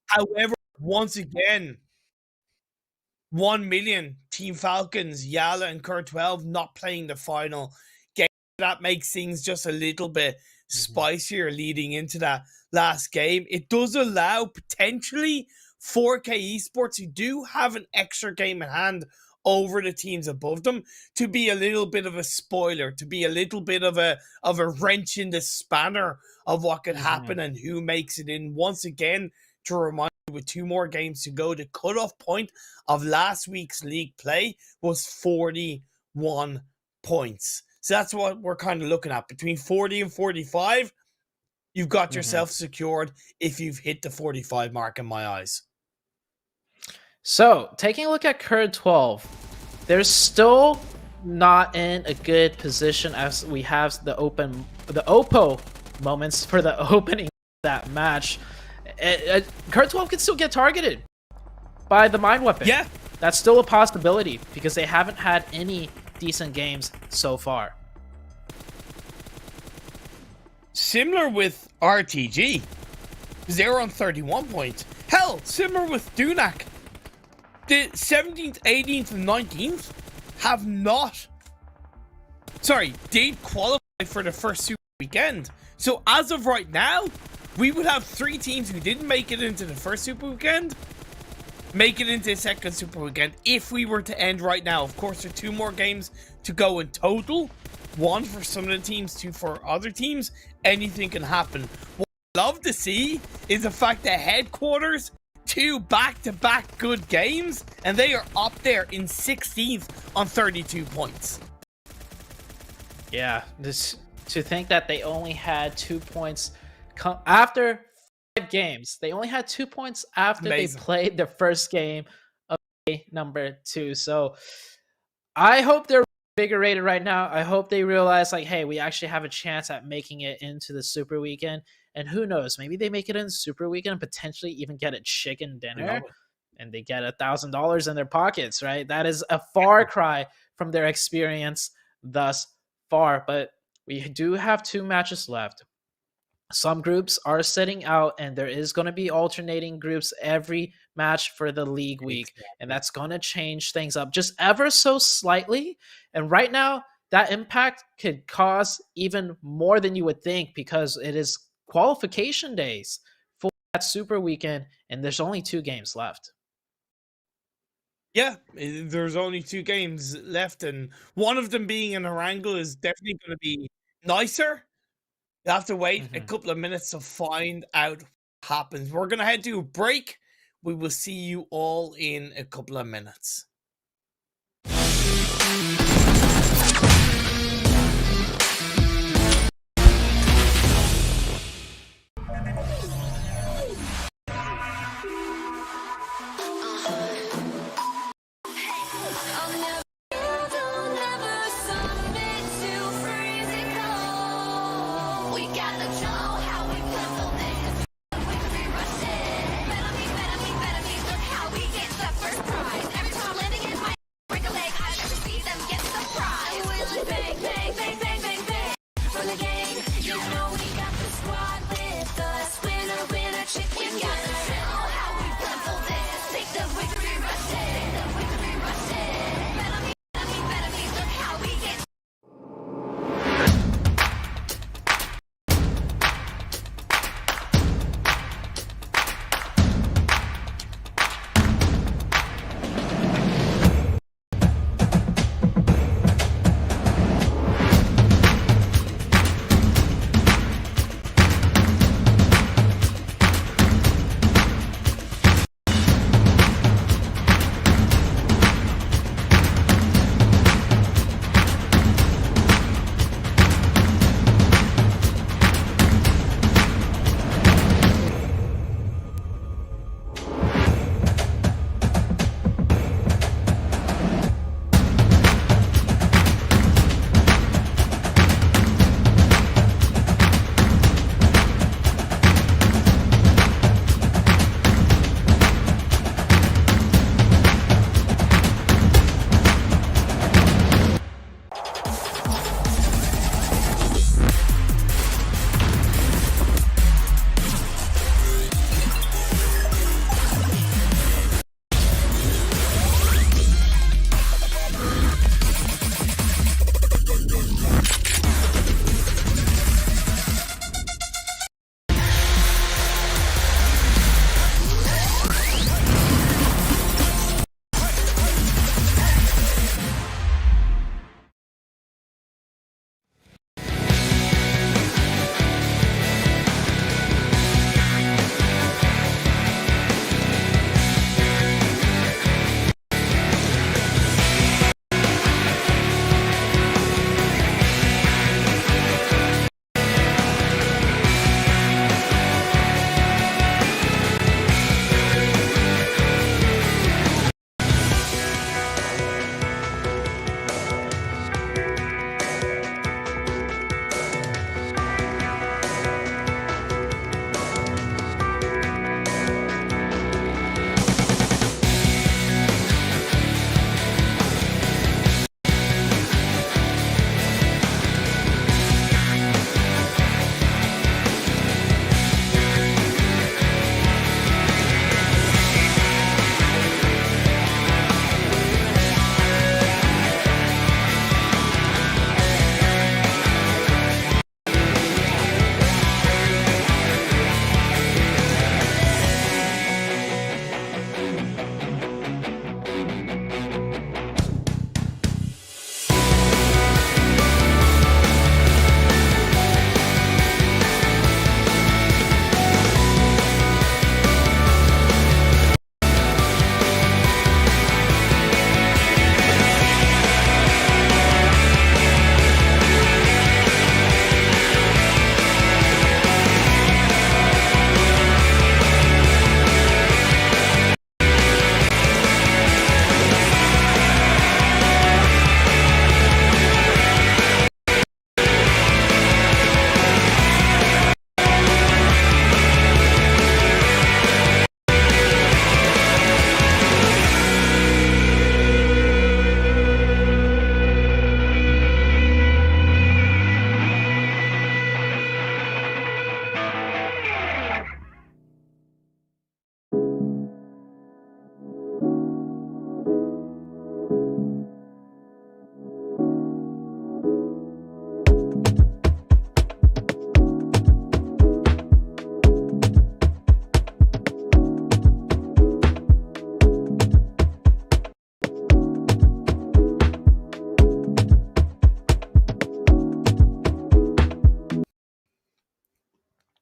However, once again, 1 million Team Falcons, YaLLa, and KURD 12 not playing the final game. That makes things just a little bit spicier leading into that last game. It does allow potentially 4K Esports, who do have an extra game in hand over the teams above them, to be a little bit of a spoiler, to be a little bit of a wrench in the spanner of what could happen and who makes it in. Once again, to remind you, with 2 more games to go, the cutoff point of last week's league play was 41 points. So that's what we're kind of looking at. Between 40 and 45, you've got yourself secured if you've hit the 45 mark in my eyes. So, taking a look at KURD 12, they're still not in a good position as we have the OPPO moments for the opening of that match. KURD 12 can still get targeted by the Mind Weapon. Yeah. That's still a possibility because they haven't had any decent games so far. Similar with RTG, because they were on 31 points. Hell, similar with Dunak. The 17th, 18th, and 19th have not... Sorry, did qualify for the first Super Weekend. So as of right now, we would have 3 teams who didn't make it into the first Super Weekend make it into the second Super Weekend if we were to end right now. Of course, there are 2 more games to go in total. 1 for some of the teams, 2 for other teams. Anything can happen. What I love to see is the fact that Headquarters, 2 back-to-back good games, and they are up there in 16th on 32 points. Yeah, to think that they only had 2 points after 5 games. They only had 2 points after Amazing. they played their first game of number 2. So I hope they're invigorated right now. I hope they realize, like, hey, we actually have a chance at making it into the Super Weekend. And who knows, maybe they make it in Super Weekend and potentially even get a chicken dinner and they get $1,000 in their pockets, right? That is a far cry from their experience thus far. But we do have 2 matches left. Some groups are sitting out, and there is going to be alternating groups every match for the league week. And that's going to change things up just ever so slightly. And right now, that impact could cause even more than you would think because it is qualification days for that Super Weekend, and there's only 2 games left. Yeah, there's only 2 games left, and one of them being in Erangel is definitely going to be nicer. You'll have to wait a couple of minutes to find out what happens. We're going to head to a break. We will see you all in a couple of minutes.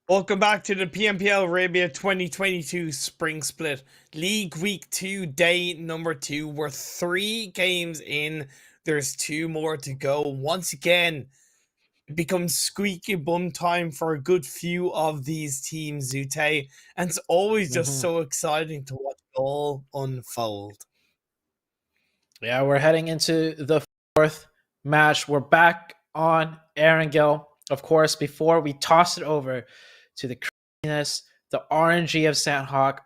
Welcome back to the PMPL Arabia 2022 Spring Split League Week 2, day number 2. We're 3 games in. There's 2 more to go. Once again, it becomes squeaky bum time for a good few of these teams, Zute. And it's always just so exciting to watch it all unfold. Yeah, we're heading into the 4th match. We're back on Erangel. Of course, before we toss it over to the craziness, the RNG of Sanhok,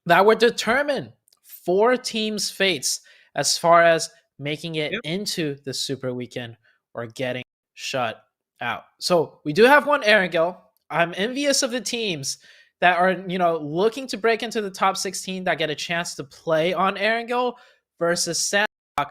that would determine 4 teams' fates as far as making it into the Super Weekend or getting shut out. So we do have one Erangel. I'm envious of the teams that are, looking to break into the top 16 that get a chance to play on Erangel versus Sanhok.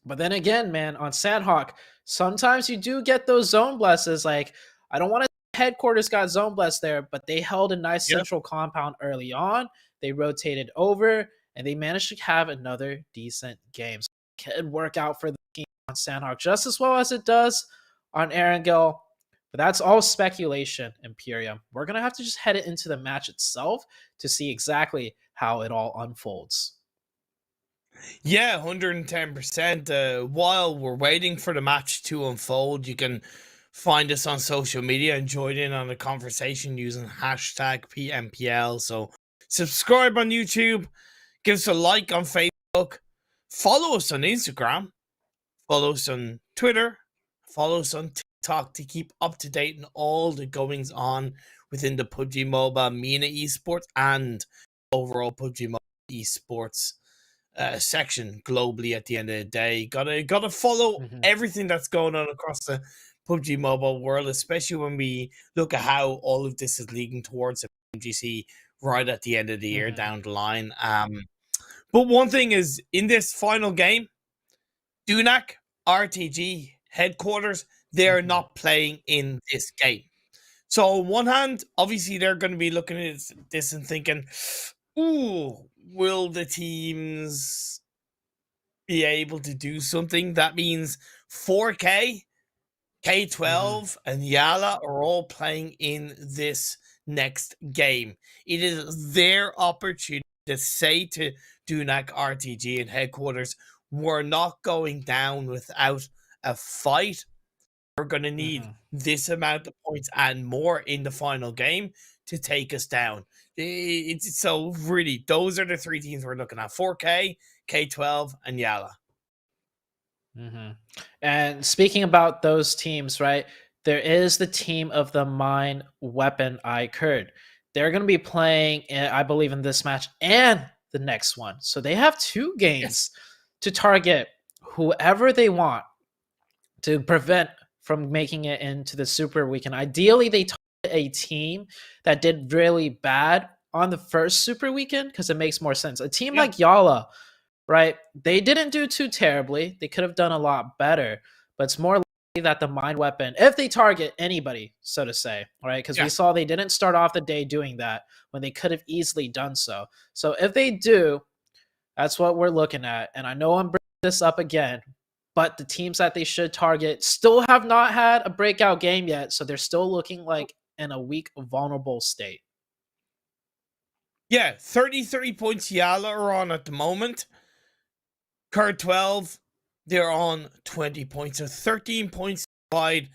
But then again, man, on Sanhok, sometimes you do get those zone blesses. Like, I don't want to headquarters got zone blessed there, but they held a nice central compound early on. They rotated over, and they managed to have another decent game. So it could work out for the team on Sanhok just as well as it does on Erangel. But that's all speculation, Imperium. We're going to have to just head it into the match itself to see exactly how it all unfolds. Yeah, 110%. While we're waiting for the match to unfold, you can find us on social media and join in on the conversation using hashtag PMPL. So subscribe on YouTube, give us a like on Facebook, follow us on Instagram, follow us on Twitter, follow us on TikTok to keep up to date on all the goings on within the PUBG Mobile MENA Esports and overall PUBG Mobile Esports section globally. At the end of the day, gotta follow everything that's going on across the PUBG Mobile world, especially when we look at how all of this is leading towards a MGC right at the end of the year down the line. But one thing is, in this final game, Dunak RTG headquarters, they're not playing in this game. So on one hand, obviously they're going to be looking at this and thinking, ooh, will the teams be able to do something? That means 4K, K12, and YaLLa are all playing in this next game. It is their opportunity to say to Dunak RTG and headquarters, we're not going down without a fight. We're going to need this amount of points and more in the final game to take us down. So really, those are the 3 teams we're looking at: 4K, K12, and YaLLa. And speaking about those teams, right, there is the team of the mine weapon iKURD. They're going to be playing, I believe, in this match and the next one. So they have 2 games to target whoever they want to prevent from making it into the Super Weekend. Ideally, they target a team that did really bad on the first Super Weekend because it makes more sense. A team like YaLLa, right? They didn't do too terribly. They could have done a lot better, but it's more likely that the mine weapon, if they target anybody, so to say, right? Because we saw they didn't start off the day doing that when they could have easily done so. So if they do, that's what we're looking at. And I know I'm bringing this up again, but the teams that they should target still have not had a breakout game yet, so they're still looking like in a weak, vulnerable state. Yeah, 33 points YaLLa are on at the moment. KURD 12, they're on 20 points. So 13 points wide,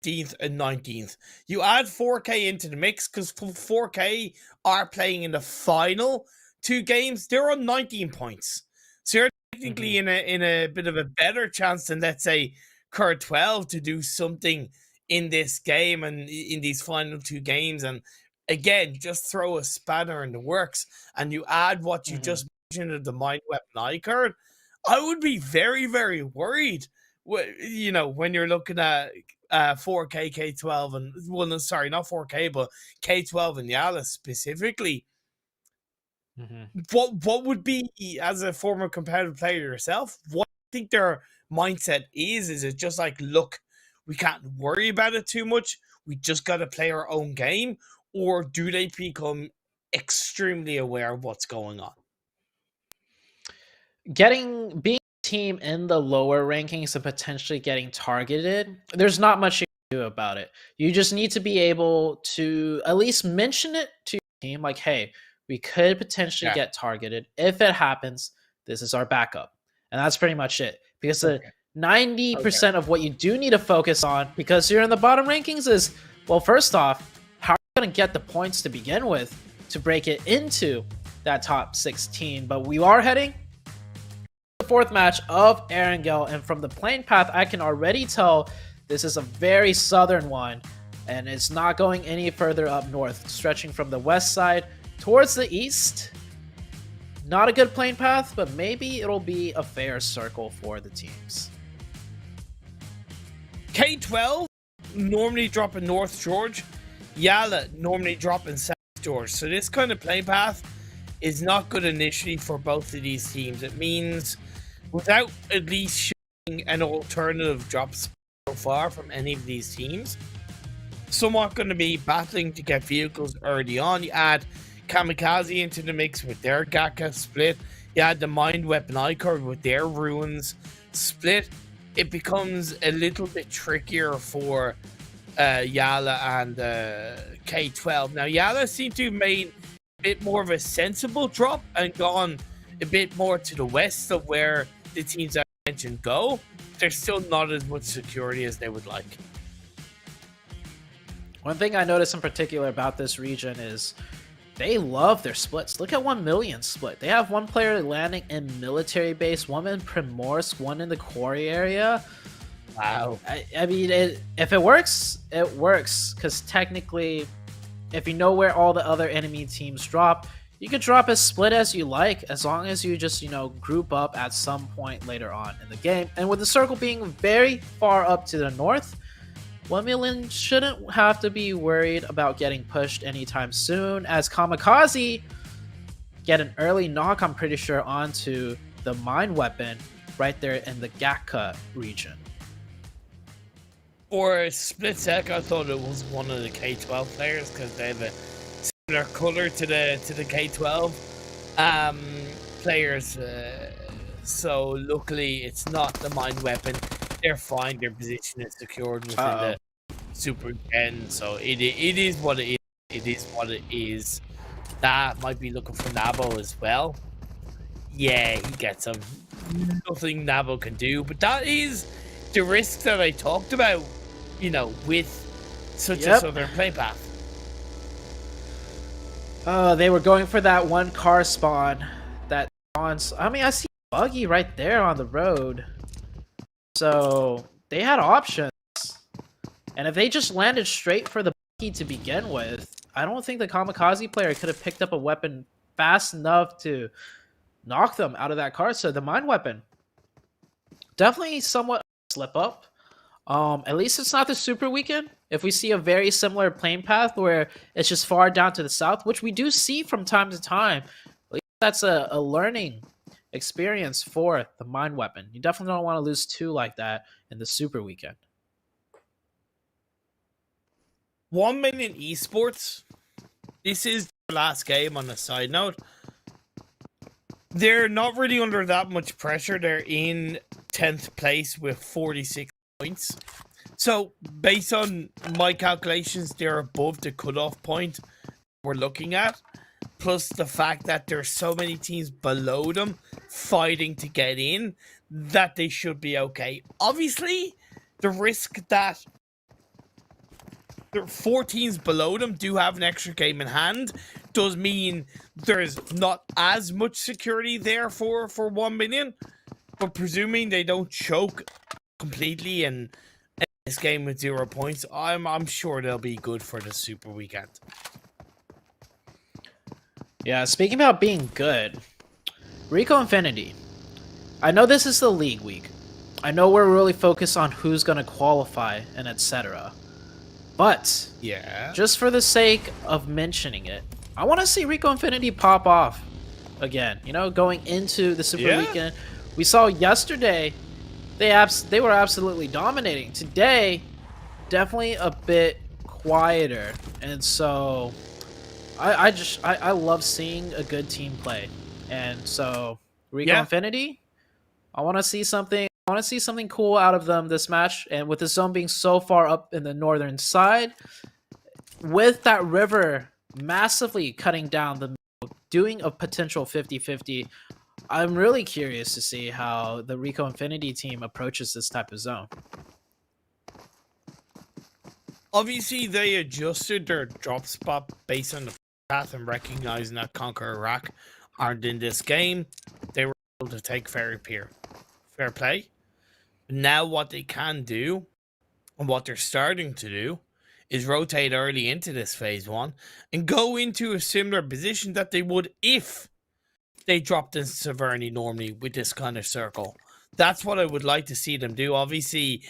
15th and 19th. You add 4K into the mix because 4K are playing in the final 2 games. They're on 19 points. So you're technically in a bit of a better chance than, let's say, KURD 12 to do something in this game and in these final 2 games. And again, just throw a spanner in the works and you add what you just mentioned of the mine weapon iKURD. I would be very, very worried, when you're looking at 4K, K12, and, well, no, sorry, not 4K, but K12 and YaLLa specifically. What would be, as a former competitive player yourself, what do you think their mindset is? Is it just like, look, we can't worry about it too much, we just got to play our own game? Or do they become extremely aware of what's going on? Being a team in the lower rankings and potentially getting targeted, there's not much you do about it. You just need to be able to at least mention it to your team, like, hey, we could potentially get targeted. If it happens, this is our backup. And that's pretty much it. Because the 90% of what you do need to focus on, because you're in the bottom rankings, is, well, first off, how are you going to get the points to begin with to break it into that top 16? But we are heading to the fourth match of Erangel, and from the playing path, I can already tell this is a very southern one, and it's not going any further up north, stretching from the west side towards the east. Not a good playing path, but maybe it'll be a fair circle for the teams. K12 normally drop in North George. YaLLa normally drop in South George. So this kind of play path is not good initially for both of these teams. It means without at least showing an alternative drop so far from any of these teams, somewhat going to be battling to get vehicles early on. You add KAMIKAZE into the mix with their Gaka split. You add the Mind Weapon iKURD with their Ruins split. It becomes a little bit trickier for YaLLa and K12. Now, YaLLa seem to have made a bit more of a sensible drop and gone a bit more to the west of where the teams I mentioned go. There's still not as much security as they would like. One thing I noticed in particular about this region is they love their splits. Look at 1,000,000 split. They have one player landing in military base, one in Primorsk, one in the quarry area. Wow. I mean, if it works, it works. Because technically, if you know where all the other enemy teams drop, you can drop as split as you like, as long as you just, group up at some point later on in the game. And with the circle being very far up to the north, 1,000,000 shouldn't have to be worried about getting pushed anytime soon, as KAMIKAZE get an early knock, I'm pretty sure, onto the Mind Weapon right there in the Gaka region. For a split sec, I thought it was one of the K12 players because they have a similar color to the K12 players. So luckily, it's not the Mind Weapon. They're fine. Their position is secured within the Super 10. So it is what it is. It is what it is. That might be looking for Nabo as well. Yeah, he gets him. Nothing Nabo can do. But that is the risk that I talked about, with such a southern play path. They were going for that one car spawn. I see Buggy right there on the road. So they had options. And if they just landed straight for the Buggy to begin with, I don't think the KAMIKAZE player could have picked up a weapon fast enough to knock them out of that car. So the Mind Weapon, definitely somewhat slip up. At least it's not the Super Weekend. If we see a very similar plane path where it's just far down to the south, which we do see from time to time, at least that's a learning experience for the Mind Weapon. You definitely don't want to lose two like that in the Super Weekend. 1,000,000 Esports. This is the last game on a side note. They're not really under that much pressure. They're in 10th place with 46 points. So, based on my calculations, they're above the cutoff point we're looking at. Plus the fact that there's so many teams below them fighting to get in that they should be okay. Obviously, the risk that the 4 teams below them do have an extra game in hand does mean there's not as much security there for 1,000,000. But presuming they don't choke completely and end this game with 0 points, I'm sure they'll be good for the Super Weekend. Yeah, speaking about being good, Rico Infinity. I know this is the league week. I know we're really focused on who's going to qualify and etc. But yeah, just for the sake of mentioning it, I want to see Rico Infinity pop off again. Going into the Super Weekend, we saw yesterday they were absolutely dominating. Today, definitely a bit quieter, and so I love seeing a good team play. And so Rico Infinity, I want to see something want to see something cool out of them this match. And with the zone being so far up in the northern side, with that river massively cutting down the middle, doing a potential 50-50, I'm really curious to see how the Rico Infinity team approaches this type of zone. Obviously, they adjusted their drop spot based on the path and recognizing that Conqueror Iraq aren't in this game. They were able to take Fairy Pier. Fair play. Now what they can do, and what they're starting to do, is rotate early into this phase 1 and go into a similar position that they would if they dropped in Severny normally with this kind of circle. That's what I would like to see them do. Obviously,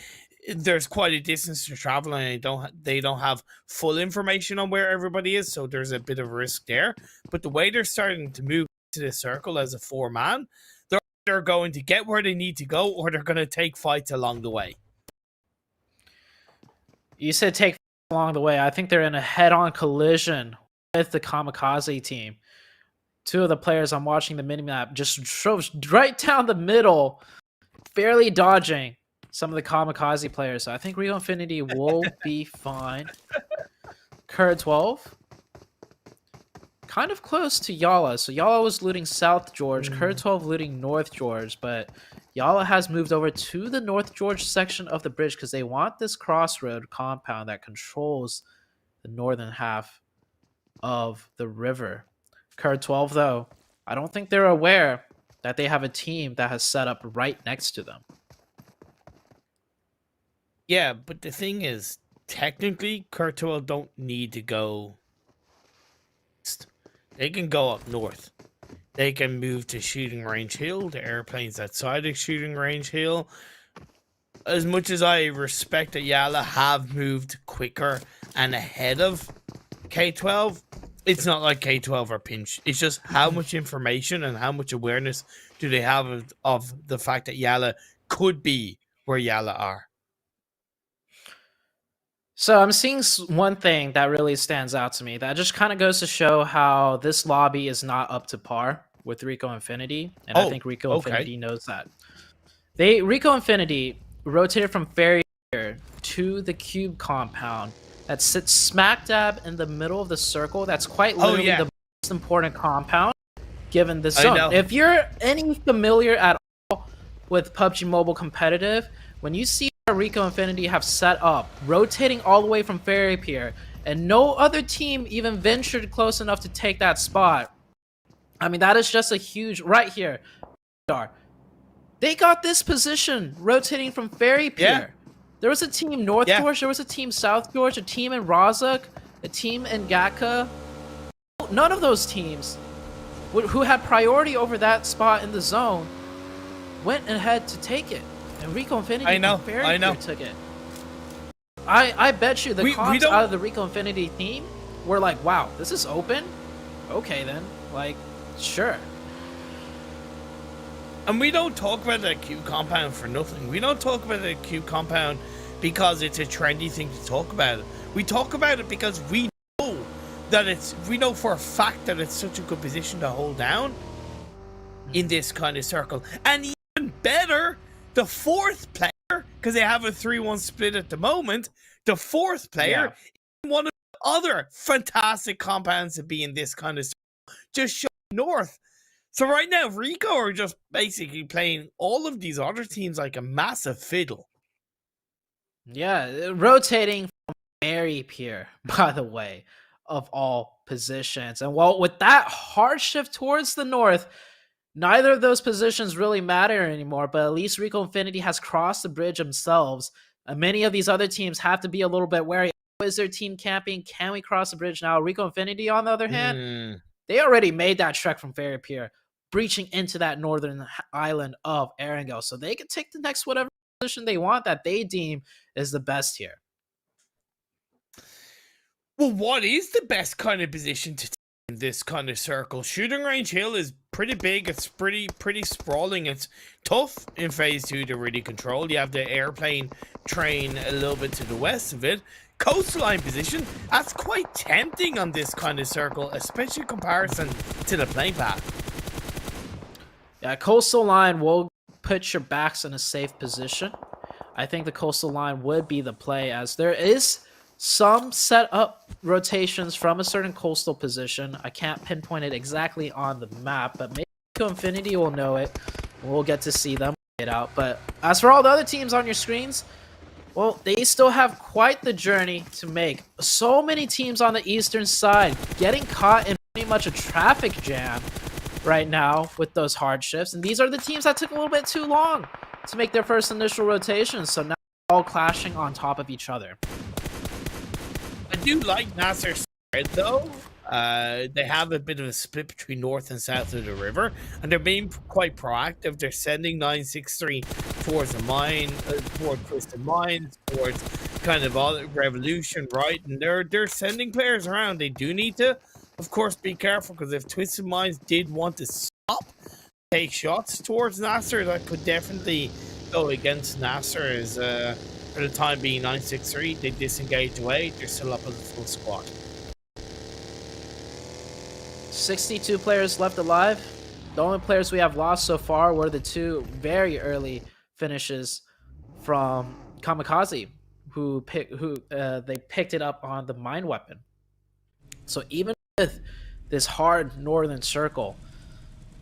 there's quite a distance to travel, and they don't have full information on where everybody is, so there's a bit of risk there. But the way they're starting to move to this circle as a 4-man, they're going to get where they need to go, or they're going to take fights along the way. You said take along the way. I think they're in a head-on collision with the KAMIKAZE team. Two of the players I'm watching the minimap just drove right down the middle, barely dodging some of the KAMIKAZE players. So I think Rico Infinity will be fine. KURD 12. Kind of close to YaLLa. So YaLLa was looting South George, KURD 12 looting North George, but YaLLa has moved over to the North George section of the bridge because they want this crossroad compound that controls the northern half of the river. KURD 12, though, I don't think they're aware that they have a team that has set up right next to them. Yeah, but the thing is, technically, KURD 12 don't need to go east. They can go up north. They can move to Shooting Range Hill, the airplanes outside of Shooting Range Hill. As much as I respect that YaLLa have moved quicker and ahead of K12, it's not like K12 are pinched. It's just how much information and how much awareness do they have of the fact that YaLLa could be where YaLLa are. So I'm seeing one thing that really stands out to me that just kind of goes to show how this lobby is not up to par with Rico Infinity, and I think Rico Infinity knows that. Rico Infinity rotated from Ferry Pier to the cube compound that sits smack dab in the middle of the circle. That's quite literally the most important compound given this zone. If you're any familiar at all with PUBG Mobile competitive, when you see Rico Infinity have set up, rotating all the way from Ferry Pier, and no other team even ventured close enough to take that spot. I mean, that is just a huge, right here, they got this position rotating from Ferry Pier. Yeah. There was a team North George, there was a team South George, a team in Razak, a team in Gatka. None of those teams who had priority over that spot in the zone went ahead to take it. And Rico Infinity took it. I bet you the comps out of the Rico Infinity team were like, wow, this is open? Okay then. Like, sure. And we don't talk about the cube compound for nothing. We don't talk about the cube compound because it's a trendy thing to talk about. We talk about it because we know that we know for a fact that it's such a good position to hold down in this kind of circle. And even better, the fourth player, because they have a 3-1 split at the moment, the fourth player in one of the other fantastic compounds to be in this kind of circle, just show north. So right now, Rico are just basically playing all of these other teams like a massive fiddle. Yeah, rotating from Ferry Pier, by the way, of all positions. And well, with that hard shift towards the north, neither of those positions really matter anymore, but at least Rico Infinity has crossed the bridge themselves. And many of these other teams have to be a little bit wary. Is their team camping? Can we cross the bridge now? Rico Infinity, on the other hand, they already made that trek from Ferry Pier, breaching into that northern island of Erangel. So they can take the next whatever position they want that they deem is the best here. Well, what is the best kind of position to take in this kind of circle? Shooting Range Hill is pretty big. It's pretty sprawling. It's tough in phase 2 to really control. You have the airplane train a little bit to the west of it. Coastline position, that's quite tempting on this kind of circle, especially in comparison to the plane path. Yeah, coastal line will put your backs in a safe position, I think the coastal line would be the play, as there is some set up rotations from a certain coastal position. I can't pinpoint it exactly on the map, but maybe Infinity will know it. We'll get to see them get out. But as for all the other teams on your screens, well, they still have quite the journey to make. So many teams on the eastern side getting caught in pretty much a traffic jam right now with those hardships. And these are the teams that took a little bit too long to make their first initial rotations. So now they're all clashing on top of each other. I do like NASR's spread, though. They have a bit of a split between north and south of the river, and they're being quite proactive. They're sending 963 towards the mine, towards Twisted Mines, towards kind of all Revolution, right? And they're sending players around. They do need to, of course, be careful, because if Twisted Mines did want to stop, take shots towards NASR, that could definitely go against NASR. As for the time being, 963, they disengage away. They're still up as a full squad. 62 players left alive. The only players we have lost so far were the two very early finishes from KAMIKAZE, who they picked it up on the mine weapon. So even with this hard northern circle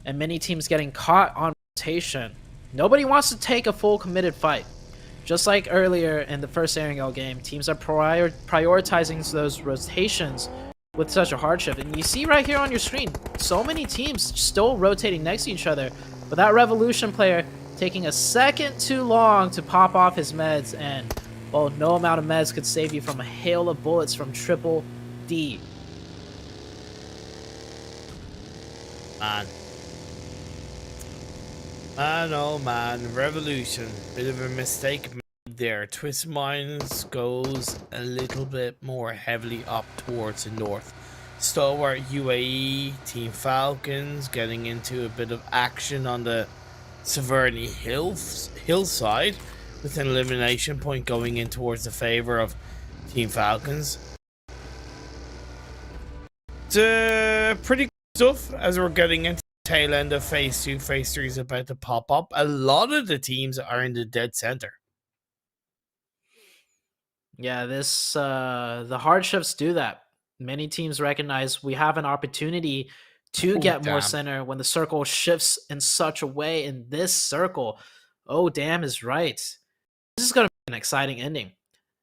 and many teams getting caught on rotation, nobody wants to take a full committed fight. Just like earlier in the first Erangel game, teams are prioritizing those rotations with such a hardship. And you see right here on your screen, so many teams still rotating next to each other, but that Revolution player taking a second too long to pop off his meds, and well, no amount of meds could save you from a hail of bullets from Triple D. Man, oh man, Revolution, bit of a mistake there. Twist Mines goes a little bit more heavily up towards the north. Stalwart UAE, Team Falcons getting into a bit of action on the Severny hillside, with an elimination point going in towards the favor of Team Falcons. It's pretty good stuff as we're getting into tail end of phase 2. Phase 3 is about to pop up. A lot of the teams are in the dead center. Yeah, this the hardships do that. Many teams recognize we have an opportunity to get more center when the circle shifts in such a way. In this circle, oh damn is right. This is going to be an exciting ending.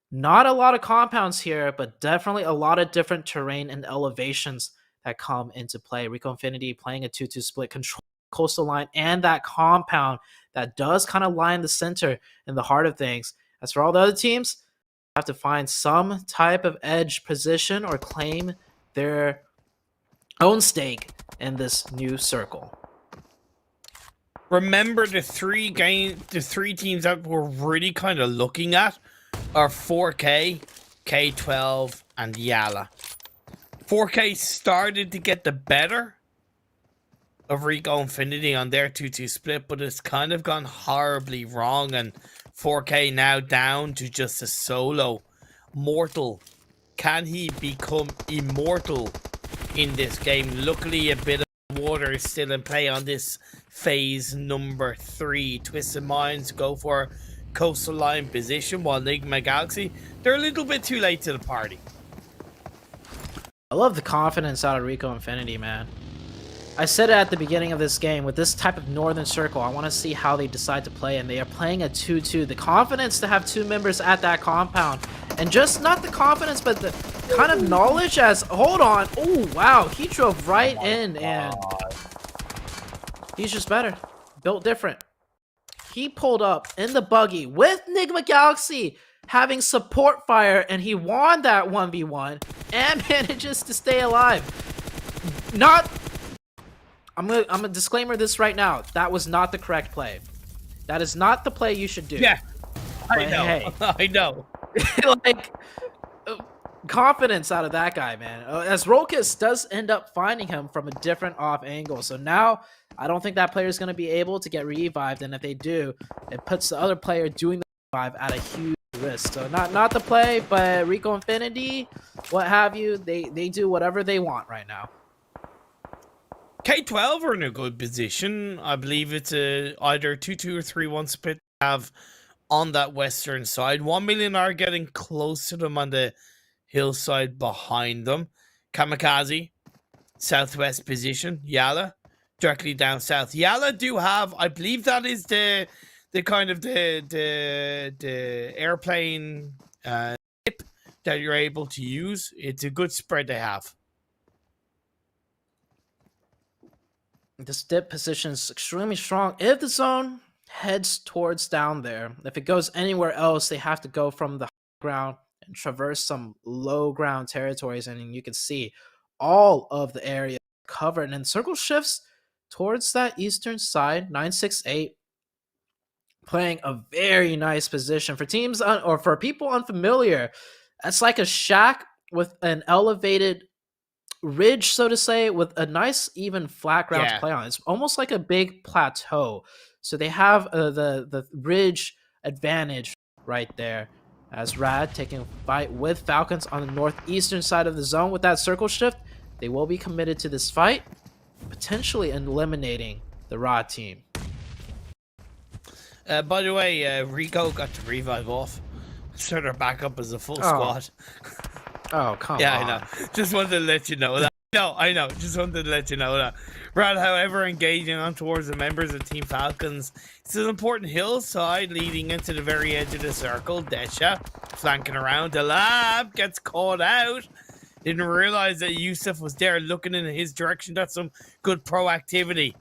Not a lot of compounds here, but definitely a lot of different terrain and elevations that come into play. Rico Infinity playing a 2-2 split, control coastal line and that compound that does kind of lie in the center in the heart of things. As for all the other teams, have to find some type of edge position or claim their own stake in this new circle. Remember, the three teams that we're really kind of looking at are 4K, K12, and YaLLa. 4K started to get the better of Rico Infinity on their 2-2 split, but it's kind of gone horribly wrong, and 4K now down to just a solo mortal. Can he become immortal in this game? Luckily, a bit of water is still in play on this phase number 3. Twisted Minds go for coastal line position, while Nigma Galaxy, they're a little bit too late to the party. I love the confidence out of Rico Infinity, man. I said it at the beginning of this game, with this type of northern circle, I want to see how they decide to play, and they are playing a 2-2. The confidence to have two members at that compound, and just not the confidence, but the kind of knowledge as, hold on, oh wow, he drove right in, and he's just better, built different. He pulled up in the buggy with Nigma Galaxy having support fire, and he won that 1v1 and manages to stay alive. I'm gonna disclaimer this right now. That was not the correct play. That is not the play you should do. Yeah, I know. Hey, I know. like, confidence out of that guy, man. As Rolkis does end up finding him from a different off angle. So now I don't think that player is going to be able to get revived. And if they do, it puts the other player doing the revive at a huge risk. So not the play, but Rico Infinity, what have you, they do whatever they want right now. K12 are in a good position. I believe it's a either 2-2 or 3-1 split they have on that western side. 1 million are getting close to them on the hillside behind them. KAMIKAZE, southwest position. YaLLa, directly down south. YaLLa do have, I believe that is the kind of the airplane tip that you're able to use. It's a good spread they have. This dip position is extremely strong. If the zone heads towards down there, if it goes anywhere else, they have to go from the high ground and traverse some low ground territories. And you can see all of the area covered. And circle shifts towards that eastern side, 968, playing a very nice position. For teams or for people unfamiliar, that's like a shack with an elevated ridge, so to say, with a nice even flat ground to play on. It's almost like a big plateau, so they have the ridge advantage right there, as Rad taking a fight with Falcons on the northeastern side of the zone. With that circle shift, they will be committed to this fight, potentially eliminating the Raw team. By the way, Rico got to revive off, so they're back up as a full squad. Oh, come on. Yeah, I know. Just wanted to let you know that. No, I know. Just wanted to let you know that. Rad, however, engaging on towards the members of Team Falcons. It's an important hillside leading into the very edge of the circle. Desha flanking around. The lab gets caught out. Didn't realize that Yusuf was there looking in his direction. That's some good proactivity.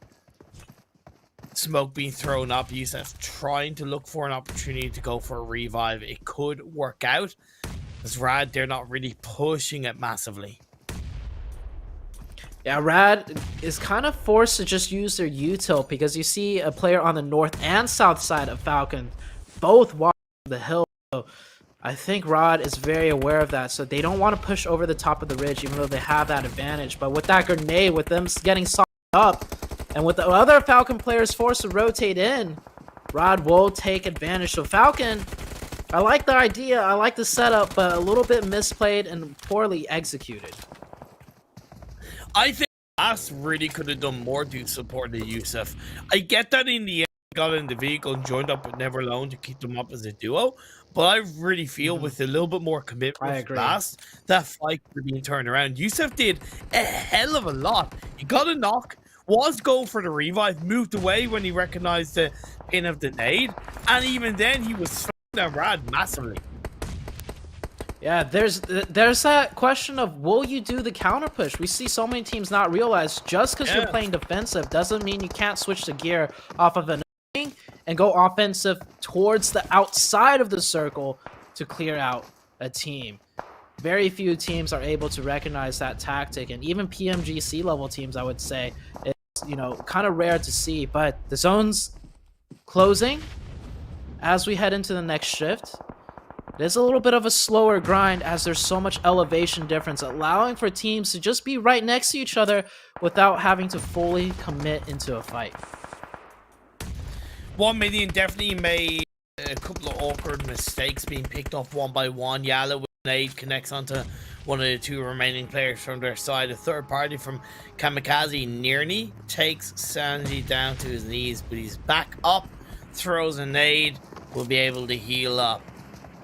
Smoke being thrown up. Yusuf trying to look for an opportunity to go for a revive. It could work out. As Rad, they're not really pushing it massively. Yeah, Rad is kind of forced to just use their util because you see a player on the north and south side of Falcon both walking the hill. So I think Rad is very aware of that, so they don't want to push over the top of the ridge even though they have that advantage. But with that grenade, with them getting socked up, and with the other Falcon players forced to rotate in, Rad will take advantage. So Falcon, I like the idea, I like the setup, but a little bit misplayed and poorly executed. I think Bass really could have done more to support the Yusuf. I get that in the end, he got in the vehicle and joined up with Never Alone to keep them up as a duo, but I really feel with a little bit more commitment from Bass, that fight could be turned around. Yusuf did a hell of a lot. He got a knock, was going for the revive, moved away when he recognized the pin of the nade, and even then he was slowing down Rad massively. Yeah, there's that question of, will you do the counter push? We see so many teams not realize just because you're playing defensive doesn't mean you can't switch the gear off of an and go offensive towards the outside of the circle to clear out a team. Very few teams are able to recognize that tactic, and even PMGC level teams, I would say, it's, you know, kind of rare to see. But the zone's closing as we head into the next shift. It is a little bit of a slower grind as there's so much elevation difference, allowing for teams to just be right next to each other without having to fully commit into a fight. 1 million definitely made a couple of awkward mistakes being picked off one by one. YaLLa with an aid connects onto one of the two remaining players from their side. A third party from KAMIKAZE nearly takes Sanji down to his knees, but he's back up, throws a nade, will be able to heal up.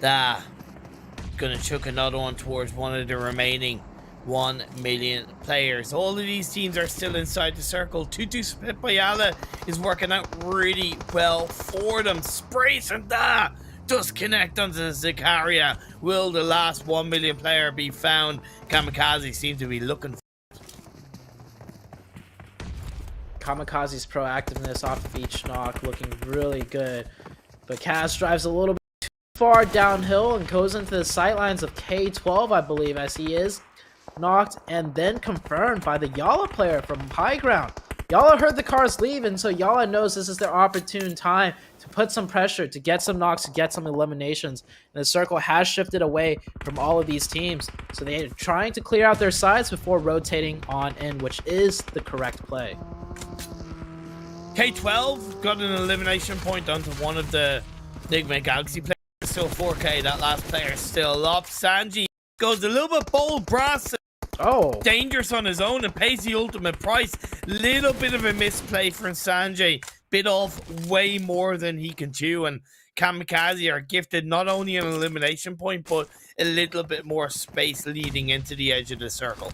Gonna chuck another one towards one of the remaining 1 million players. All of these teams are still inside the circle. 2-2 split by YaLLa is working out really well for them. Sprays and does connect onto Zakaria. Will the last 1 million player be found? KAMIKAZE seem to be looking for KAMIKAZE's proactiveness off of each knock looking really good, but Kaz drives a little bit too far downhill and goes into the sightlines of K12, I believe, as he is knocked and then confirmed by the YaLLa player from high ground. YaLLa heard the cars leave, and so YaLLa knows this is their opportune time to put some pressure, to get some knocks, to get some eliminations. And the circle has shifted away from all of these teams, so they are trying to clear out their sides before rotating on in, which is the correct play. K12 got an elimination point onto one of the Nigma Galaxy players. Still 4K, that last player is still up. Sanji goes a little bit bold brass Oh. dangerous on his own and pays the ultimate price. Little bit of a misplay for Sanjay. Bit off way more than he can chew, and KAMIKAZE are gifted not only an elimination point, but a little bit more space leading into the edge of the circle.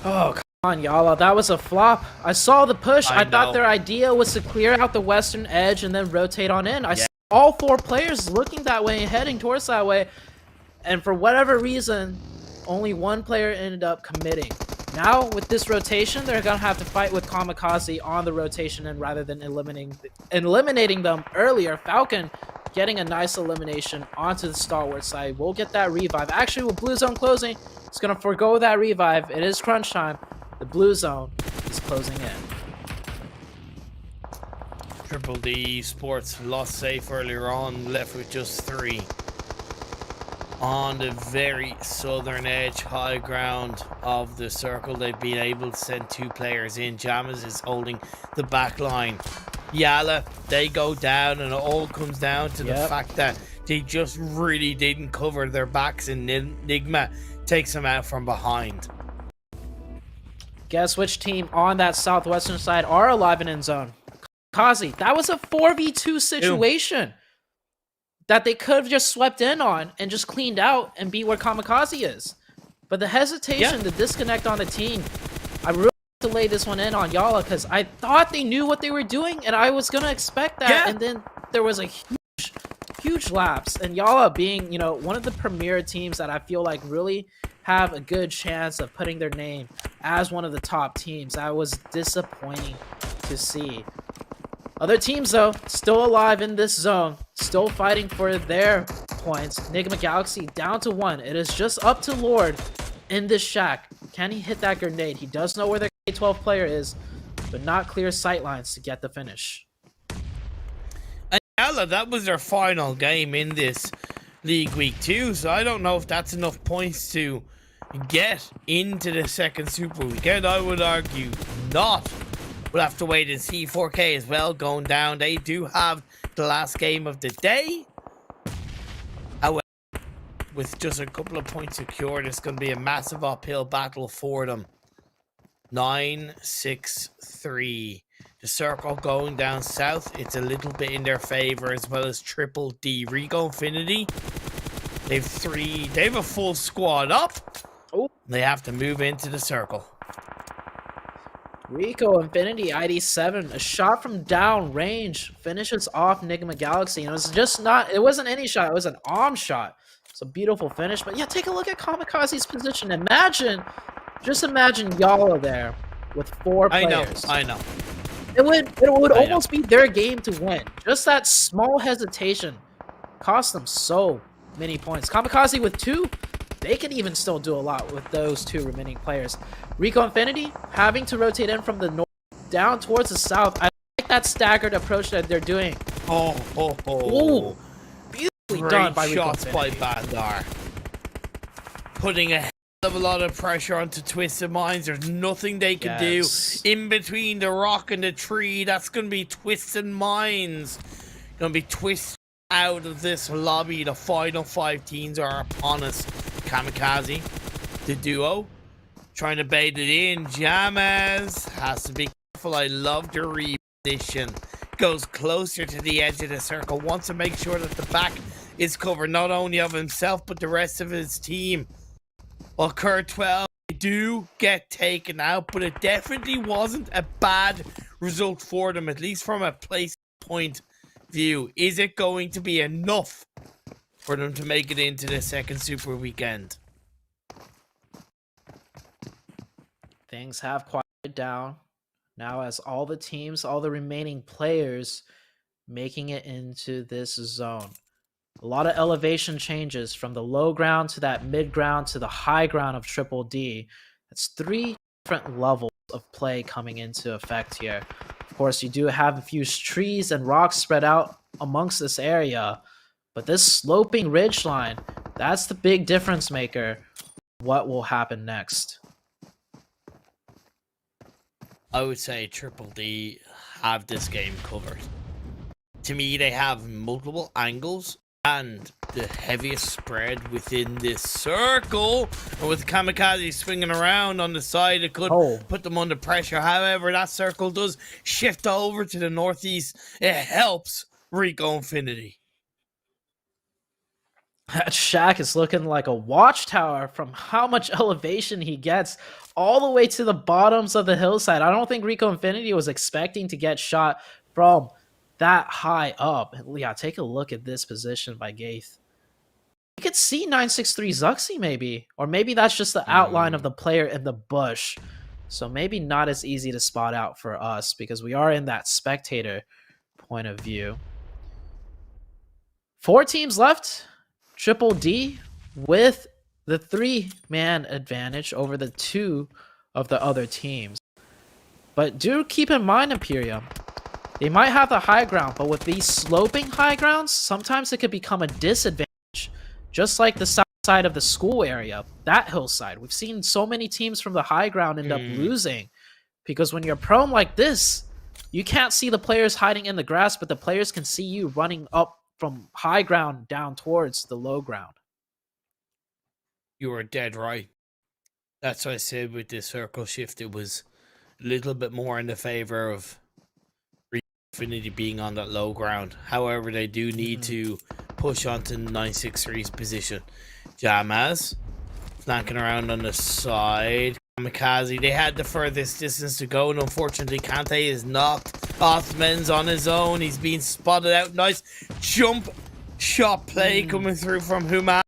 Oh, come on, YaLLa. That was a flop. I saw the push. I thought know. their idea was to clear out the western edge and then rotate on in. I saw all 4 players looking that way and heading towards that way. And for whatever reason, only 1 player ended up committing. Now, with this rotation, they're going to have to fight with KAMIKAZE on the rotation, and rather than eliminating them earlier, Falcon getting a nice elimination onto the Stalwart side. We'll get that revive. Actually, with Blue Zone closing, it's going to forego that revive. It is crunch time. The Blue Zone is closing in. DDD Esports lost safe earlier on, left with just 3. On the very southern edge, high ground of the circle, they've been able to send 2 players in. Jammers is holding the back line. YaLLa, they go down, and it all comes down to the fact that they just really didn't cover their backs, and Nigma takes them out from behind. Guess which team on that southwestern side are alive and in zone? KAMIKAZE. That was a 4v2 situation that they could have just swept in on and just cleaned out and be where KAMIKAZE is. But the hesitation, the disconnect on the team, I really have to lay this one in on YaLLa, because I thought they knew what they were doing, and I was going to expect that. And then there was a huge lapse. And YaLLa being, you know, one of the premier teams that I feel like really have a good chance of putting their name as one of the top teams. That was disappointing to see. Other teams, though, still alive in this zone, still fighting for their points. Nigma Galaxy down to 1. It is just up to Lord in this shack. Can he hit that grenade? He does know where their K-12 player is, but not clear sightlines to get the finish. And YaLLa, that was their final game in this League Week 2, so I don't know if that's enough points to get into the second Super Weekend. I would argue not. We'll have to wait and see. 4K as well going down. They do have the last game of the day. However, with just a couple of points secured, it's going to be a massive uphill battle for them. 9-6-3. The circle going down south. It's a little bit in their favor, as well as Triple D. Rico Infinity. They have a full squad up. Oh. They have to move into the circle. Rico Infinity ID7, a shot from down range finishes off Nigma Galaxy, and it was just not, it wasn't any shot, it was an arm shot. It's a beautiful finish. But yeah, take a look at KAMIKAZE's position. Just imagine YaLLa there with 4 players. I know. It would almost be their game to win. Just that small hesitation cost them so many points. KAMIKAZE with 2, they can even still do a lot with those 2 remaining players. Rico Infinity having to rotate in from the north down towards the south. I like that staggered approach that they're doing. Ooh, beautifully done by Rico shots by Infinity. Bandar. Putting a hell of a lot of pressure onto Twisted Minds. There's nothing they can do in between the rock and the tree. That's going to be Twisted Minds. Going to be twisted out of this lobby. The final 5 teams are upon us. KAMIKAZE, the duo, trying to bait it in. Jammaz has to be careful. I love the reposition. Goes closer to the edge of the circle. Wants to make sure that the back is covered, not only of himself, but the rest of his team. Well, KURD 12 do get taken out, but it definitely wasn't a bad result for them, at least from a place point view. Is it going to be enough for them to make it into the second Super Weekend? Things have quieted down now as all the teams, all the remaining players making it into this zone. A lot of elevation changes from the low ground to that mid ground to the high ground of Triple D. That's 3 different levels of play coming into effect here. Of course, you do have a few trees and rocks spread out amongst this area, but this sloping ridgeline, that's the big difference maker. What will happen next? I would say Triple D have this game covered. To me, they have multiple angles And the heaviest spread within this circle. And with KAMIKAZE swinging around on the side, it could put them under pressure. However, that circle does shift over to the northeast. It helps Rico Infinity. That shack is looking like a watchtower from how much elevation he gets all the way to the bottoms of the hillside. I don't think Rico Infinity was expecting to get shot from that high up. Yeah, take a look at this position by Gaith. You could see 963 Zuxi maybe, or maybe that's just the outline of the player in the bush. So maybe not as easy to spot out for us because we are in that spectator point of view. 4 teams left. Triple D with the 3-man advantage over the 2 of the other teams. But do keep in mind, Imperium, they might have the high ground, but with these sloping high grounds, sometimes it could become a disadvantage. Just like the south side of the school area, that hillside. We've seen so many teams from the high ground end up losing. Because when you're prone like this, you can't see the players hiding in the grass, but the players can see you running up from high ground down towards the low ground. You were dead right. That's what I said with the circle shift. It was a little bit more in the favor of Infinity being on that low ground. However, they do need to push onto 963's position. Jamaz flanking around on the side. KAMIKAZE, they had the furthest distance to go, and unfortunately Kante is knocked. Othman's on his own. He's being spotted out. Nice jump shot play coming through from Human.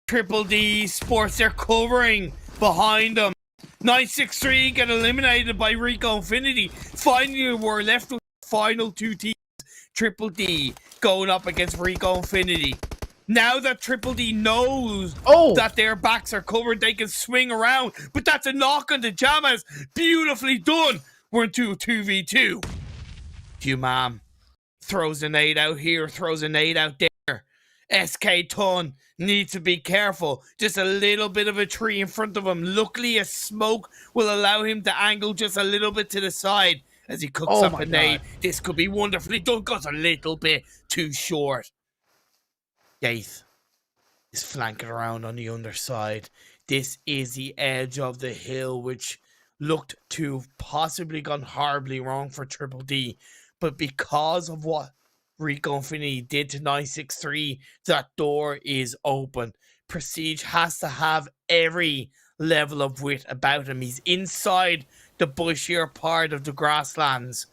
Triple D Esports, they're covering behind them. 963 get eliminated by Rico Infinity. Finally, we're left with the final 2 teams. Triple D going up against Rico Infinity. Now that Triple D knows that their backs are covered, they can swing around. But that's a knock on the Jamas. Beautifully done. We're into a 2v2. Human throws a nade out here, throws a nade out there. SK Ton needs to be careful. Just a little bit of a tree in front of him. Luckily, a smoke will allow him to angle just a little bit to the side as he cooks up a nade. This could be wonderfully done. Got a little bit too short. Gaith is flanking around on the underside. This is the edge of the hill, which looked to have possibly gone horribly wrong for Triple D. But because of what Rico Infinity did to 963, that door is open. Prestige has to have every level of wit about him. He's inside the bushier part of the grasslands.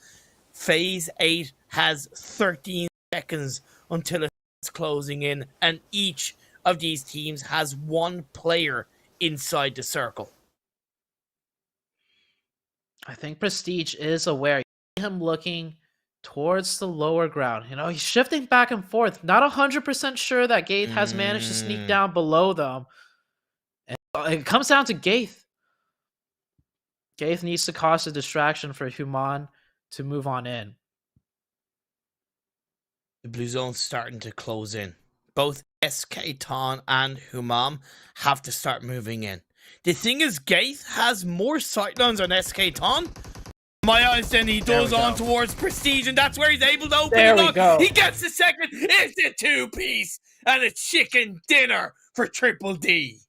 Phase 8 has 13 seconds until it's closing in, and each of these teams has 1 player inside the circle. I think Prestige is aware. You see him looking towards the lower ground. You know, he's shifting back and forth. Not 100% sure that Gaith has managed to sneak down below them. And it comes down to Gaith. Gaith needs to cause a distraction for Human to move on in. The blue zone's starting to close in. Both SK Ton and Humam have to start moving in. The thing is, Gaith has more sightlines on SK Ton. My eyes, then he does on towards Prestige, and that's where he's able to open it up. He gets the second. It's a 2-piece and a chicken dinner for Triple D.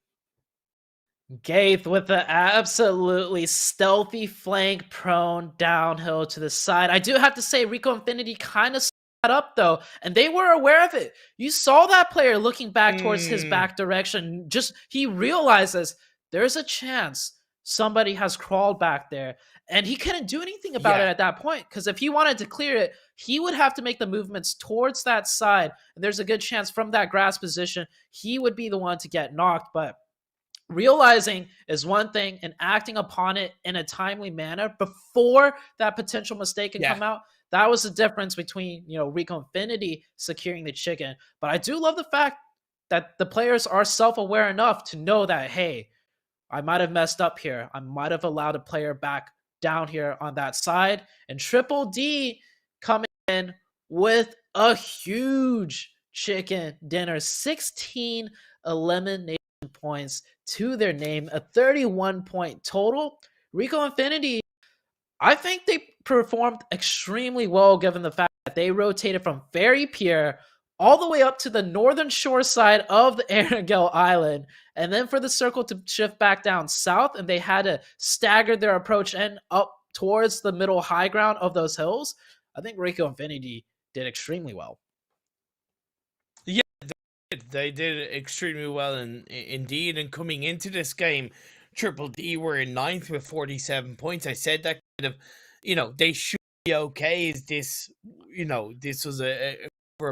Gaith with the absolutely stealthy flank prone downhill to the side. I do have to say, Rico Infinity kind of set that up though, and they were aware of it. You saw that player looking back towards his back direction. Just he realizes there's a chance somebody has crawled back there. And he couldn't do anything about it at that point, because if he wanted to clear it, he would have to make the movements towards that side. And there's a good chance from that grass position, he would be the one to get knocked. But realizing is one thing, and acting upon it in a timely manner before that potential mistake can come out, that was the difference between, you know, Rico Infinity securing the chicken. But I do love the fact that the players are self-aware enough to know that, hey, I might have messed up here. I might have allowed a player back down here on that side, and Triple D coming in with a huge chicken dinner. 16 elimination points to their name, a 31-point total. Rico Infinity, I think they performed extremely well given the fact that they rotated from very pure all the way up to the northern shore side of the Erangel Island, and then for the circle to shift back down south, and they had to stagger their approach and up towards the middle high ground of those hills. I think Rico Infinity did extremely well. Yeah, they did extremely well, indeed. And coming into this game, Triple D were in 9th with 47 points. I said that kind of, they should be okay. Is this, this was a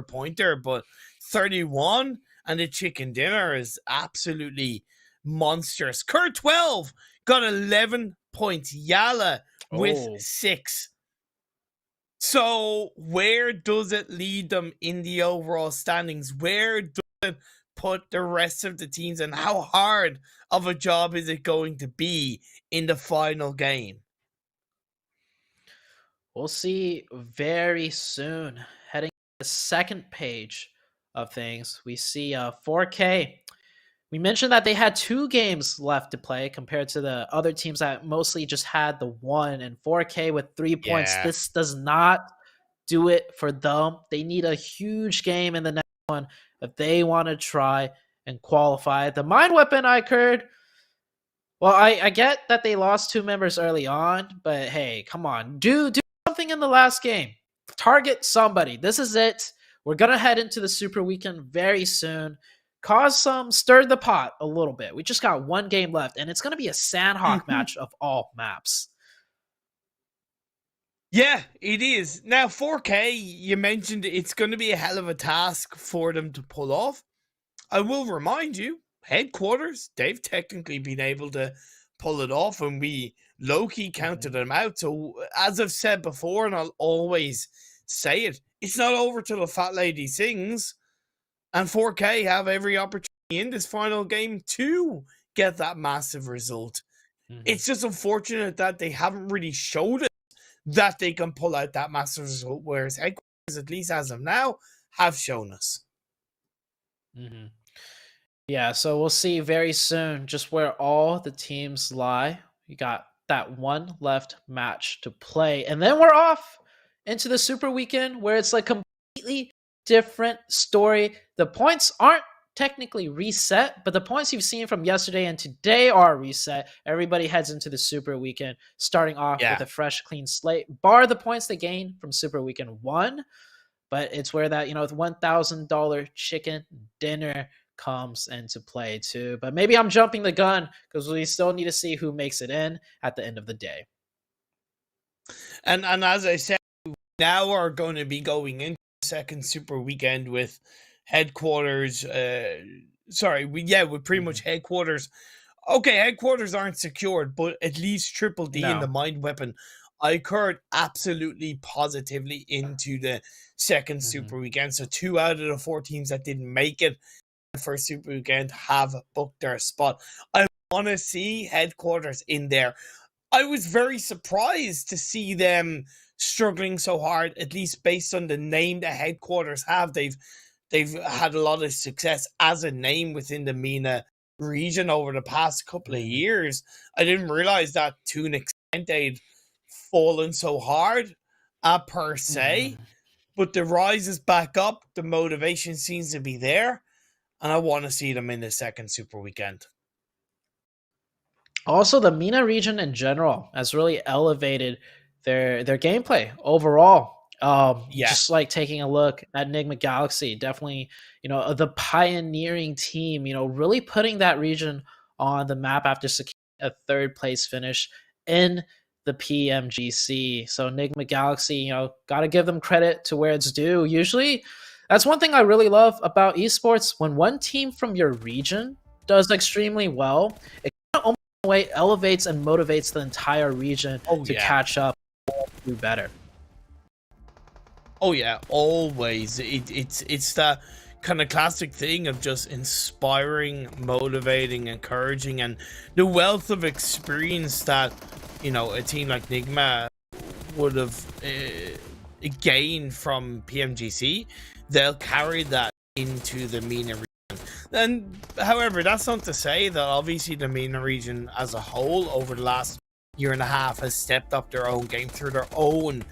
pointer, but 31 and the chicken dinner is absolutely monstrous. KURD 12 got 11 points. YaLLa with 6. So where does it lead them in the overall standings? Where does it put the rest of the teams, and how hard of a job is it going to be in the final game? We'll see very soon. Heading to the second page of things, we see 4K. We mentioned that they had 2 games left to play compared to the other teams that mostly just had the 1, and 4K with 3 points. Yeah. This does not do it for them. They need a huge game in the next one if they want to try and qualify. The Mind Weapon iKURD, well, I get that they lost 2 members early on, but hey, come on. Do something in the last game. Target somebody. This is it. We're going to head into the Super Weekend very soon. Stir the pot a little bit. We just got 1 game left, and it's going to be a Sanhok match of all maps. Yeah, it is. Now, 4K, you mentioned it's going to be a hell of a task for them to pull off. I will remind you, headquarters, they've technically been able to pull it off, and we low-key counted them out. So, as I've said before, and I'll always say it, it's not over till the fat lady sings. And 4K have every opportunity in this final game to get that massive result. It's just unfortunate that they haven't really showed it that they can pull out that massive result, whereas headquarters, at least as of now, have shown us. Yeah, so we'll see very soon just where all the teams lie. We got that 1 left match to play, and then we're off into the Super Weekend, where it's like completely different story. The points aren't technically reset, but the points you've seen from yesterday and today are reset. Everybody heads into the Super Weekend starting off with a fresh, clean slate, bar the points they gained from Super Weekend 1. But it's where that, the $1,000 chicken dinner comes into play too. But maybe I'm jumping the gun because we still need to see who makes it in at the end of the day. And as I said, we now are going to be going into second Super Weekend with headquarters. With pretty much headquarters. Okay, headquarters aren't secured, but at least Triple D and the Mind Weapon iKURD absolutely positively into the second Super Weekend. So 2 out of the 4 teams that didn't make it the first Super Weekend have booked their spot. I want to see headquarters in there. I was very surprised to see them struggling so hard, at least based on the name the headquarters have. They've had a lot of success as a name within the MENA region over the past couple of years. I didn't realize that to an extent they'd fallen so hard per se, but the rise is back up. The motivation seems to be there, and I want to see them in the second Super Weekend. Also, the MENA region in general has really elevated their gameplay overall. Just like taking a look at Nigma Galaxy, definitely, the pioneering team, really putting that region on the map after securing a 3rd place finish in the PMGC. So Nigma Galaxy, got to give them credit to where it's due. Usually, that's one thing I really love about esports. When one team from your region does extremely well, it kind of almost in a way elevates and motivates the entire region to catch up and do better. Oh yeah, always. It's that kind of classic thing of just inspiring, motivating, encouraging, and the wealth of experience that a team like Nigma would have gained from PMGC. They'll carry that into the MENA region. And however, that's not to say that obviously the MENA region as a whole over the last year and a half has stepped up their own game through their own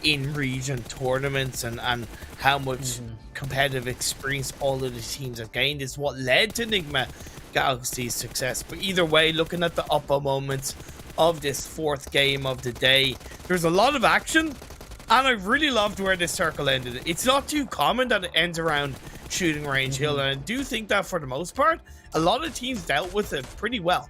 in region tournaments, and how much competitive experience all of the teams have gained is what led to Nigma Galaxy's success. But either way, looking at the upper moments of this fourth game of the day, there's a lot of action, and I really loved where this circle ended. It's not too common that it ends around shooting range hill, and I do think that for the most part, a lot of teams dealt with it pretty well.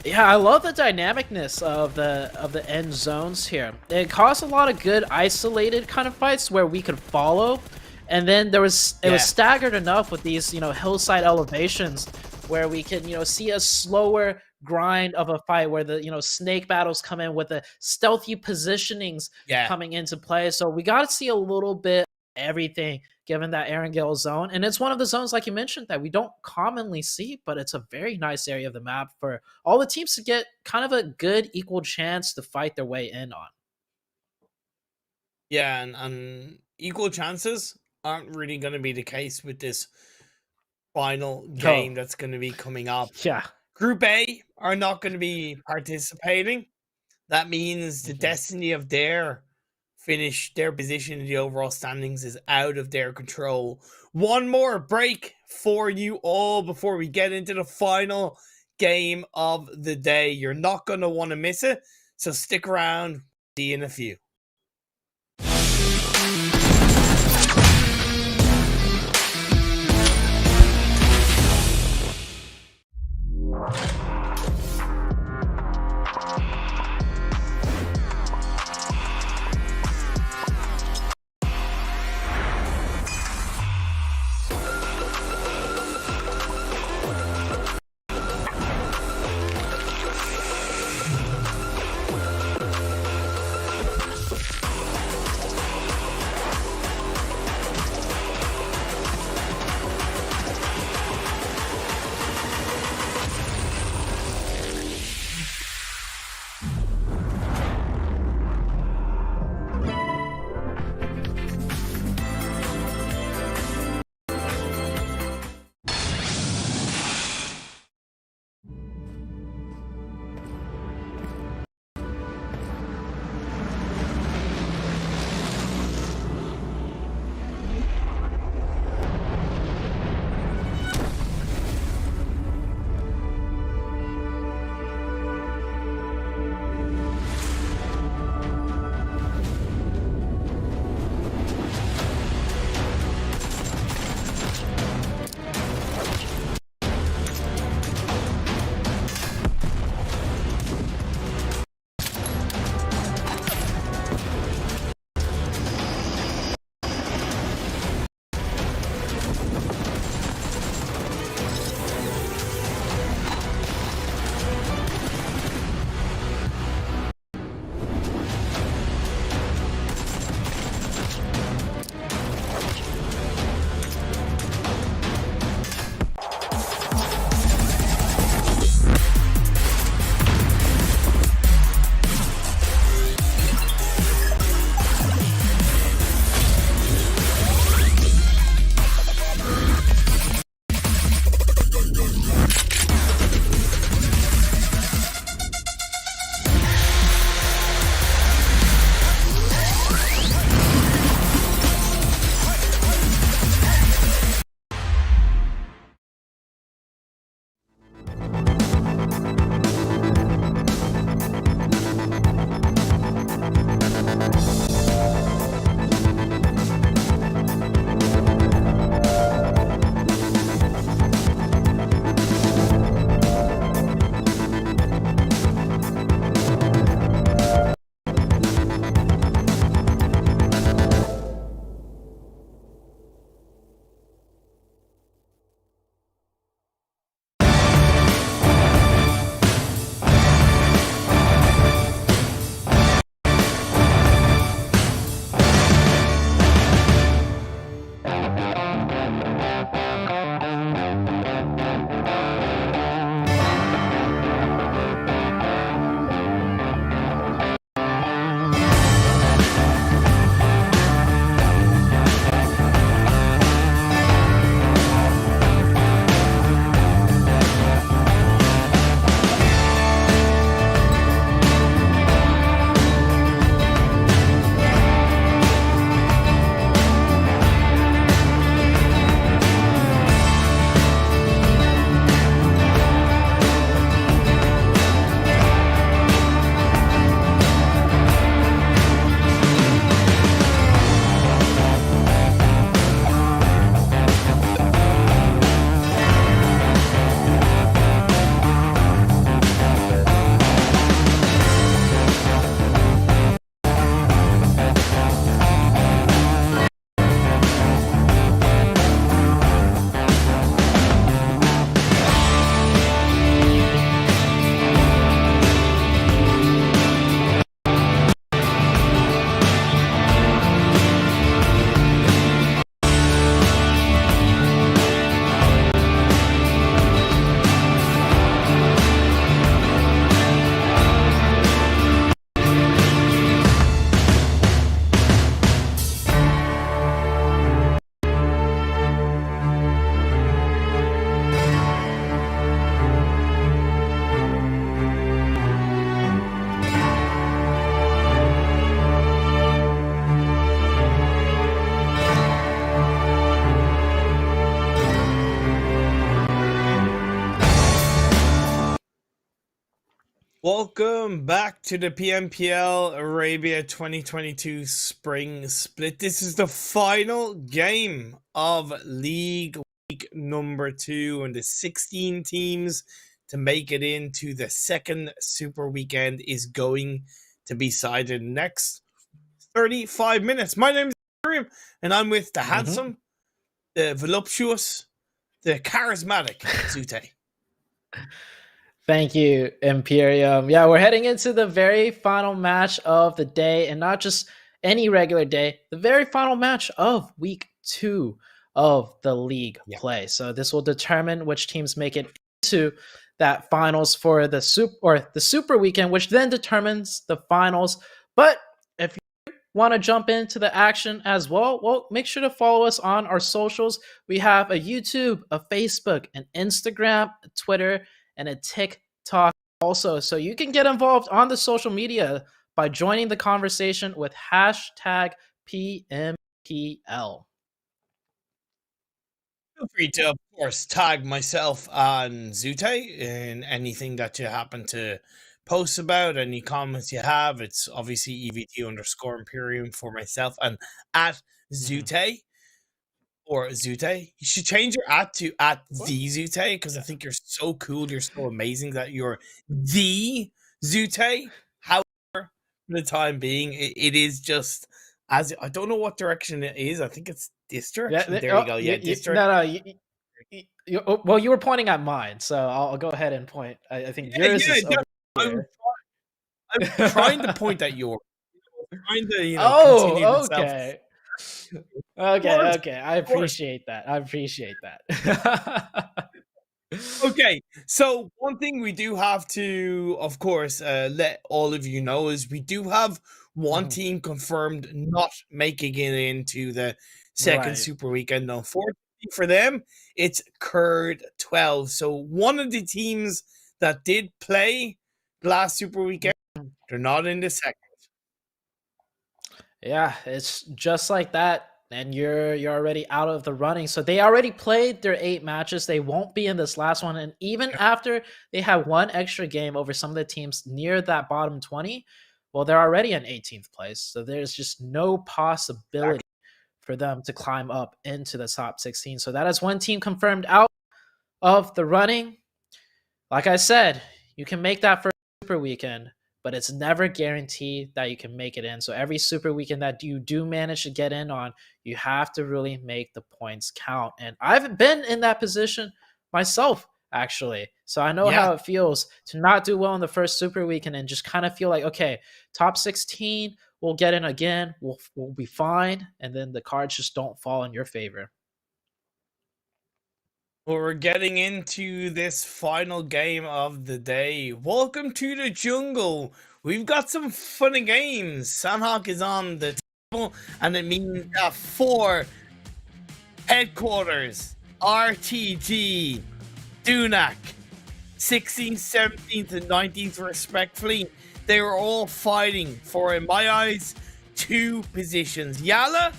Yeah, I love the dynamicness of the end zones here. It caused a lot of good isolated kind of fights where we could follow, and then it was staggered enough with these, you know, hillside elevations where we can, you know, see a slower grind of a fight where the, you know, snake battles come in with the stealthy positionings coming into play. So we got to see a little bit of everything given that Erangel zone, and it's one of the zones, like you mentioned, that we don't commonly see, but it's a very nice area of the map for all the teams to get kind of a good equal chance to fight their way in on. Yeah, and equal chances aren't really going to be the case with this final game that's going to be coming up. Yeah. Group A are not going to be participating. That means the destiny of their position in the overall standings is out of their control. One more break for you all before we get into the final game of the day. You're not going to want to miss it, so stick around. See you in a few. Welcome back to the PMPL Arabia 2022 Spring Split. This is the final game of League Week number 2, and the 16 teams to make it into the second Super Weekend is going to be decided next 35 minutes. My name is Miriam, and I'm with the handsome, the voluptuous, the charismatic Zute. Thank you, Imperium. Yeah, we're heading into the very final match of the day, and not just any regular day, the very final match of week 2 of the league play. So this will determine which teams make it into that finals for the super weekend, which then determines the finals. But if you want to jump into the action as well, make sure to follow us on our socials. We have a YouTube, a Facebook, an Instagram, a Twitter, and a TikTok also. So you can get involved on the social media by joining the conversation with hashtag PMPL. Feel free to, of course, tag myself and Zute in anything that you happen to post about, any comments you have. It's obviously EVT_Imperium for myself, and at Zute. Or Zute. You should change your @ to @the Zute, because I think you're so cool. You're so amazing that you're the Zute. However, for the time being, it is just as I don't know what direction it is. I think it's this direction. There you go. Yeah, this direction. No. Well, you were pointing at mine, so I'll go ahead and point. I think yours is over here. I'm trying to point at yours. I'm trying to, continue okay. Okay. I appreciate that. Okay, so one thing we do have to, of course, let all of you know is we do have one team confirmed not making it into the second Super Weekend. Unfortunately for them, it's KURD 12. So one of the teams that did play last Super Weekend, they're not in the second. Yeah, it's just like that. And you're already out of the running. So they already played their 8 matches. They won't be in this last one. And even after they have one extra game over some of the teams near that bottom 20, well, they're already in 18th place. So there's just no possibility for them to climb up into the top 16. So that is one team confirmed out of the running. Like I said, you can make that first Super Weekend, but it's never guaranteed that you can make it in. So every Super Weekend that you do manage to get in on, you have to really make the points count. And I've been in that position myself, actually. So I know how it feels to not do well in the first Super Weekend and just kind of feel like, okay, top 16, we'll get in again, we'll be fine. And then the cards just don't fall in your favor. Well, we're getting into this final game of the day. Welcome to the jungle. We've got some fun games. Sanhok is on the table, and it means that 4 headquarters, RTG, Dunak, 16th, 17th, and 19th respectively. They were all fighting for, in my eyes, 2 positions. YaLLa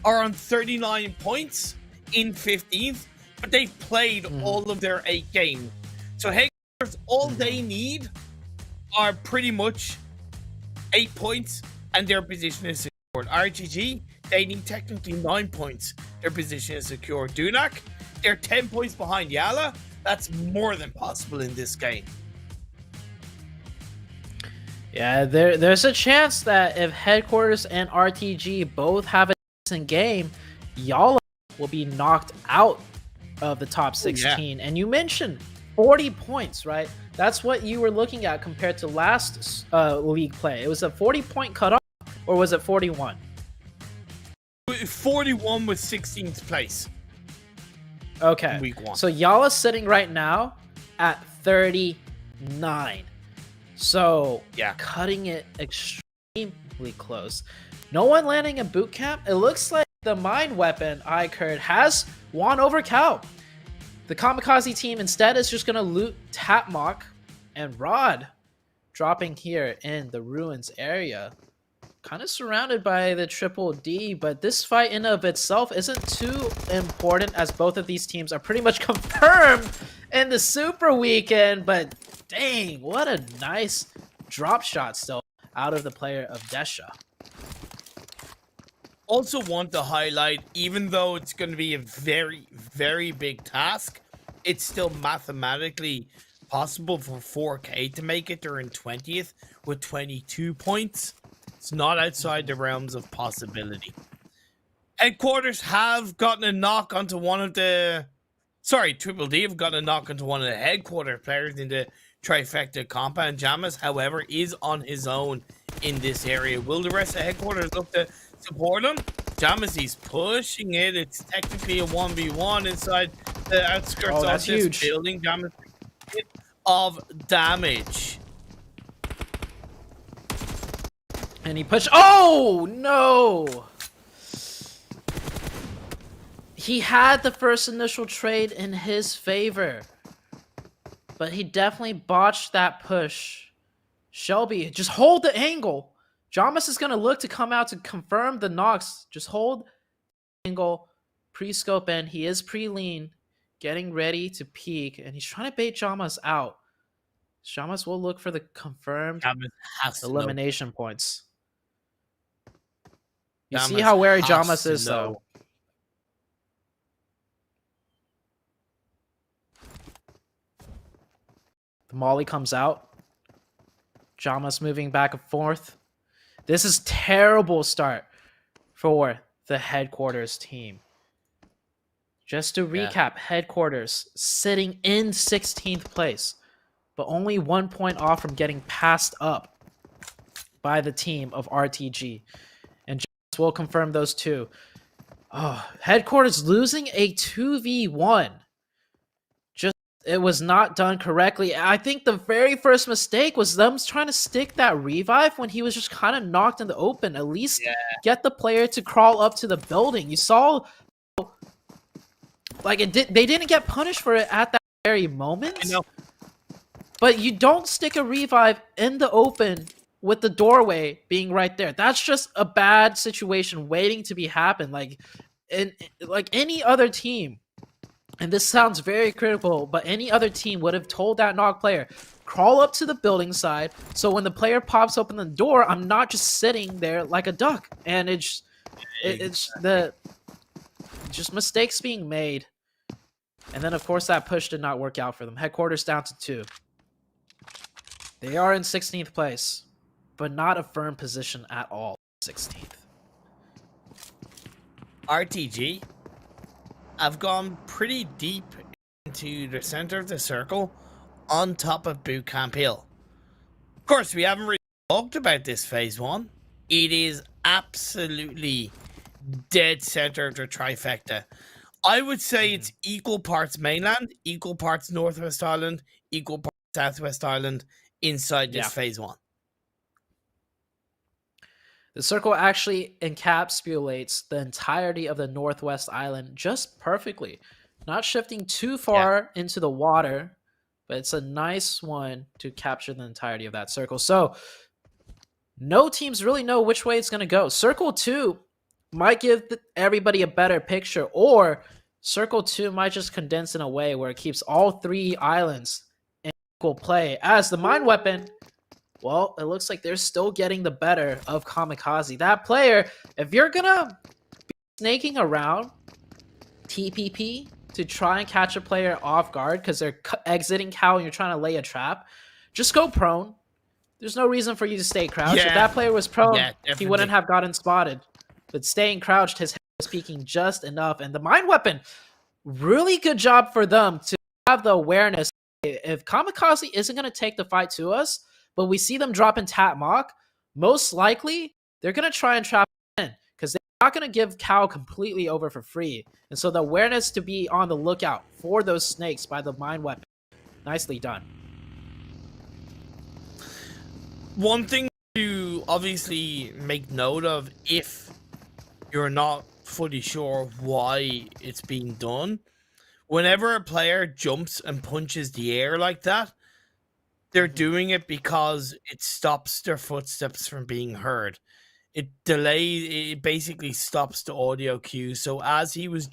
are on 39 points in 15th. But they've played all of their 8 games. So headquarters, all they need are pretty much 8 points, and their position is secured. RGG, they need technically 9 points. Their position is secure. Dunak, they're 10 points behind YaLLa. That's more than possible in this game. Yeah, there's a chance that if headquarters and RTG both have a decent game, YaLLa will be knocked out of the top 16. And you mentioned 40 points, right? That's what you were looking at compared to last league play. It was a 40-point cutoff, or was it 41? 41 was 16th place. Okay. Week 1. So YaLLa's sitting right now at 39. So cutting it extremely close. No one landing a boot camp. It looks like the mine weapon iKURD has won over Cal. The KAMIKAZE team instead is just going to loot Tapmock and Rod, dropping here in the ruins area. Kind of surrounded by the Triple D, but this fight in of itself isn't too important as both of these teams are pretty much confirmed in the Super Weekend. But Dang, what a nice drop shot still out of the player of Desha. Also want to highlight, even though it's going to be a very, very big task, it's still mathematically possible for 4K to make it during 20th with 22 points. It's not outside the realms of possibility. Headquarters have gotten a knock onto one of the... Sorry, Triple D have gotten a knock onto one of the headquarters players in the trifecta compound. Jamas, however, is on his own in this area. Will the rest of headquarters look to support him? Jamas, he's pushing it. It's technically a 1v1 inside the outskirts of this building. Jamas, hit of damage. And he pushed. Oh, no. He had the first initial trade in his favor, but he definitely botched that push. Shelby, just hold the angle. Jamas is going to look to come out to confirm the knocks. Just hold the angle, pre-scope in. He is pre-lean, getting ready to peek, and he's trying to bait Jamas out. Jamas will look for the confirmed elimination points. You see how wary Jamas is, though. The Molly comes out. Jamas moving back and forth. This is terrible start for the headquarters team. Just to recap, headquarters sitting in 16th place, but only 1 point off from getting passed up by the team of RTG. And Jamas will confirm those two. Oh, headquarters losing a 2v1. It was not done correctly. I think the very first mistake was them trying to stick that revive when he was just kind of knocked in the open. At least get the player to crawl up to the building. You saw, like, they didn't get punished for it at that very moment. I know. But you don't stick a revive in the open with the doorway being right there. That's just a bad situation waiting to be happen. Like any other team. And this sounds very critical, but any other team would have told that knock player, crawl up to the building side, so when the player pops open the door, I'm not just sitting there like a duck. And it's just mistakes being made. And then, of course, that push did not work out for them. Headquarters down to 2. They are in 16th place, but not a firm position at all. 16th. RTG have gone pretty deep into the center of the circle on top of Bootcamp Hill. Of course, we haven't really talked about this phase 1. It is absolutely dead center of the trifecta. I would say it's equal parts mainland, equal parts Northwest Island, equal parts Southwest Island inside this phase 1. The circle actually encapsulates the entirety of the Northwest Island just perfectly. Not shifting too far into the water, but it's a nice one to capture the entirety of that circle. So, no teams really know which way it's going to go. Circle 2 might give everybody a better picture, or Circle 2 might just condense in a way where it keeps all 3 islands in equal play. As the mine weapon... Well, it looks like they're still getting the better of KAMIKAZE. That player, if you're going to be snaking around TPP to try and catch a player off guard because they're exiting cow and you're trying to lay a trap, just go prone. There's no reason for you to stay crouched. If that player was prone, he wouldn't have gotten spotted. But staying crouched, his head was peeking just enough. And the mine weapon, really good job for them to have the awareness. If KAMIKAZE isn't going to take the fight to us, but we see them dropping tap mock, most likely they're going to try and trap in because they're not going to give cow completely over for free. And so the awareness to be on the lookout for those snakes by the mine weapon. Nicely done. One thing to obviously make note of, if you're not fully sure why it's being done, whenever a player jumps and punches the air like that, they're doing it because it stops their footsteps from being heard. it delays. It basically stops the audio cue. So as he was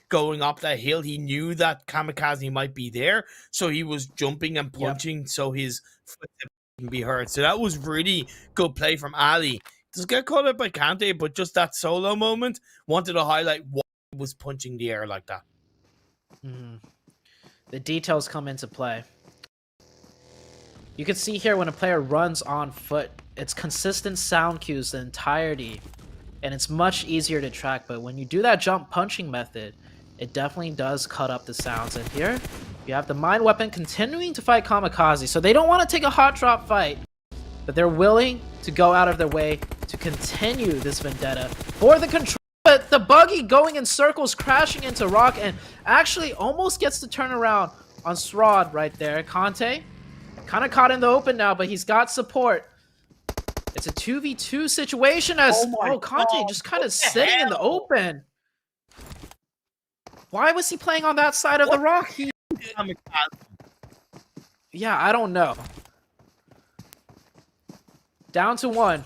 going up that hill, he knew that Kamikaze might be there, so he was jumping and punching, so his footsteps can be heard. So that was really good play from Ali. Does get caught up by Kante, but just that solo moment, wanted to highlight why he was punching the air like that. The details come into play. You can see here when a player runs on foot, it's consistent sound cues the entirety, and it's much easier to track. But when you do that jump punching method, it definitely does cut up the sounds. And here, you have the Mind Weapon continuing to fight Kamikaze. So they don't want to take a hot drop fight, but they're willing to go out of their way to continue this vendetta for the control. But the buggy going in circles, crashing into Rock, and actually almost gets the turnaround on Srod right there. Kante, kind of caught in the open now, but he's got support. It's a 2v2 situation as Kante just kind of sitting in the open. Why was he playing on that side of the rock? Yeah, I don't know. Down to 1.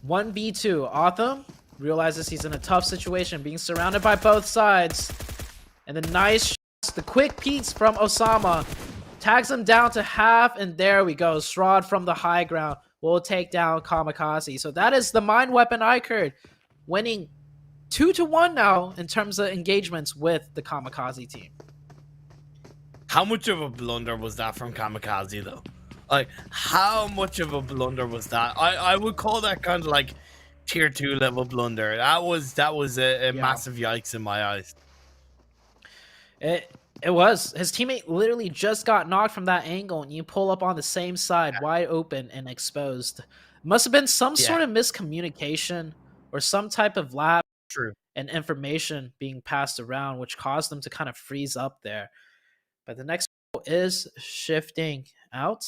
1v2. Autumn realizes he's in a tough situation, being surrounded by both sides. And the nice shots, the quick peeks from Osama. Tags him down to half, and there we go. Srod from the high ground will take down Kamikaze. So that is the Mind Weapon iKURD winning 2-1 now in terms of engagements with the Kamikaze team. How much of a blunder was that from Kamikaze, though? Like, how much of a blunder was that? I would call that kind of like tier 2 level blunder. That was a massive yikes in my eyes. It was. His teammate literally just got knocked from that angle, and you pull up on the same side, wide open and exposed. Must have been some sort of miscommunication or some type of lab and information being passed around, which caused them to kind of freeze up there. But the next is shifting out.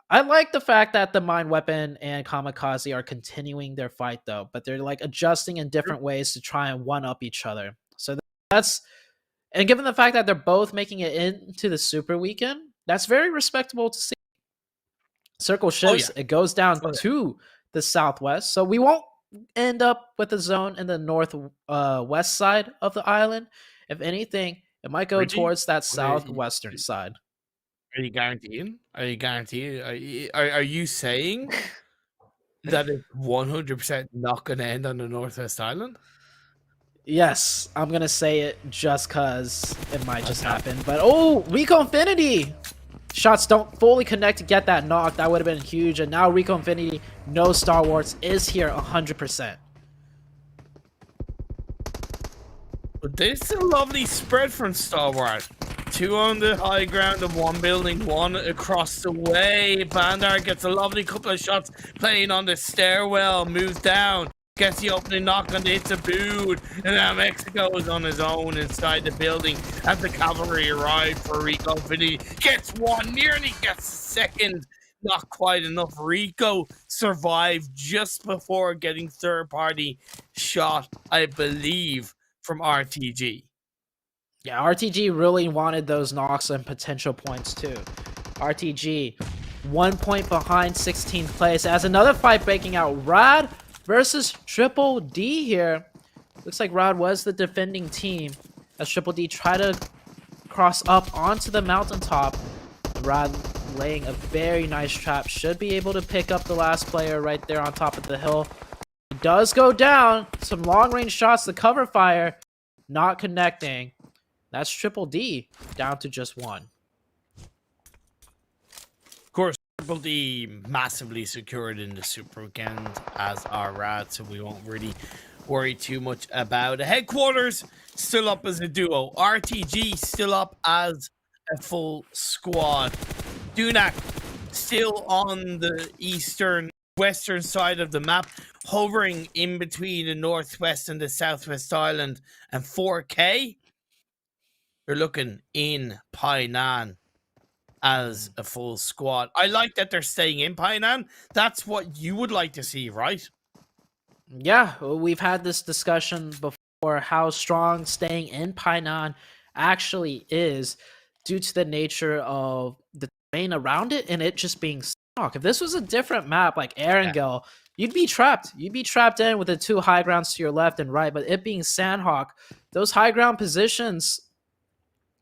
I like the fact that the Mind Weapon and Kamikaze are continuing their fight, though, but they're like adjusting in different ways to try and one-up each other. So that's... And given the fact that they're both making it into the Super Weekend, that's very respectable to see. Circle shifts, it goes down to the southwest. So we won't end up with a zone in the northwest side of the island. If anything, it might go towards that southwestern side. Are you guaranteeing? Are you saying that it's 100% not going to end on the northwest island? Yes, I'm going to say it just because it might just happen. But, oh, Rico Infinity! Shots don't fully connect to get that knock. That would have been huge. And now Rico Infinity knows Star Wars is here 100%. But this is a lovely spread from Star Wars. 2 on the high ground of 1 building, 1 across the way. Bandar gets a lovely couple of shots playing on the stairwell, moves down. Gets the opening knock on the hits a boot, and now Mexico is on his own inside the building as the cavalry arrive for Rico Infinity. Gets 1, nearly gets 2nd, not quite enough. Rico survived just before getting third-party shot, I believe, from RTG. Yeah, RTG really wanted those knocks and potential points too. RTG, 1 point behind 16th place as another fight breaking out. Rad versus Triple D here. Looks like Rod was the defending team as Triple D tried to cross up onto the mountaintop. Rod laying a very nice trap. Should be able to pick up the last player right there on top of the hill. He does go down. Some long-range shots, the cover fire, not connecting. That's Triple D down to just 1. Of course, Triple D massively secured in the Super Weekend as our Rad, so we won't really worry too much about it. Headquarters still up as a duo. RTG still up as a full squad. Dunak still on the western side of the map, hovering in between the northwest and the southwest island. And 4K, they're looking in Painan as a full squad. I like that they're staying in Painan. That's what you would like to see, right? Yeah, we've had this discussion before, how strong staying in Painan actually is due to the nature of the terrain around it and it just being If this was a different map like Erangel, you'd be trapped. You'd be trapped in with the two high grounds to your left and right. But it being Sanhok, those high ground positions,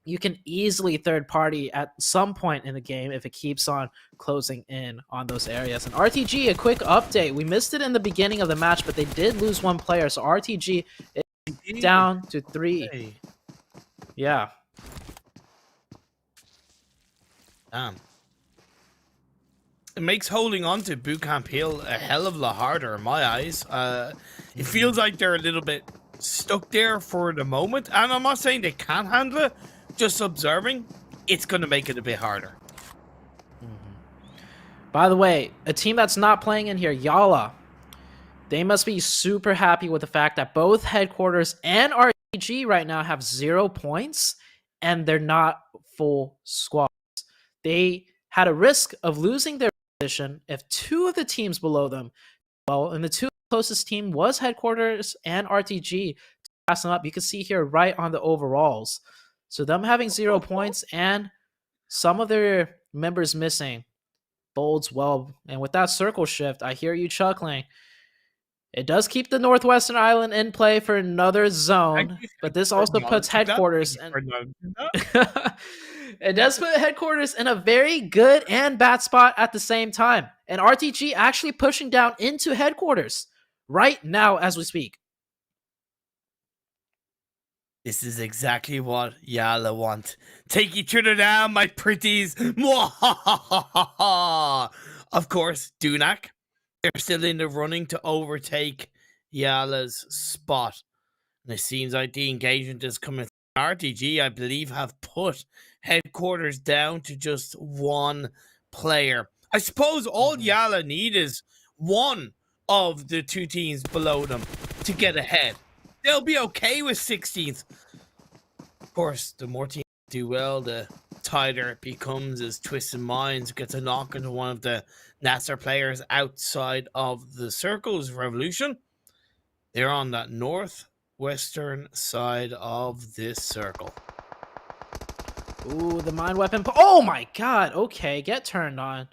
you can easily third party at some point in the game if it keeps on closing in on those areas. And RTG, a quick update. We missed it in the beginning of the match, but they did lose one player. So RTG is down to 3. Hey. Yeah. Damn. It makes holding on to Bootcamp Hill a hell of a lot harder in my eyes. It feels like they're a little bit stuck there for the moment. And I'm not saying they can't handle it. Just observing, it's going to make it a bit harder. By the way, a team that's not playing in here, YaLLa, they must be super happy with the fact that both Headquarters and RTG right now have 0 points, and they're not full squads. They had a risk of losing their position if 2 of the teams below them, well, and the 2 closest team was Headquarters and RTG, to pass them up. You can see here right on the overalls. So them having 0 points and some of their members missing bodes well. And with that circle shift, I hear you chuckling. It does keep the Northwestern Island in play for another zone, but this also puts Headquarters in... It does put Headquarters in a very good and bad spot at the same time. And RTG actually pushing down into Headquarters right now as we speak. This is exactly what YaLLa want. Take each other down, my pretties. Of course, Dunak. They're still in the running to overtake YaLLa's spot. And it seems like the engagement is coming. RTG, I believe, have put Headquarters down to just 1 player. I suppose all YaLLa need is one of the 2 teams below them to get ahead. They'll be okay with 16th. Of course, the more teams do well, the tighter it becomes as Twisted Minds gets a knock into one of the NASR players outside of the Circles Revolution. They're on that northwestern side of this circle. Ooh, the mine weapon. Oh my god. Okay, get turned on.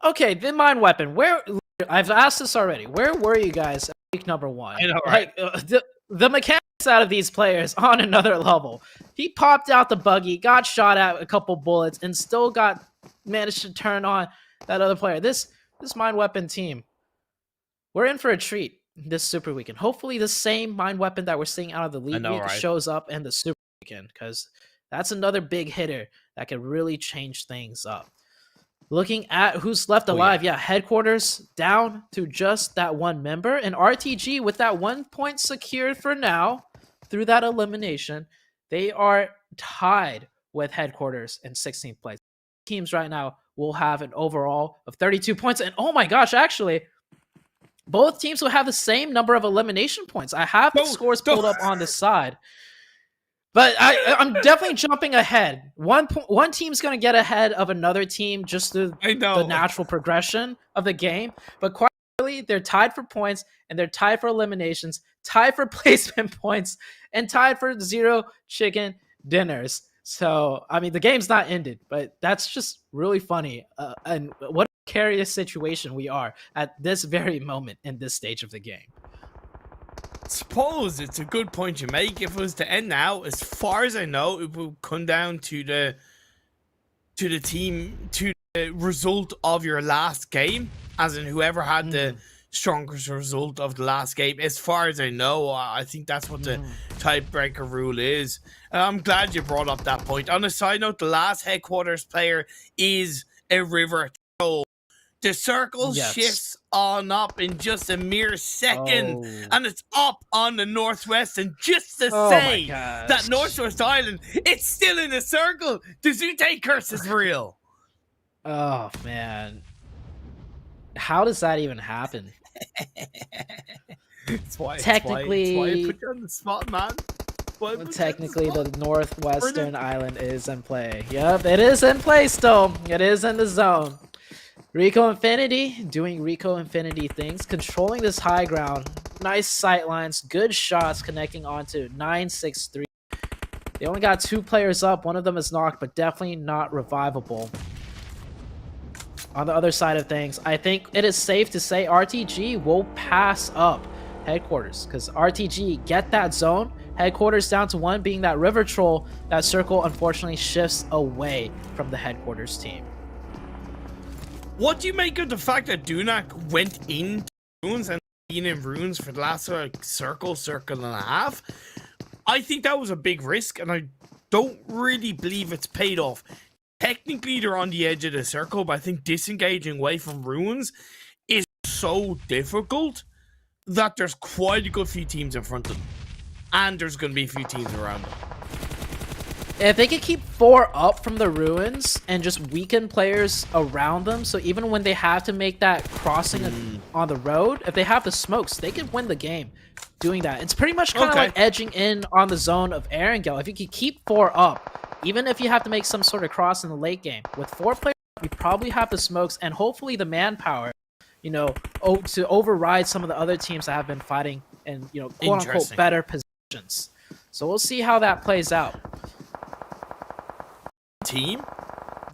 Okay, the mine weapon. Where... I've asked this already. Where were you guys at week number 1? I know, right? Like, the mechanics out of these players on another level. He popped out the buggy, got shot at a couple bullets, and still managed to turn on that other player. This mine weapon team, we're in for a treat this Super Weekend. Hopefully the same mine weapon that we're seeing out of the League Week shows up in the Super Weekend, because that's another big hitter that could really change things up. Looking at who's left alive, Headquarters down to just that 1 member, and RTG with that 1 point secured for now through that elimination. They are tied with Headquarters in 16th place. Teams right now will have an overall of 32 points, and oh my gosh, actually, both teams will have the same number of elimination points. I have the scores pulled up on the side. But I'm definitely jumping ahead. One team's going to get ahead of another team just through the natural progression of the game. But quite really, they're tied for points, and they're tied for eliminations, tied for placement points, and tied for 0 chicken dinners. So, I mean, the game's not ended, but that's just really funny. And what a precarious situation we are at this very moment in this stage of the game. Suppose it's a good point you make. If it was to end now, as far as I know, it will come down to the result of your last game, as in whoever had the strongest result of the last game. As far as I know, I think that's what the tiebreaker rule is. I'm glad you brought up that point. On a side note, the last Headquarters player is a River Troll. The circle shifts on up in just a mere second, and it's up on the Northwest. And just to say that Northwest Island, it's still in the circle. The Zute curse is real. Oh, man. How does that even happen? Technically, it's why I put you on the spot, man. Technically, the Northwestern Island is in play. Yep, it is in play still. It is in the zone. Rico Infinity doing Rico Infinity things, controlling this high ground. Nice sight lines, good shots connecting onto 963. They only got 2 players up. One of them is knocked, but definitely not revivable. on the other side of things, I think it is safe to say RTG will pass up Headquarters, because RTG get that zone, Headquarters down to 1 being that river troll. That circle unfortunately shifts away from the Headquarters team. What do you make of the fact that Dunak went into runes and been in runes for the last circle and a half? I think that was a big risk, and I don't really believe it's paid off. Technically, they're on the edge of the circle, but I think disengaging away from runes is so difficult that there's quite a good few teams in front of them. And there's going to be a few teams around them. If they could keep 4 up from the ruins and just weaken players around them, so even when they have to make that crossing on the road, if they have the smokes, they could win the game doing that. It's pretty much kind of like edging in on the zone of Erangel. If you could keep 4 up, even if you have to make some sort of cross in the late game, with 4 players, you probably have the smokes and hopefully the manpower, you know, to override some of the other teams that have been fighting in, you know, quote-unquote better positions. So we'll see how that plays out. Team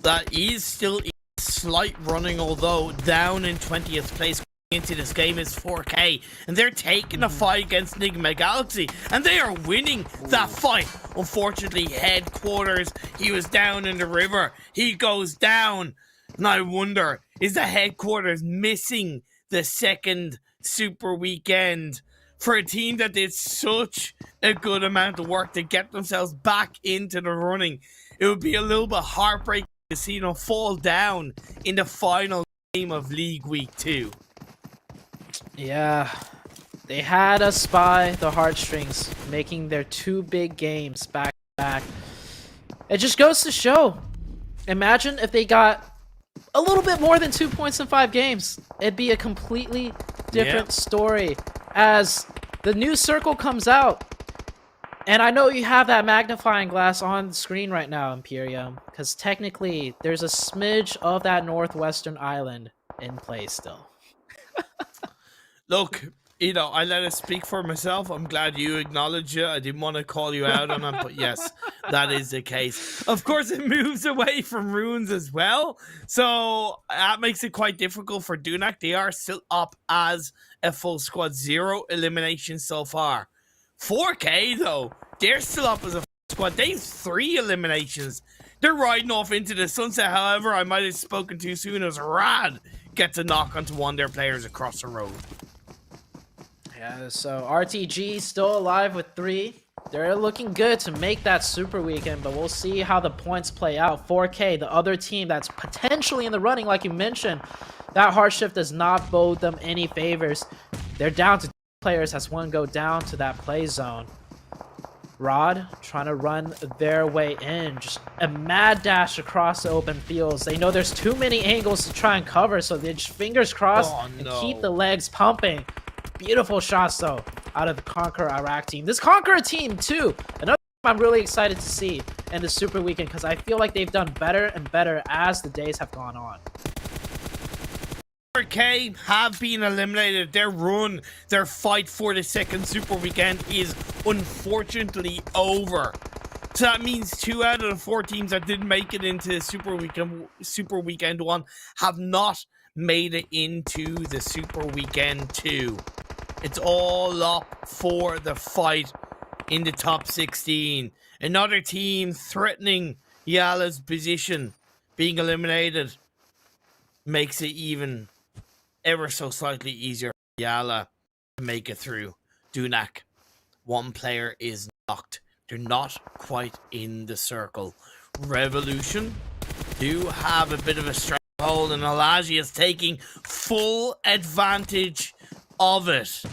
that is still in slight running, although down in 20th place into this game, is 4K, and they're taking a fight against Nigma Galaxy, and they are winning that fight. Unfortunately, Headquarters, he was down in the river, he goes down, and I wonder, is the Headquarters missing the second super weekend for a team that did such a good amount of work to get themselves back into the running? It would be a little bit heartbreaking to see them fall down in the final game of League Week 2. Yeah, they had us by the heartstrings, making their 2 big games back to back. It just goes to show. Imagine if they got a little bit more than 2 points in 5 games. It'd be a completely different story as the new circle comes out. And I know you have that magnifying glass on the screen right now, Imperium, because technically there's a smidge of that northwestern island in play still. Look, you know, I let it speak for myself. I'm glad you acknowledge it. I didn't want to call you out on it, but yes, that is the case. Of course, it moves away from runes as well, so that makes it quite difficult for Dunak. They are still up as a full squad, 0 eliminations so far. 4K, though, they're still up as a squad. They have 3 eliminations. They're riding off into the sunset. However, I might have spoken too soon as Rad gets a knock onto one of their players across the road. Yeah, so RTG still alive with 3. They're looking good to make that super weekend, but we'll see how the points play out. 4K, the other team that's potentially in the running, like you mentioned, that hard shift does not bode them any favors. They're down to 2 players as one go down to that play zone. Rod trying to run their way in, just a mad dash across the open fields. They know there's too many angles to try and cover, so they just fingers crossed and keep the legs pumping. Beautiful shots though out of the KONQUEROR Iraq team. This KONQUEROR team too, another team I'm really excited to see in the super weekend because I feel like they've done better and better as the days have gone on. 4K have been eliminated. Their run, their fight for the second super weekend is unfortunately over. So that means 2 out of the 4 teams that didn't make it into super weekend 1 have not made it into the super weekend 2. It's all up for the fight in the top 16. Another team threatening YaLLa's position being eliminated makes it even ever so slightly easier for YaLLa to make it through. Dunak, 1 player is knocked. They're not quite in the circle. Revolution do have a bit of a stronghold, and Alaji is taking full advantage of it.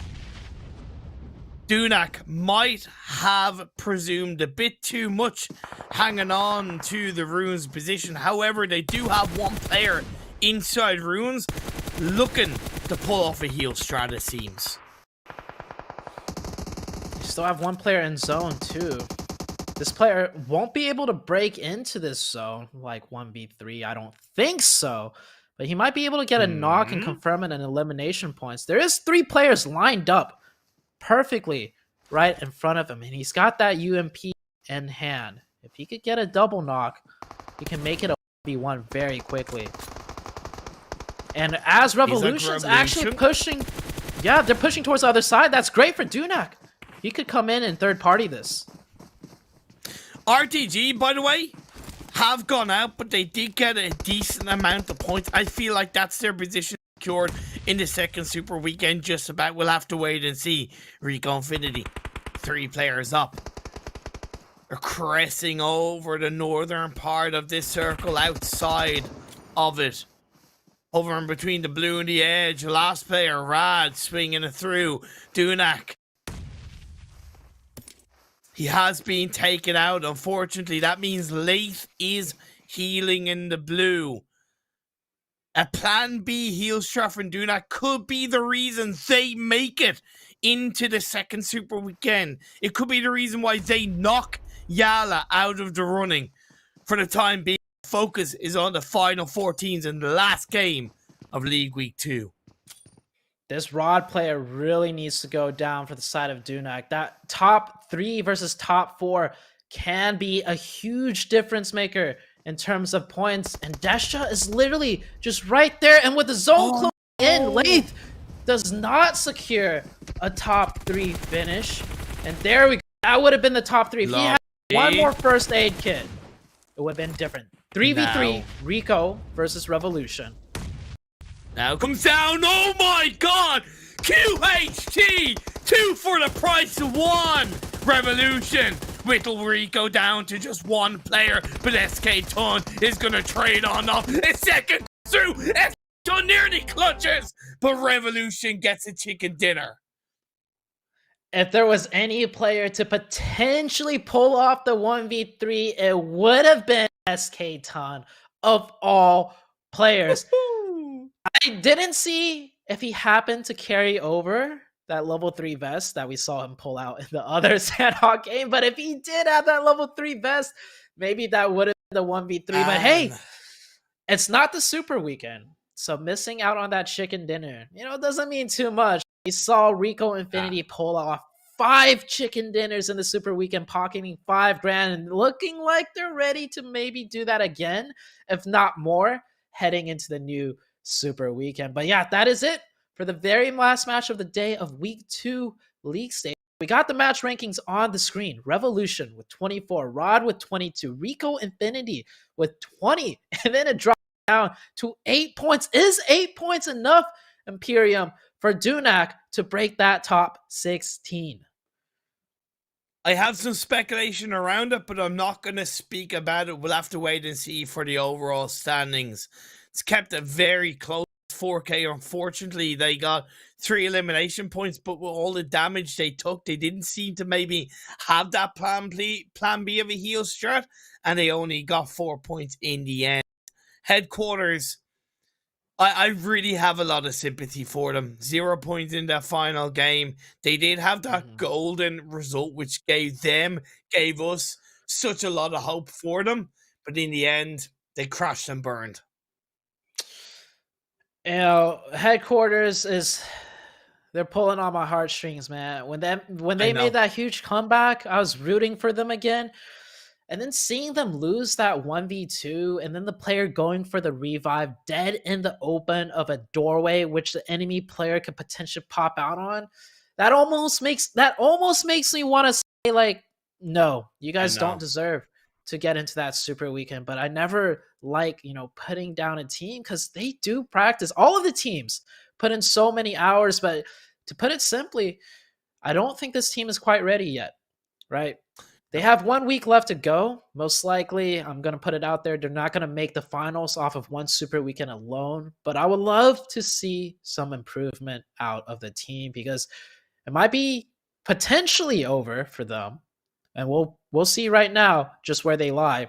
Dunak might have presumed a bit too much hanging on to the runes position. However, they do have 1 player inside runes looking to pull off a heal strat, it seems. You still have 1 player in zone too. This player won't be able to break into this zone like 1v3. I don't think so. But he might be able to get a knock and confirm it in elimination points. There is 3 players lined up perfectly right in front of him. And he's got that UMP in hand. If he could get a double knock, he can make it a 1v1 very quickly. And as Revolution's actually pushing, yeah, they're pushing towards the other side. That's great for Dunak. He could come in and third party this. RTG, by the way, have gone out, but they did get a decent amount of points. I feel like that's their position secured in the second Super Weekend. Just about. We'll have to wait and see. Rico Infinity, 3 players up. They're cressing over the northern part of this circle outside of it. Over in between the blue and the edge. Last player, Rad, swinging it through. Dunak. He has been taken out, unfortunately. That means Leith is healing in the blue. A plan B heal strat from Dunak could be the reason they make it into the second Super Weekend. It could be the reason why they knock YaLLa out of the running. For the time being, focus is on the final 14s in the last game of League Week 2. This Rod player really needs to go down for the side of Dunak. That top 3 versus top 4 can be a huge difference maker in terms of points. And Desha is literally just right there. And with the zone closing in, Leith does not secure a top 3 finish. And there we go. That would have been the top 3. If he had one more first aid kit, it would have been different. 3v3, Rico versus Revolution. Now comes down, oh my god! QHT! 2 for the price of 1! Revolution! Whittle Rico down to just 1 player, but SK Ton is gonna trade on off a second through! SK Ton nearly clutches, but Revolution gets a chicken dinner. If there was any player to potentially pull off the 1v3, it would have been SK Ton of all players. I didn't see if he happened to carry over that level 3 vest that we saw him pull out in the other Sanhok game, but if he did have that level 3 vest, maybe that would have been the 1v3. But hey, it's not the Super Weekend, so missing out on that chicken dinner, doesn't mean too much. We saw Rico Infinity pull off 5 chicken dinners in the Super Weekend, pocketing $5 grand, and looking like they're ready to maybe do that again, if not more, heading into the new Super Weekend. But yeah, that is it for the very last match of the day of Week 2 League Stage. We got the match rankings on the screen. Revolution with 24, Rod with 22, Rico Infinity with 20, and then it dropped down to 8 points. Is 8 points enough, Imperium, for Dunak to break that top 16? I have some speculation around it, but I'm not going to speak about it. We'll have to wait and see for the overall standings. It's kept it very close. 4K, unfortunately, they got 3 elimination points, but with all the damage they took, they didn't seem to maybe have that plan B of a heal strat, and they only got 4 points in the end. Headquarters, I really have a lot of sympathy for them. 0 points in that final game. They did have that golden result, which gave us such a lot of hope for them, but in the end, they crashed and burned. Headquarters they're pulling on my heartstrings, man. When they made that huge comeback, I was rooting for them again. And then seeing them lose that 1v2, and then the player going for the revive dead in the open of a doorway, which the enemy player could potentially pop out on, that almost makes me want to say, like, no, you guys don't deserve to get into that Super Weekend. But I never like, putting down a team, because they do practice. All of the teams put in so many hours, but to put it simply, I don't think this team is quite ready yet, right? They have 1 week left to go. Most likely, I'm going to put it out there, they're not going to make the finals off of 1 Super Weekend alone, but I would love to see some improvement out of the team, because it might be potentially over for them. And we'll see right now just where they lie.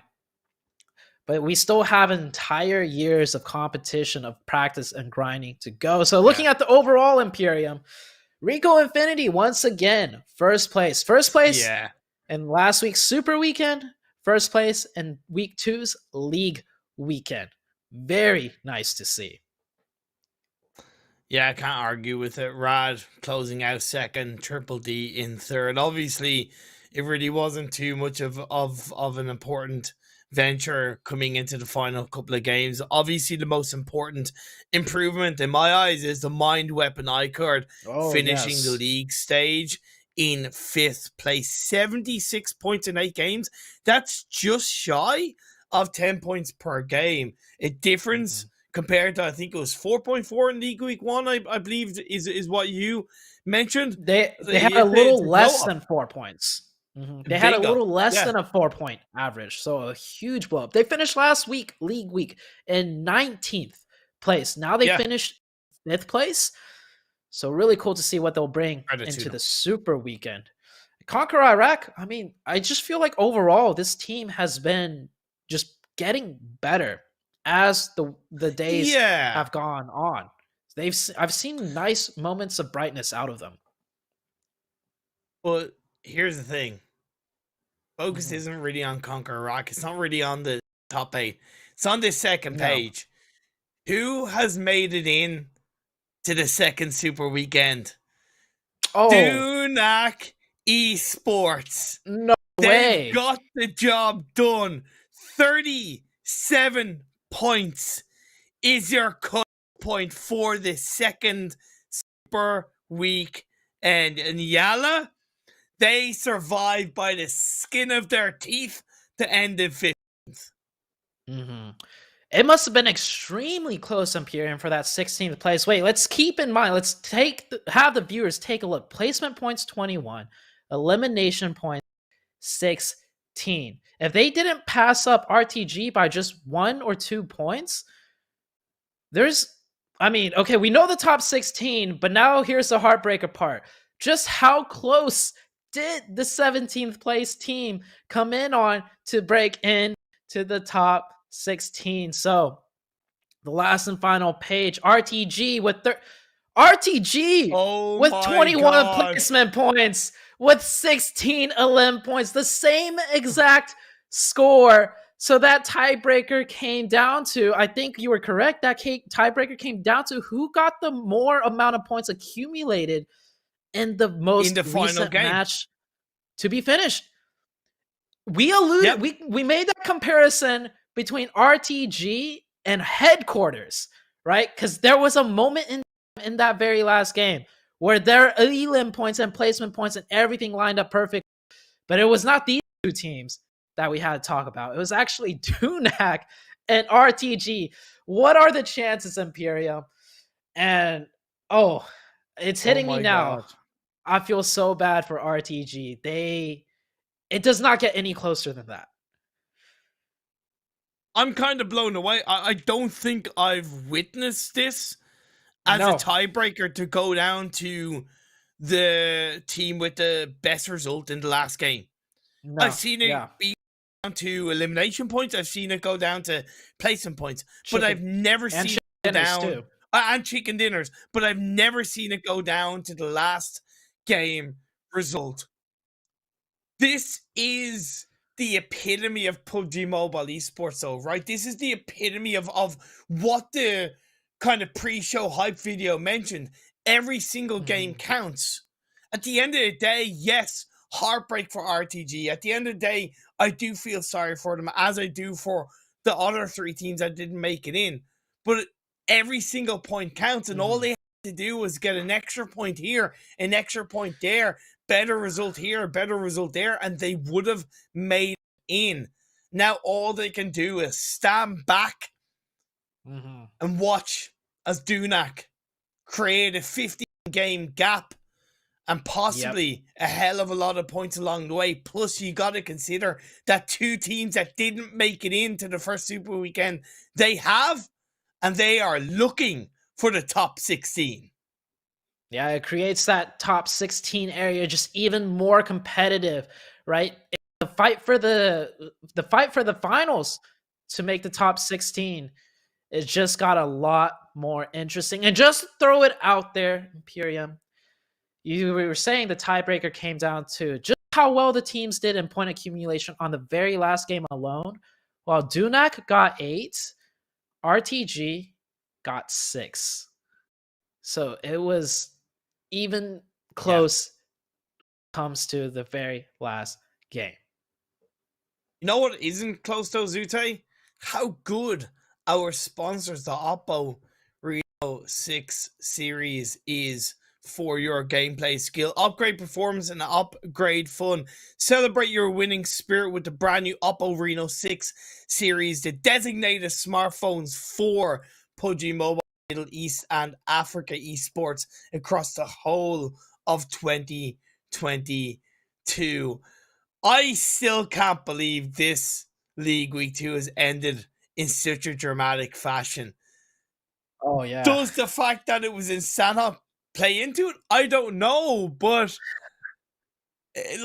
But we still have entire years of competition, of practice and grinding to go. So looking at the overall Imperium, Rico Infinity once again, first place. In last week's Super Weekend, first place in Week 2's League Weekend. Very nice to see. Yeah, I can't argue with it. Rad closing out second, Triple D in third. Obviously, it really wasn't too much of an important venture coming into the final couple of games. Obviously, the most important improvement in my eyes is the mind weapon iKURD finishing the league stage in 5th place. 76 points in 8 games. That's just shy of 10 points per game. A difference compared to, I think it was 4.4 in League Week 1, I believe is what you mentioned. They had a little less than 4 points. They had a little less than a 4-point average, so a huge blow up. They finished last week, League Week, in 19th place. Now they finished 5th place. So really cool to see what they'll bring into the Super Weekend. KONQUEROR Iraq, I mean, I just feel like overall this team has been just getting better as the days have gone on. I've seen nice moments of brightness out of them. Well, here's the thing. Focus isn't really on KONQUEROR Iraq. It's not really on the top 8. It's on this second page. Who has made it in to the second Super Weekend? Dunak Esports. No way. They've got the job done. 37 points is your cut point for the second Super Weekend. And YaLLa, they survived by the skin of their teeth to end in 15th. It must have been extremely close, Imperium, for that 16th place. Wait, let's keep in mind, let's have the viewers take a look. Placement points 21, elimination points 16. If they didn't pass up RTG by just 1 or 2 points, okay, we know the top 16, but now here's the heartbreaker part. Just how close did the 17th place team come in on to break in to the top 16? So the last and final page, RTG with 21 placement points with 16 elim points, the same exact score. So that tiebreaker came down to, I think you were correct, that tiebreaker came down to who got the more amount of points accumulated in the most recent match to be finished. We alluded, we made that comparison between RTG and headquarters, right? Because there was a moment in that very last game where their elim points and placement points and everything lined up perfect. But it was not these two teams that we had to talk about. It was actually Dunak and RTG. What are the chances, Imperium? And it's hitting me now. God. I feel so bad for RTG. It does not get any closer than that. I'm kind of blown away. I don't think I've witnessed this as a tiebreaker to go down to the team with the best result in the last game. I've seen it be down to elimination points. I've seen it go down to placement points, but I've never seen it go down and chicken dinners. But I've never seen it go down to the last game result. This is the epitome of PUBG Mobile Esports, though, right? This is the epitome of what the kind of pre-show hype video mentioned. Every single game counts. At the end of the day, yes, heartbreak for RTG. At the end of the day, I do feel sorry for them, as I do for the other 3 teams that didn't make it in. But every single point counts, and all they had to do was get an extra point here, an extra point there, better result here, better result there, and they would have made it in. Now all they can do is stand back and watch as Dunak create a 15-game gap and possibly a hell of a lot of points along the way. Plus, you got to consider that 2 teams that didn't make it into the first Super Weekend, they have, and they are looking for the top 16. Yeah, it creates that top 16 area just even more competitive, right? The fight for the finals to make the top 16, it just got a lot more interesting. And just throw it out there, Imperium. You were saying the tiebreaker came down to just how well the teams did in point accumulation on the very last game alone. While Dunak got 8, RTG got 6. So it was even close comes to the very last game. You know what isn't close to Zute? How good our sponsors, the Oppo Reno 6 series, is for your gameplay skill. Upgrade performance and upgrade fun. Celebrate your winning spirit with the brand new Oppo Reno 6 series, the designated smartphones for PUBG Mobile, Middle East and Africa esports across the whole of 2022. I still can't believe this League Week 2 has ended in such a dramatic fashion. Oh, yeah. Does the fact that it was in Sanhok play into it? I don't know, but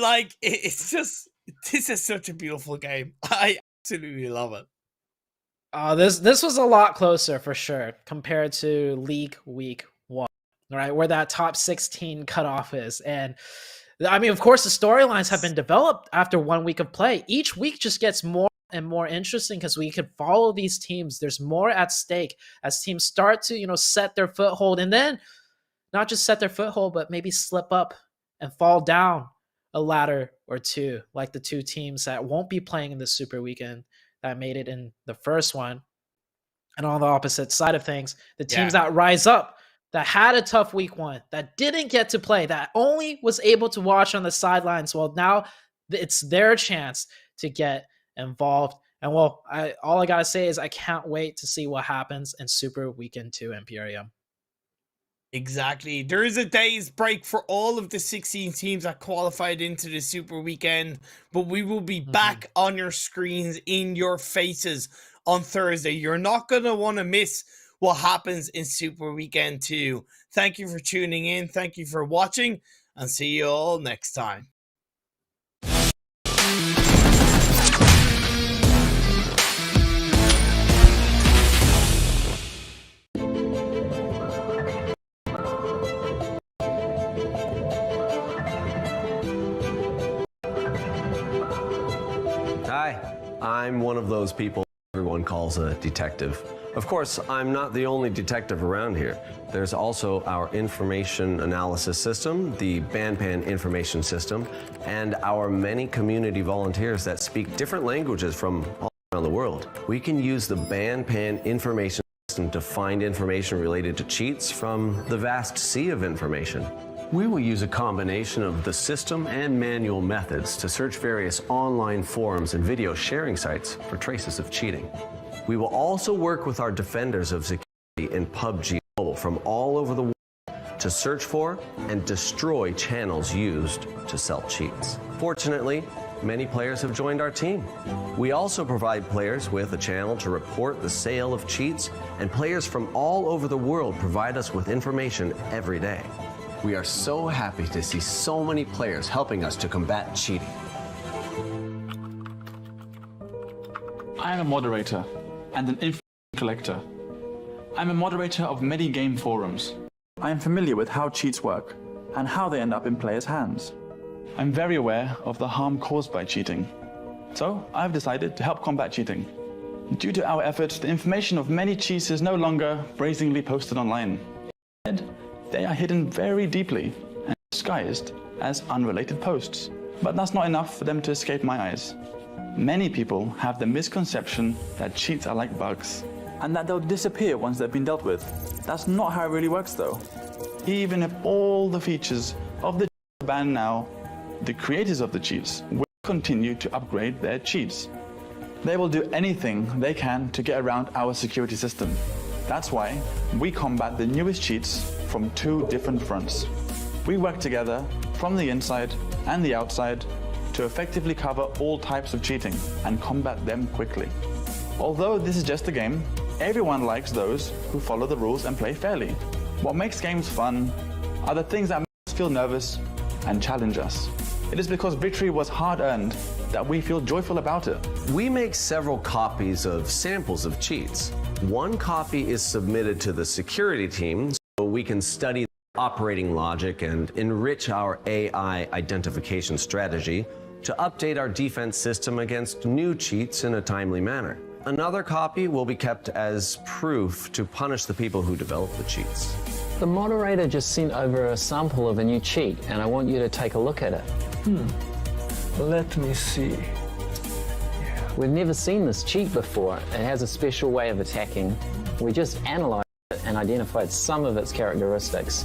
like, it's just, this is such a beautiful game. I absolutely love it. This was a lot closer for sure compared to League Week 1, right? Where that top 16 cutoff is. And I mean, of course, the storylines have been developed after 1 week of play. Each week just gets more and more interesting because we could follow these teams. There's more at stake as teams start to, set their foothold, and then not just set their foothold, but maybe slip up and fall down a ladder or two, like the two teams that won't be playing in the Super Weekend that made it in the first one. And on the opposite side of things, the teams that rise up, that had a tough week 1, that didn't get to play, that only was able to watch on the sidelines. Well, now it's their chance to get involved. And well, all I gotta say is I can't wait to see what happens in Super Weekend 2 Imperium. Exactly. There is a day's break for all of the 16 teams that qualified into the Super Weekend, but we will be back on your screens, in your faces on Thursday. You're not going to want to miss what happens in Super Weekend 2. Thank you for tuning in. Thank you for watching, and see you all next time. Hi, I'm one of those people everyone calls a detective. Of course, I'm not the only detective around here. There's also our information analysis system, the BANPAN information system, and our many community volunteers that speak different languages from all around the world. We can use the BANPAN information system to find information related to cheats from the vast sea of information. We will use a combination of the system and manual methods to search various online forums and video sharing sites for traces of cheating. We will also work with our defenders of security in PUBG Mobile from all over the world to search for and destroy channels used to sell cheats. Fortunately, many players have joined our team. We also provide players with a channel to report the sale of cheats, and players from all over the world provide us with information every day. We are so happy to see so many players helping us to combat cheating. I am a moderator and an information collector. I'm a moderator of many game forums. I am familiar with how cheats work and how they end up in players' hands. I'm very aware of the harm caused by cheating. So I've decided to help combat cheating. Due to our efforts, the information of many cheats is no longer brazenly posted online. Instead, they are hidden very deeply and disguised as unrelated posts. But that's not enough for them to escape my eyes. Many people have the misconception that cheats are like bugs and that they'll disappear once they've been dealt with. That's not how it really works though. Even if all the features of the cheats are banned now, the creators of the cheats will continue to upgrade their cheats. They will do anything they can to get around our security system. That's why we combat the newest cheats from two different fronts. We work together from the inside and the outside to effectively cover all types of cheating and combat them quickly. Although this is just a game, everyone likes those who follow the rules and play fairly. What makes games fun are the things that make us feel nervous and challenge us. It is because victory was hard-earned that we feel joyful about it. We make several copies of samples of cheats. One copy is submitted to the security team so we can study the operating logic and enrich our AI identification strategy to update our defense system against new cheats in a timely manner. Another copy will be kept as proof to punish the people who develop the cheats. The moderator just sent over a sample of a new cheat, and I want you to take a look at it. Let me see. We've never seen this cheat before. It has a special way of attacking. We just analysed it and identified some of its characteristics.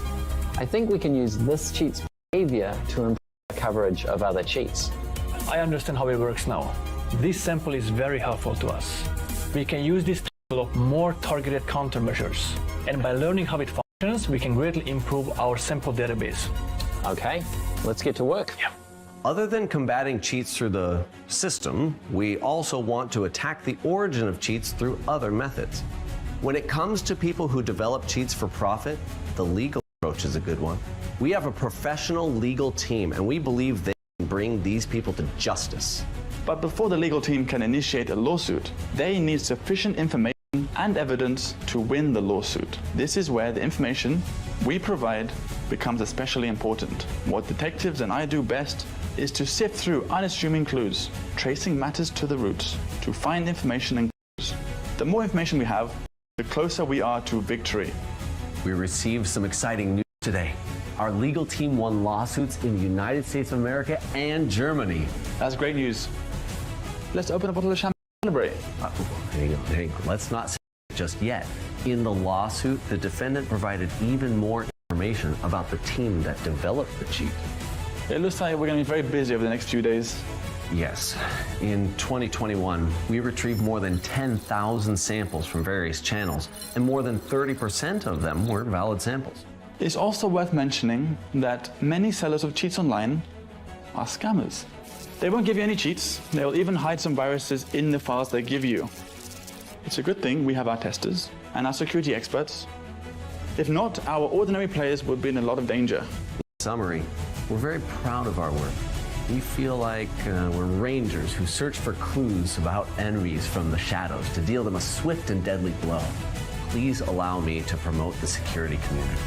I think we can use this cheat's behaviour to improve the coverage of other cheats. I understand how it works now. This sample is very helpful to us. We can use this to develop more targeted countermeasures. And by learning how it functions, we can greatly improve our sample database. Okay, let's get to work. Yeah. Other than combating cheats through the system, we also want to attack the origin of cheats through other methods. When it comes to people who develop cheats for profit, the legal approach is a good one. We have a professional legal team, and we believe they can bring these people to justice. But before the legal team can initiate a lawsuit, they need sufficient information and evidence to win the lawsuit. This is where the information we provide becomes especially important. What detectives and I do best is to sift through unassuming clues, tracing matters to the roots, to find information and clues. The more information we have, the closer we are to victory. We received some exciting news today. Our legal team won lawsuits in the United States of America and Germany. That's great news. Let's open a bottle of champagne and celebrate. Hang on. Let's not say just yet. In the lawsuit, the defendant provided even more information about the team that developed the cheat. It looks like we're going to be very busy over the next few days. Yes. In 2021, we retrieved more than 10,000 samples from various channels, and more than 30% of them were valid samples. It's also worth mentioning that many sellers of cheats online are scammers. They won't give you any cheats. They will even hide some viruses in the files they give you. It's a good thing we have our testers and our security experts. If not, our ordinary players would be in a lot of danger. In summary, we're very proud of our work. We feel like we're rangers who search for clues about enemies from the shadows to deal them a swift and deadly blow. Please allow me to promote the security community.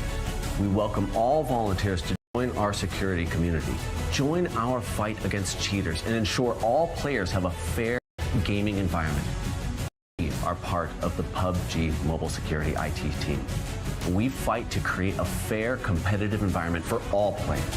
We welcome all volunteers to join our security community. Join our fight against cheaters and ensure all players have a fair gaming environment. We are part of the PUBG mobile security IT team. We fight to create a fair, competitive environment for all players.